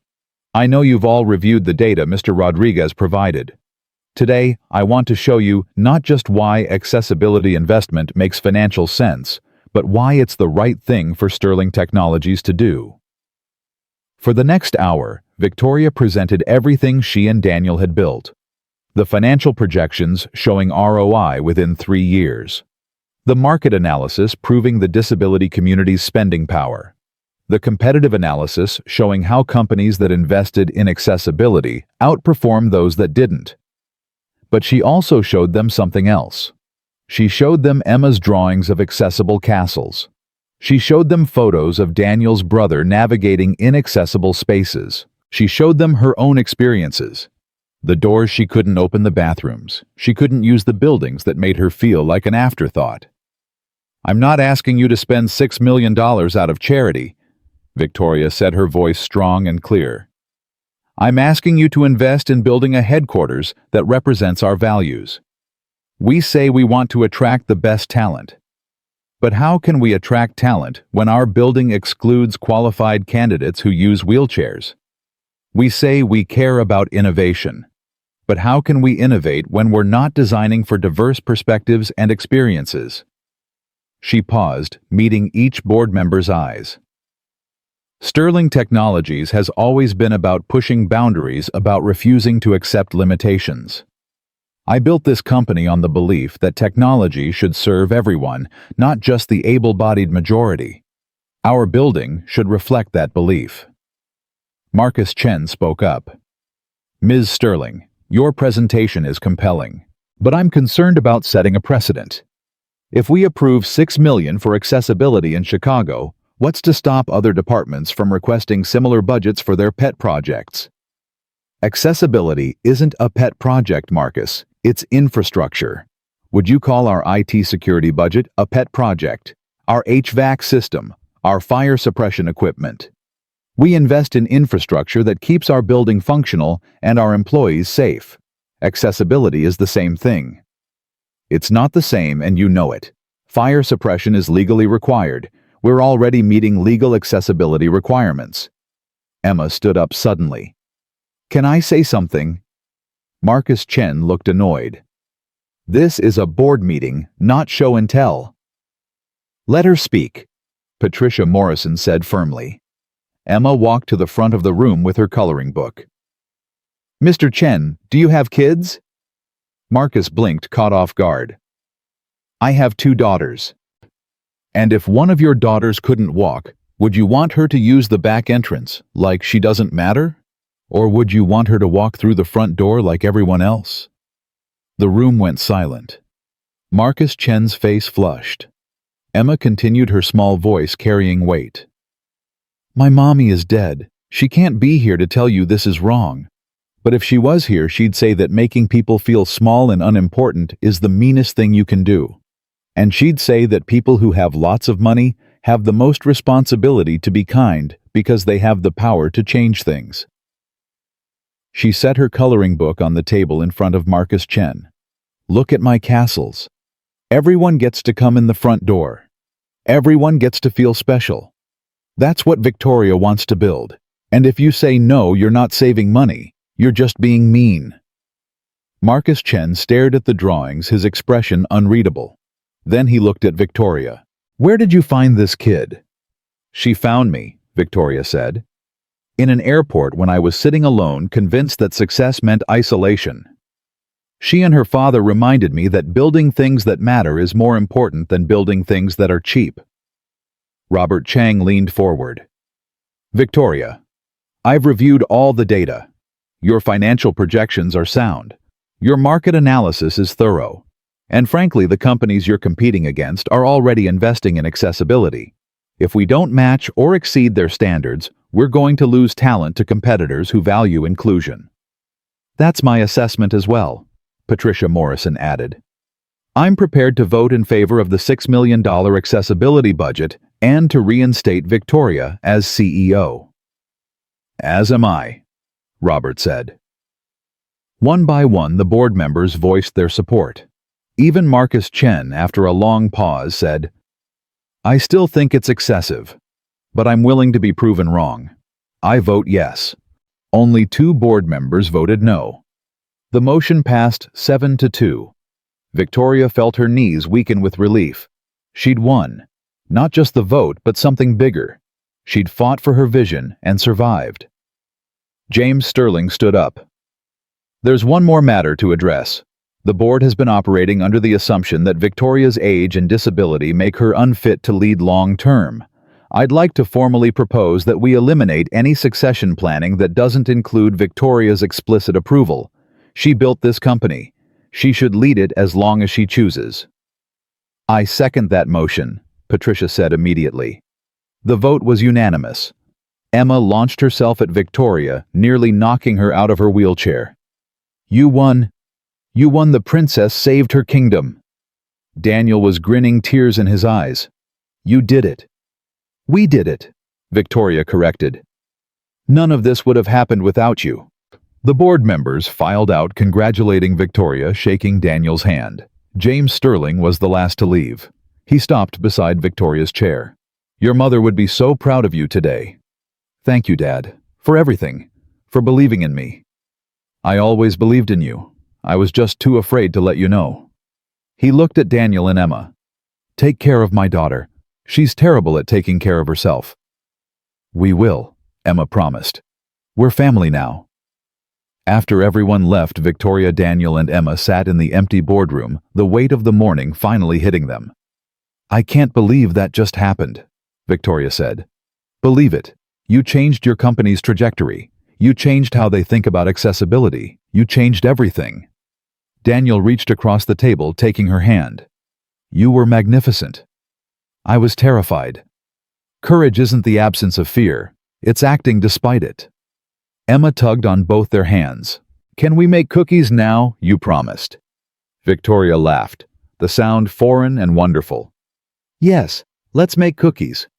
I know you've all reviewed the data Mr. Rodriguez provided. Today, I want to show you not just why accessibility investment makes financial sense, but why it's the right thing for Sterling Technologies to do. For the next hour, Victoria presented everything she and Daniel had built. The financial projections showing ROI within 3 years. The market analysis proving the disability community's spending power. The competitive analysis showing how companies that invested in accessibility outperformed those that didn't. But she also showed them something else. She showed them Emma's drawings of accessible castles. She showed them photos of Daniel's brother navigating inaccessible spaces. She showed them her own experiences. The doors she couldn't open, the bathrooms. She couldn't use the buildings that made her feel like an afterthought. "I'm not asking you to spend $6 million out of charity," Victoria said, her voice strong and clear. "I'm asking you to invest in building a headquarters that represents our values. We say we want to attract the best talent. But how can we attract talent when our building excludes qualified candidates who use wheelchairs? We say we care about innovation. But how can we innovate when we're not designing for diverse perspectives and experiences?" She paused, meeting each board member's eyes. Sterling Technologies has always been about pushing boundaries, about refusing to accept limitations. I built this company on the belief that technology should serve everyone, not just the able-bodied majority. Our building should reflect that belief. Marcus Chen spoke up. "Ms. Sterling, your presentation is compelling, but I'm concerned about setting a precedent. If we approve $6 million for accessibility in Chicago, what's to stop other departments from requesting similar budgets for their pet projects?" Accessibility isn't a pet project, Marcus. It's infrastructure. Would you call our IT security budget a pet project? Our HVAC system, our fire suppression equipment. We invest in infrastructure that keeps our building functional and our employees safe. Accessibility is the same thing. It's not the same, and you know it. Fire suppression is legally required. We're already meeting legal accessibility requirements. Emma stood up suddenly. "Can I say something?" Marcus Chen looked annoyed. "This is a board meeting, not show and tell." "Let her speak," Patricia Morrison said firmly. Emma walked to the front of the room with her coloring book. "Mr. Chen, do you have kids?" Marcus blinked, caught off guard. "I have 2 daughters. And if one of your daughters couldn't walk, would you want her to use the back entrance, like she doesn't matter? Or would you want her to walk through the front door like everyone else?" The room went silent. Marcus Chen's face flushed. Emma continued, her small voice carrying weight. "My mommy is dead. She can't be here to tell you this is wrong. But if she was here, she'd say that making people feel small and unimportant is the meanest thing you can do. And she'd say that people who have lots of money have the most responsibility to be kind because they have the power to change things." She set her coloring book on the table in front of Marcus Chen. "Look at my castles. Everyone gets to come in the front door. Everyone gets to feel special. That's what Victoria wants to build. And if you say no, you're not saving money. You're just being mean." Marcus Chen stared at the drawings, his expression unreadable. Then he looked at Victoria. "Where did you find this kid?" "She found me," Victoria said. "In an airport when I was sitting alone, convinced that success meant isolation. She and her father reminded me that building things that matter is more important than building things that are cheap." Robert Chang leaned forward. "Victoria, I've reviewed all the data. Your financial projections are sound. Your market analysis is thorough. And frankly, the companies you're competing against are already investing in accessibility. If we don't match or exceed their standards, we're going to lose talent to competitors who value inclusion." "That's my assessment as well," Patricia Morrison added. "I'm prepared to vote in favor of the $6 million accessibility budget and to reinstate Victoria as CEO." "As am I," Robert said. One by one, the board members voiced their support. Even Marcus Chen, after a long pause, said, "I still think it's excessive, but I'm willing to be proven wrong. I vote yes." Only 2 board members voted no. The motion passed 7-2. Victoria felt her knees weaken with relief. She'd won. Not just the vote, but something bigger. She'd fought for her vision and survived. James Sterling stood up. "There's one more matter to address. The board has been operating under the assumption that Victoria's age and disability make her unfit to lead long-term. I'd like to formally propose that we eliminate any succession planning that doesn't include Victoria's explicit approval. She built this company. She should lead it as long as she chooses." I second that motion, Patricia said immediately. The vote was unanimous. Emma launched herself at Victoria, nearly knocking her out of her wheelchair. You won. You won. The princess saved her kingdom. Daniel was grinning, tears in his eyes. You did it. We did it, Victoria corrected. None of this would have happened without you. The board members filed out, congratulating Victoria, shaking Daniel's hand. James Sterling was the last to leave. He stopped beside Victoria's chair. Your mother would be so proud of you today. Thank you, Dad, for everything, for believing in me. I always believed in you. I was just too afraid to let you know. He looked at Daniel and Emma. Take care of my daughter. She's terrible at taking care of herself. We will, Emma promised. We're family now. After everyone left, Victoria, Daniel, and Emma sat in the empty boardroom, the weight of the morning finally hitting them. I can't believe that just happened, Victoria said. Believe it. You changed your company's trajectory. You changed how they think about accessibility. You changed everything. Daniel reached across the table, taking her hand. You were magnificent. I was terrified. Courage isn't the absence of fear. It's acting despite it. Emma tugged on both their hands. Can we make cookies now? You promised. Victoria laughed, the sound foreign and wonderful. Yes, let's make cookies.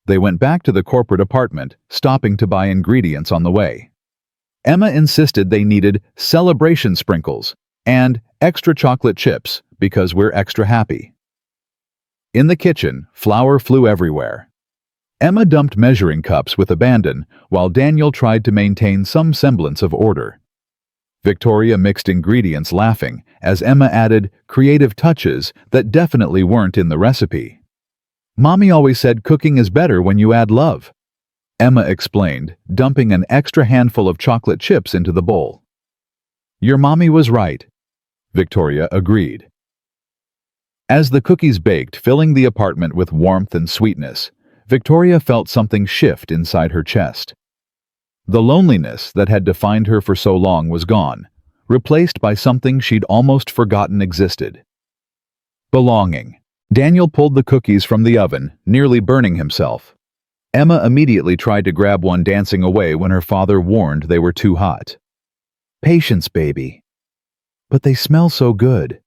They went back to the corporate apartment, stopping to buy ingredients on the way. Emma insisted they needed celebration sprinkles and extra chocolate chips because we're extra happy. In the kitchen, flour flew everywhere. Emma dumped measuring cups with abandon while Daniel tried to maintain some semblance of order. Victoria mixed ingredients, laughing as Emma added creative touches that definitely weren't in the recipe. Mommy always said cooking is better when you add love, Emma explained, dumping an extra handful of chocolate chips into the bowl. Your mommy was right, Victoria agreed. As the cookies baked, filling the apartment with warmth and sweetness, Victoria felt something shift inside her chest. The loneliness that had defined her for so long was gone, replaced by something she'd almost forgotten existed. Belonging. Daniel pulled the cookies from the oven, nearly burning himself. Emma immediately tried to grab one, dancing away when her father warned they were too hot. Patience, baby. But they smell so good.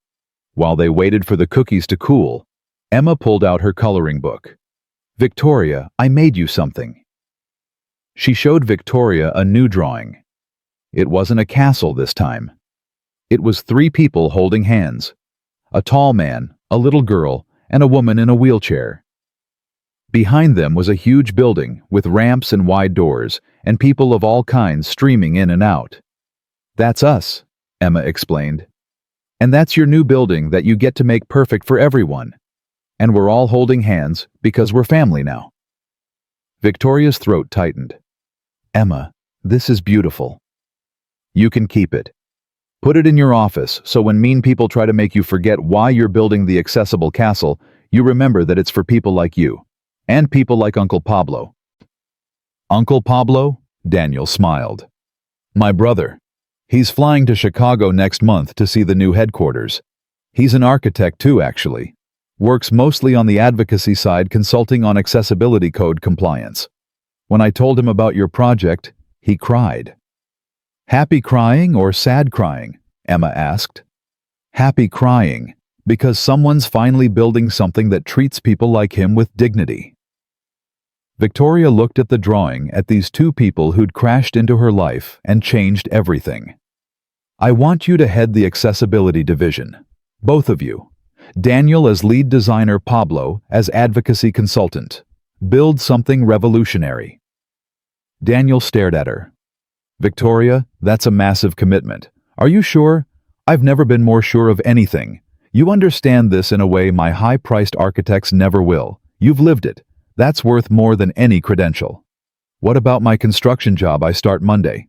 While they waited for the cookies to cool, Emma pulled out her coloring book. Victoria, I made you something. She showed Victoria a new drawing. It wasn't a castle this time. It was 3 people holding hands. A tall man, a little girl, and a woman in a wheelchair. Behind them was a huge building with ramps and wide doors, and people of all kinds streaming in and out. That's us, Emma explained. And that's your new building that you get to make perfect for everyone. And we're all holding hands because we're family now. Victoria's throat tightened. Emma, this is beautiful. You can keep it. Put it in your office so when mean people try to make you forget why you're building the accessible castle, you remember that it's for people like you. And people like Uncle Pablo. Uncle Pablo? Daniel smiled. My brother. He's flying to Chicago next month to see the new headquarters. He's an architect too, actually. Works mostly on the advocacy side, consulting on accessibility code compliance. When I told him about your project, he cried. Happy crying or sad crying? Emma asked. Happy crying, because someone's finally building something that treats people like him with dignity. Victoria looked at the drawing, at these 2 people who'd crashed into her life and changed everything. I want you to head the accessibility division. Both of you. Daniel as lead designer, Pablo as advocacy consultant. Build something revolutionary. Daniel stared at her. Victoria, that's a massive commitment. Are you sure? I've never been more sure of anything. You understand this in a way my high-priced architects never will. You've lived it. That's worth more than any credential. What about my construction job I start Monday?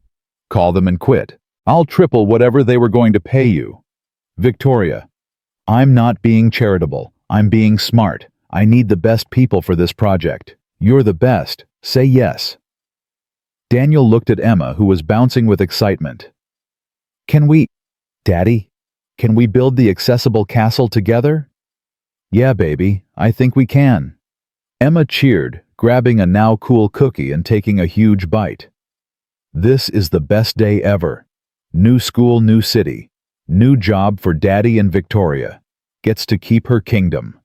Call them and quit. I'll triple whatever they were going to pay you. Victoria, I'm not being charitable. I'm being smart. I need the best people for this project. You're the best. Say yes. Daniel looked at Emma, who was bouncing with excitement. Daddy, can we build the accessible castle together? Yeah, baby, I think we can. Emma cheered, grabbing a now cool cookie and taking a huge bite. This is the best day ever. New school, new city. New job for Daddy, and Victoria gets to keep her kingdom.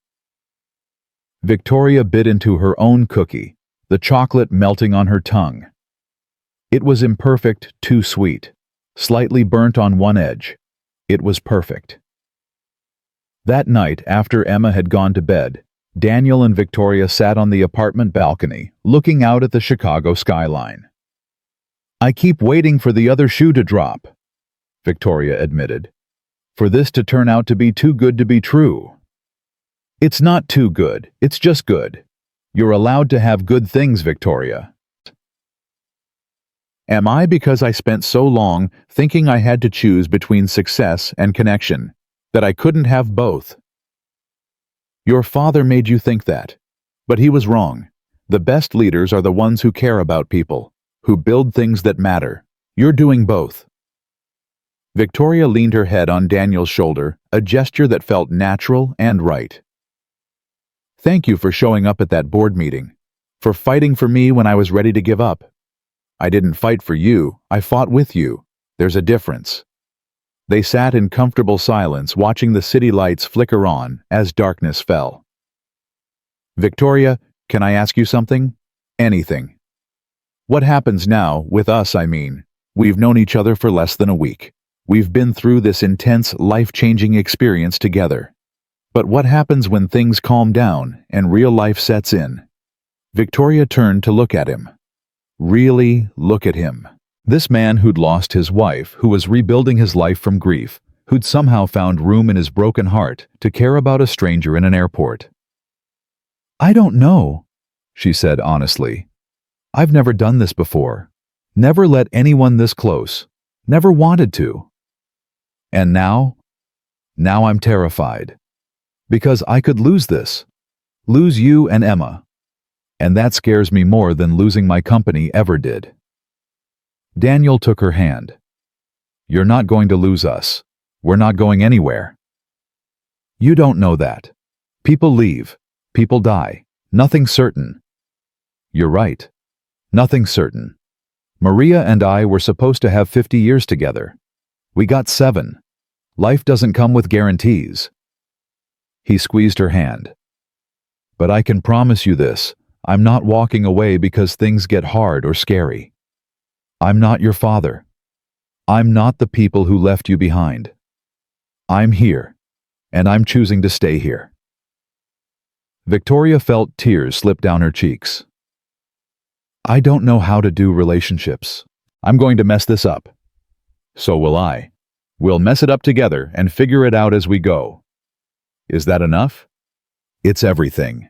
Victoria bit into her own cookie, the chocolate melting on her tongue. It was imperfect, too sweet, slightly burnt on one edge. It was perfect. That night, after Emma had gone to bed, Daniel and Victoria sat on the apartment balcony, looking out at the Chicago skyline. I keep waiting for the other shoe to drop, Victoria admitted. For this to turn out to be too good to be true. It's not too good, it's just good. You're allowed to have good things, Victoria. Am I, because I spent so long thinking I had to choose between success and connection, that I couldn't have both? Your father made you think that, but he was wrong. The best leaders are the ones who care about people, who build things that matter. You're doing both. Victoria leaned her head on Daniel's shoulder, a gesture that felt natural and right. Thank you for showing up at that board meeting, for fighting for me when I was ready to give up. I didn't fight for you, I fought with you. There's a difference. They sat in comfortable silence, watching the city lights flicker on as darkness fell. Victoria, can I ask you something? Anything. What happens now, with us, I mean? We've known each other for less than a week. We've been through this intense, life-changing experience together. But what happens when things calm down and real life sets in? Victoria turned to look at him. Really look at him. This man who'd lost his wife, who was rebuilding his life from grief, who'd somehow found room in his broken heart to care about a stranger in an airport. I don't know, she said honestly. I've never done this before. Never let anyone this close. Never wanted to. And now I'm terrified. Because I could lose this. Lose you and Emma. And that scares me more than losing my company ever did. Daniel took her hand. You're not going to lose us. We're not going anywhere. You don't know that. People leave. People die. Nothing's certain. You're right. Nothing's certain. Maria and I were supposed to have 50 years together. We got 7. Life doesn't come with guarantees. He squeezed her hand. But I can promise you this, I'm not walking away because things get hard or scary. I'm not your father. I'm not the people who left you behind. I'm here, and I'm choosing to stay here. Victoria felt tears slip down her cheeks. I don't know how to do relationships. I'm going to mess this up. So will I. We'll mess it up together and figure it out as we go. Is that enough? It's everything.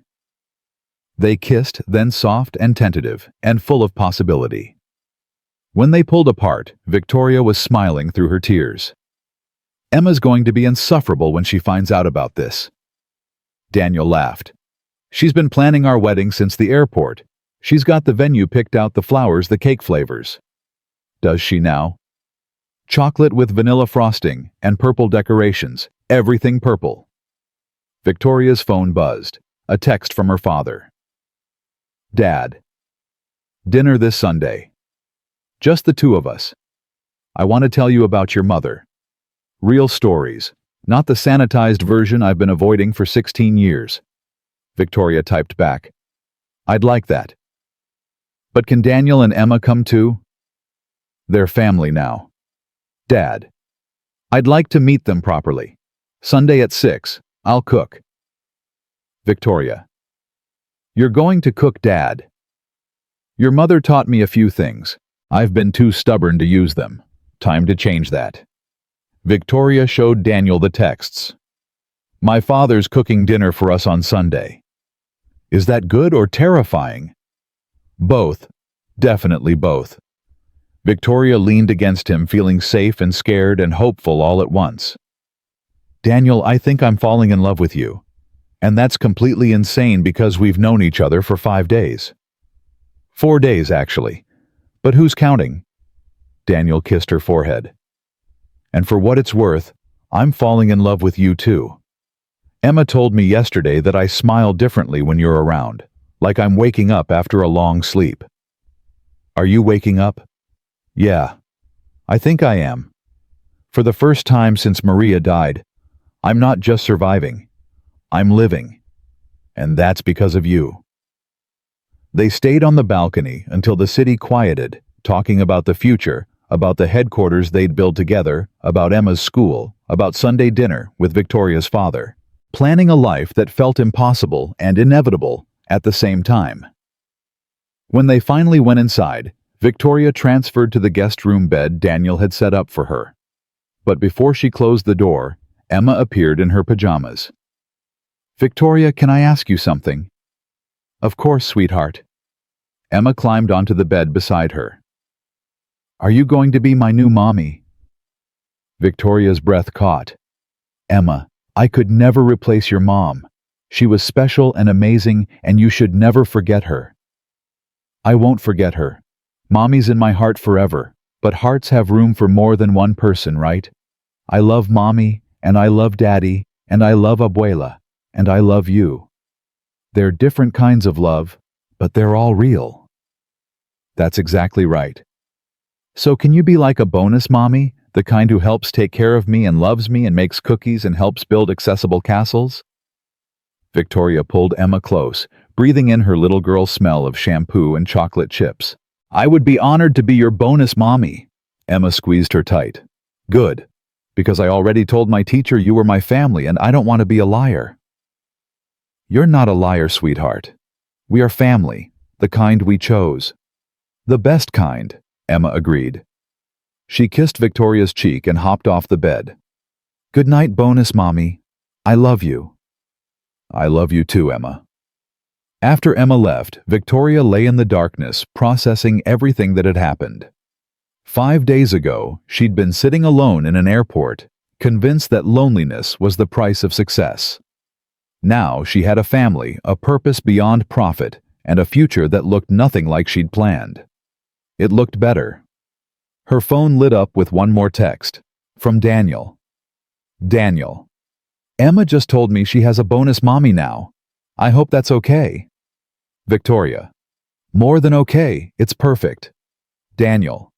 They kissed, then soft and tentative, and full of possibility. When they pulled apart, Victoria was smiling through her tears. Emma's going to be insufferable when she finds out about this. Daniel laughed. She's been planning our wedding since the airport. She's got the venue picked out, the flowers, the cake flavors. Does she now? Chocolate with vanilla frosting and purple decorations, everything purple. Victoria's phone buzzed, a text from her father. Dad. Dinner this Sunday. Just the 2 of us. I want to tell you about your mother. Real stories, not the sanitized version I've been avoiding for 16 years. Victoria typed back. I'd like that. But can Daniel and Emma come too? They're family now. Dad. I'd like to meet them properly. Sunday at 6. I'll cook. Victoria. You're going to cook, Dad. Your mother taught me a few things. I've been too stubborn to use them. Time to change that. Victoria showed Daniel the texts. My father's cooking dinner for us on Sunday. Is that good or terrifying? Both. Definitely both. Victoria leaned against him, feeling safe and scared and hopeful all at once. Daniel, I think I'm falling in love with you. And that's completely insane because we've known each other for 5 days. 4 days, actually. But who's counting? Daniel kissed her forehead. And for what it's worth, I'm falling in love with you too. Emma told me yesterday that I smile differently when you're around, like I'm waking up after a long sleep. Are you waking up? Yeah, I think I am. For the first time since Maria died, I'm not just surviving, I'm living. And that's because of you. They stayed on the balcony until the city quieted, talking about the future, about the headquarters they'd build together, about Emma's school, about Sunday dinner with Victoria's father, planning a life that felt impossible and inevitable at the same time. When they finally went inside, Victoria transferred to the guest room bed Daniel had set up for her. But before she closed the door, Emma appeared in her pajamas. "Victoria, can I ask you something?" "Of course, sweetheart." Emma climbed onto the bed beside her. "Are you going to be my new mommy?" Victoria's breath caught. "Emma, I could never replace your mom. She was special and amazing, and you should never forget her." "I won't forget her. Mommy's in my heart forever, but hearts have room for more than one person, right? I love Mommy, and I love Daddy, and I love Abuela, and I love you. They're different kinds of love, but they're all real." "That's exactly right. So can you be like a bonus mommy, the kind who helps take care of me and loves me and makes cookies and helps build accessible castles?" Victoria pulled Emma close, breathing in her little girl smell of shampoo and chocolate chips. "I would be honored to be your bonus mommy." Emma squeezed her tight. "Good, because I already told my teacher you were my family and I don't want to be a liar." "You're not a liar, sweetheart. We are family, the kind we chose." "The best kind," Emma agreed. She kissed Victoria's cheek and hopped off the bed. "Good night, bonus mommy. I love you." "I love you too, Emma." After Emma left, Victoria lay in the darkness, processing everything that had happened. 5 days ago, she'd been sitting alone in an airport, convinced that loneliness was the price of success. Now she had a family, a purpose beyond profit, and a future that looked nothing like she'd planned. It looked better. Her phone lit up with one more text, from Daniel. "Daniel, Emma just told me she has a bonus mommy now. I hope that's okay." Victoria, "More than okay, it's perfect." Daniel,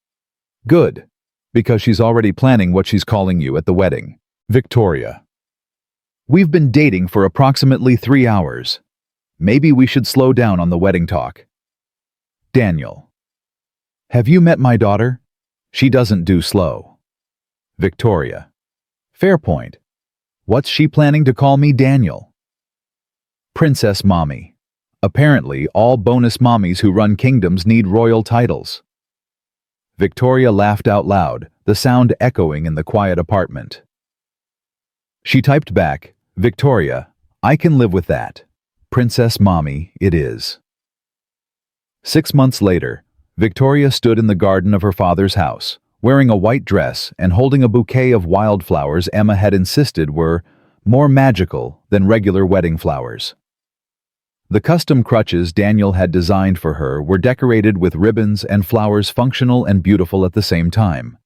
"Good, because she's already planning what she's calling you at the wedding." Victoria, "We've been dating for approximately 3 hours. Maybe we should slow down on the wedding talk." Daniel, "Have you met my daughter? She doesn't do slow." Victoria, "Fair point. What's she planning to call me, Daniel?" Princess Mommy. Apparently, all bonus mommies who run kingdoms need royal titles. Victoria laughed out loud, the sound echoing in the quiet apartment. She typed back, "Victoria, I can live with that. Princess Mommy, it is." 6 months later, Victoria stood in the garden of her father's house, wearing a white dress and holding a bouquet of wildflowers Emma had insisted were more magical than regular wedding flowers. The custom crutches Daniel had designed for her were decorated with ribbons and flowers functional and beautiful at the same time.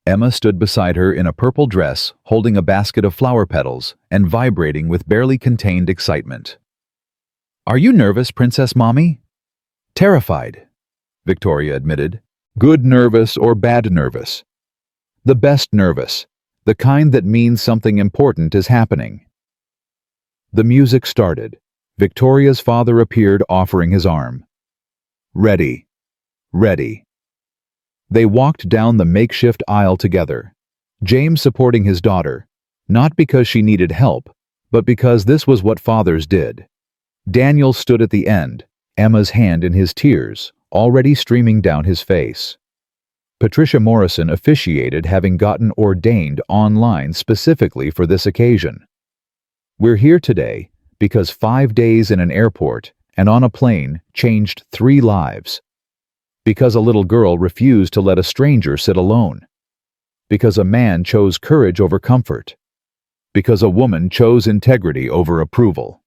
Emma stood beside her in a purple dress, holding a basket of flower petals and vibrating with barely contained excitement. "Are you nervous, Princess Mommy?" "Terrified," Victoria admitted. "Good nervous or bad nervous?" "The best nervous, the kind that means something important is happening." The music started. Victoria's father appeared, offering his arm. "Ready. Ready." They walked down the makeshift aisle together, James supporting his daughter, not because she needed help, but because this was what fathers did. Daniel stood at the end, Emma's hand in his tears, already streaming down his face. Patricia Morrison officiated, having gotten ordained online specifically for this occasion. We're here today because 5 days in an airport and on a plane changed 3 lives. Because a little girl refused to let a stranger sit alone. Because a man chose courage over comfort. Because a woman chose integrity over approval.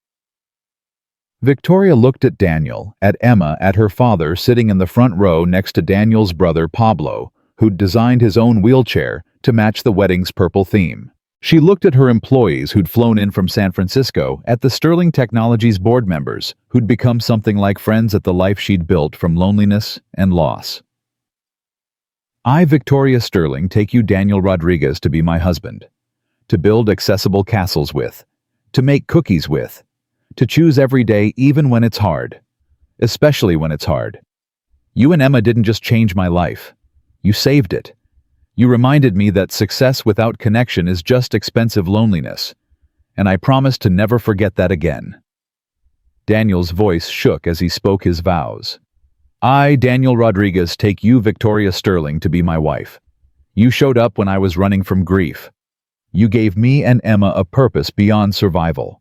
Victoria looked at Daniel, at Emma, at her father sitting in the front row next to Daniel's brother Pablo, who'd designed his own wheelchair to match the wedding's purple theme. She looked at her employees who'd flown in from San Francisco, at the Sterling Technologies board members who'd become something like friends at the life she'd built from loneliness and loss. I, Victoria Sterling, take you Daniel Rodriguez to be my husband, to build accessible castles with, to make cookies with, to choose every day even when it's hard, especially when it's hard. You and Emma didn't just change my life. You saved it. You reminded me that success without connection is just expensive loneliness, and I promise to never forget that again. Daniel's voice shook as he spoke his vows. I, Daniel Rodriguez, take you, Victoria Sterling, to be my wife. You showed up when I was running from grief. You gave me and Emma a purpose beyond survival.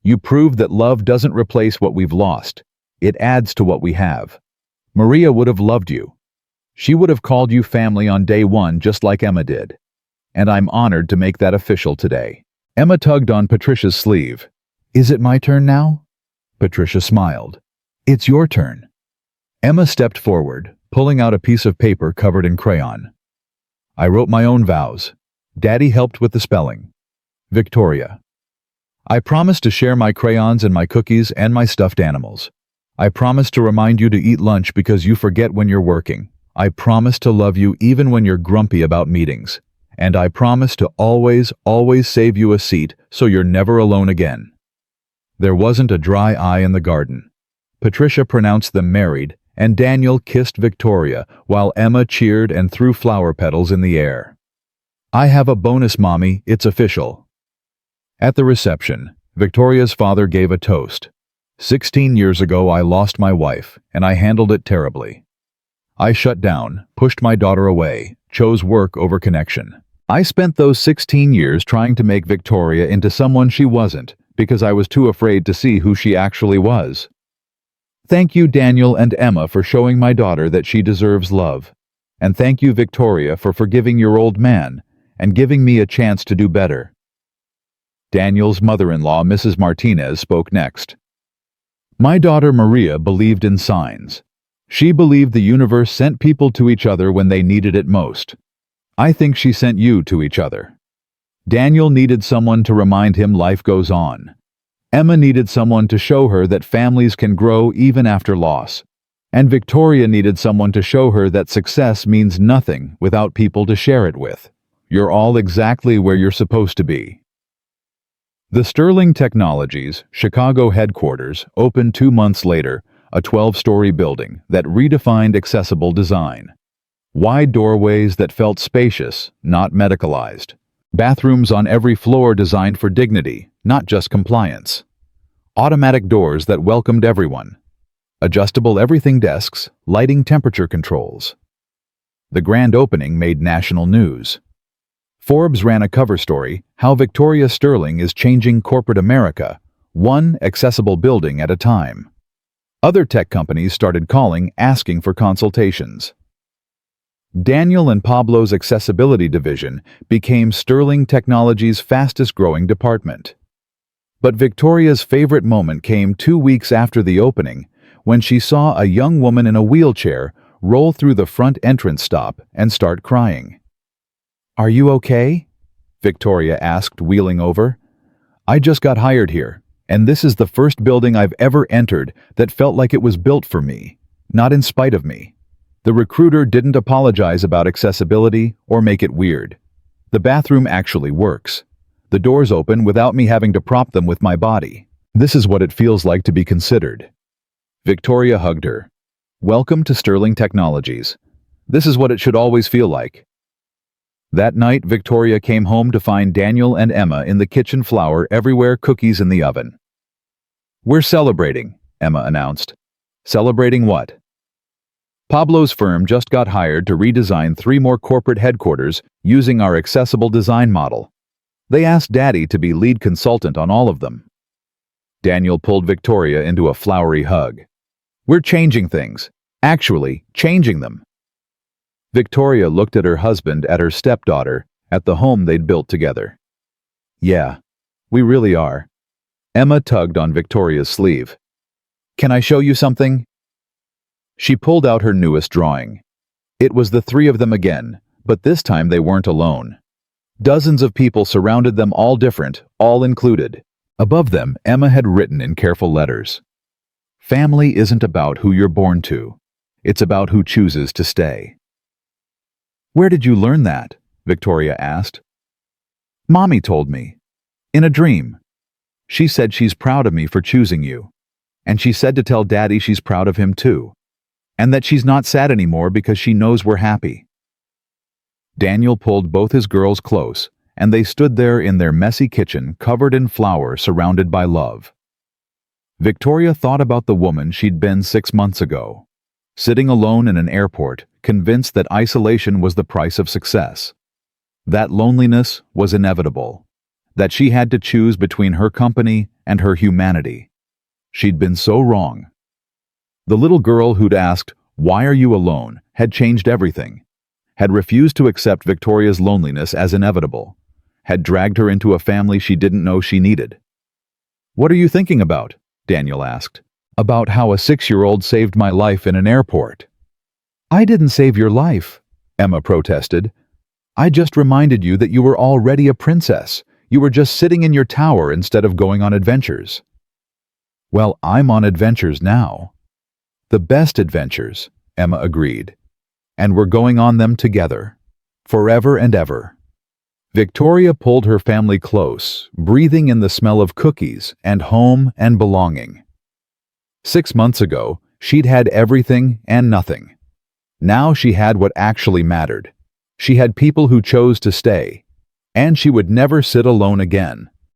You proved that love doesn't replace what we've lost. It adds to what we have. Maria would have loved you. She would have called you family on day one just like Emma did. And I'm honored to make that official today. Emma tugged on Patricia's sleeve. Is it my turn now? Patricia smiled. It's your turn. Emma stepped forward, pulling out a piece of paper covered in crayon. I wrote my own vows. Daddy helped with the spelling. Victoria. I promise to share my crayons and my cookies and my stuffed animals. I promise to remind you to eat lunch because you forget when you're working. I promise to love you even when you're grumpy about meetings. And I promise to always, always save you a seat so you're never alone again. There wasn't a dry eye in the garden. Patricia pronounced them married, and Daniel kissed Victoria while Emma cheered and threw flower petals in the air. I have a bonus, Mommy, it's official. At the reception, Victoria's father gave a toast. 16 years ago I lost my wife, and I handled it terribly. I shut down, pushed my daughter away, chose work over connection. I spent those 16 years trying to make Victoria into someone she wasn't because I was too afraid to see who she actually was. Thank you, Daniel and Emma, for showing my daughter that she deserves love. And thank you, Victoria, for forgiving your old man and giving me a chance to do better. Daniel's mother-in-law, Mrs. Martinez, spoke next. My daughter Maria believed in signs. She believed the universe sent people to each other when they needed it most. I think she sent you to each other. Daniel needed someone to remind him life goes on. Emma needed someone to show her that families can grow even after loss. And Victoria needed someone to show her that success means nothing without people to share it with. You're all exactly where you're supposed to be. The Sterling Technologies Chicago headquarters opened 2 months later, a 12-story building that redefined accessible design. Wide doorways that felt spacious, not medicalized. Bathrooms on every floor designed for dignity, not just compliance. Automatic doors that welcomed everyone. Adjustable everything desks, lighting temperature controls. The grand opening made national news. Forbes ran a cover story, How Victoria Sterling is Changing Corporate America, one accessible building at a time. Other tech companies started calling, asking for consultations. Daniel and Pablo's accessibility division became Sterling Technologies' fastest-growing department. But Victoria's favorite moment came 2 weeks after the opening, when she saw a young woman in a wheelchair roll through the front entrance stop and start crying. Are you okay? Victoria asked, wheeling over. I just got hired here, and this is the first building I've ever entered that felt like it was built for me, not in spite of me. The recruiter didn't apologize about accessibility or make it weird. The bathroom actually works. The doors open without me having to prop them with my body. This is what it feels like to be considered. Victoria hugged her. Welcome to Sterling Technologies. This is what it should always feel like. That night, Victoria came home to find Daniel and Emma in the kitchen, flour everywhere, cookies in the oven. We're celebrating, Emma announced. Celebrating what? Pablo's firm just got hired to redesign 3 more corporate headquarters using our accessible design model. They asked Daddy to be lead consultant on all of them. Daniel pulled Victoria into a flowery hug. We're changing things. Actually, changing them. Victoria looked at her husband, at her stepdaughter, at the home they'd built together. Yeah, we really are. Emma tugged on Victoria's sleeve. Can I show you something? She pulled out her newest drawing. It was the 3 of them again, but this time they weren't alone. Dozens of people surrounded them, all different, all included. Above them, Emma had written in careful letters, "Family isn't about who you're born to. It's about who chooses to stay." "Where did you learn that?" Victoria asked. "Mommy told me. In a dream. She said she's proud of me for choosing you. And she said to tell Daddy she's proud of him too. And that she's not sad anymore because she knows we're happy." Daniel pulled both his girls close, and they stood there in their messy kitchen, covered in flour, surrounded by love. Victoria thought about the woman she'd been 6 months ago, sitting alone in an airport, convinced that isolation was the price of success. That loneliness was inevitable, that she had to choose between her company and her humanity. She'd been so wrong. The little girl who'd asked, "Why are you alone?" had changed everything, had refused to accept Victoria's loneliness as inevitable, had dragged her into a family she didn't know she needed. "What are you thinking about?" Daniel asked. "About how a 6-year-old saved my life in an airport." "I didn't save your life," Emma protested. "I just reminded you that you were already a princess. You were just sitting in your tower instead of going on adventures." "Well, I'm on adventures now." "The best adventures," Emma agreed. "And we're going on them together. Forever and ever." Victoria pulled her family close, breathing in the smell of cookies and home and belonging. 6 months ago, she'd had everything and nothing. Now she had what actually mattered. She had people who chose to stay. And she would never sit alone again.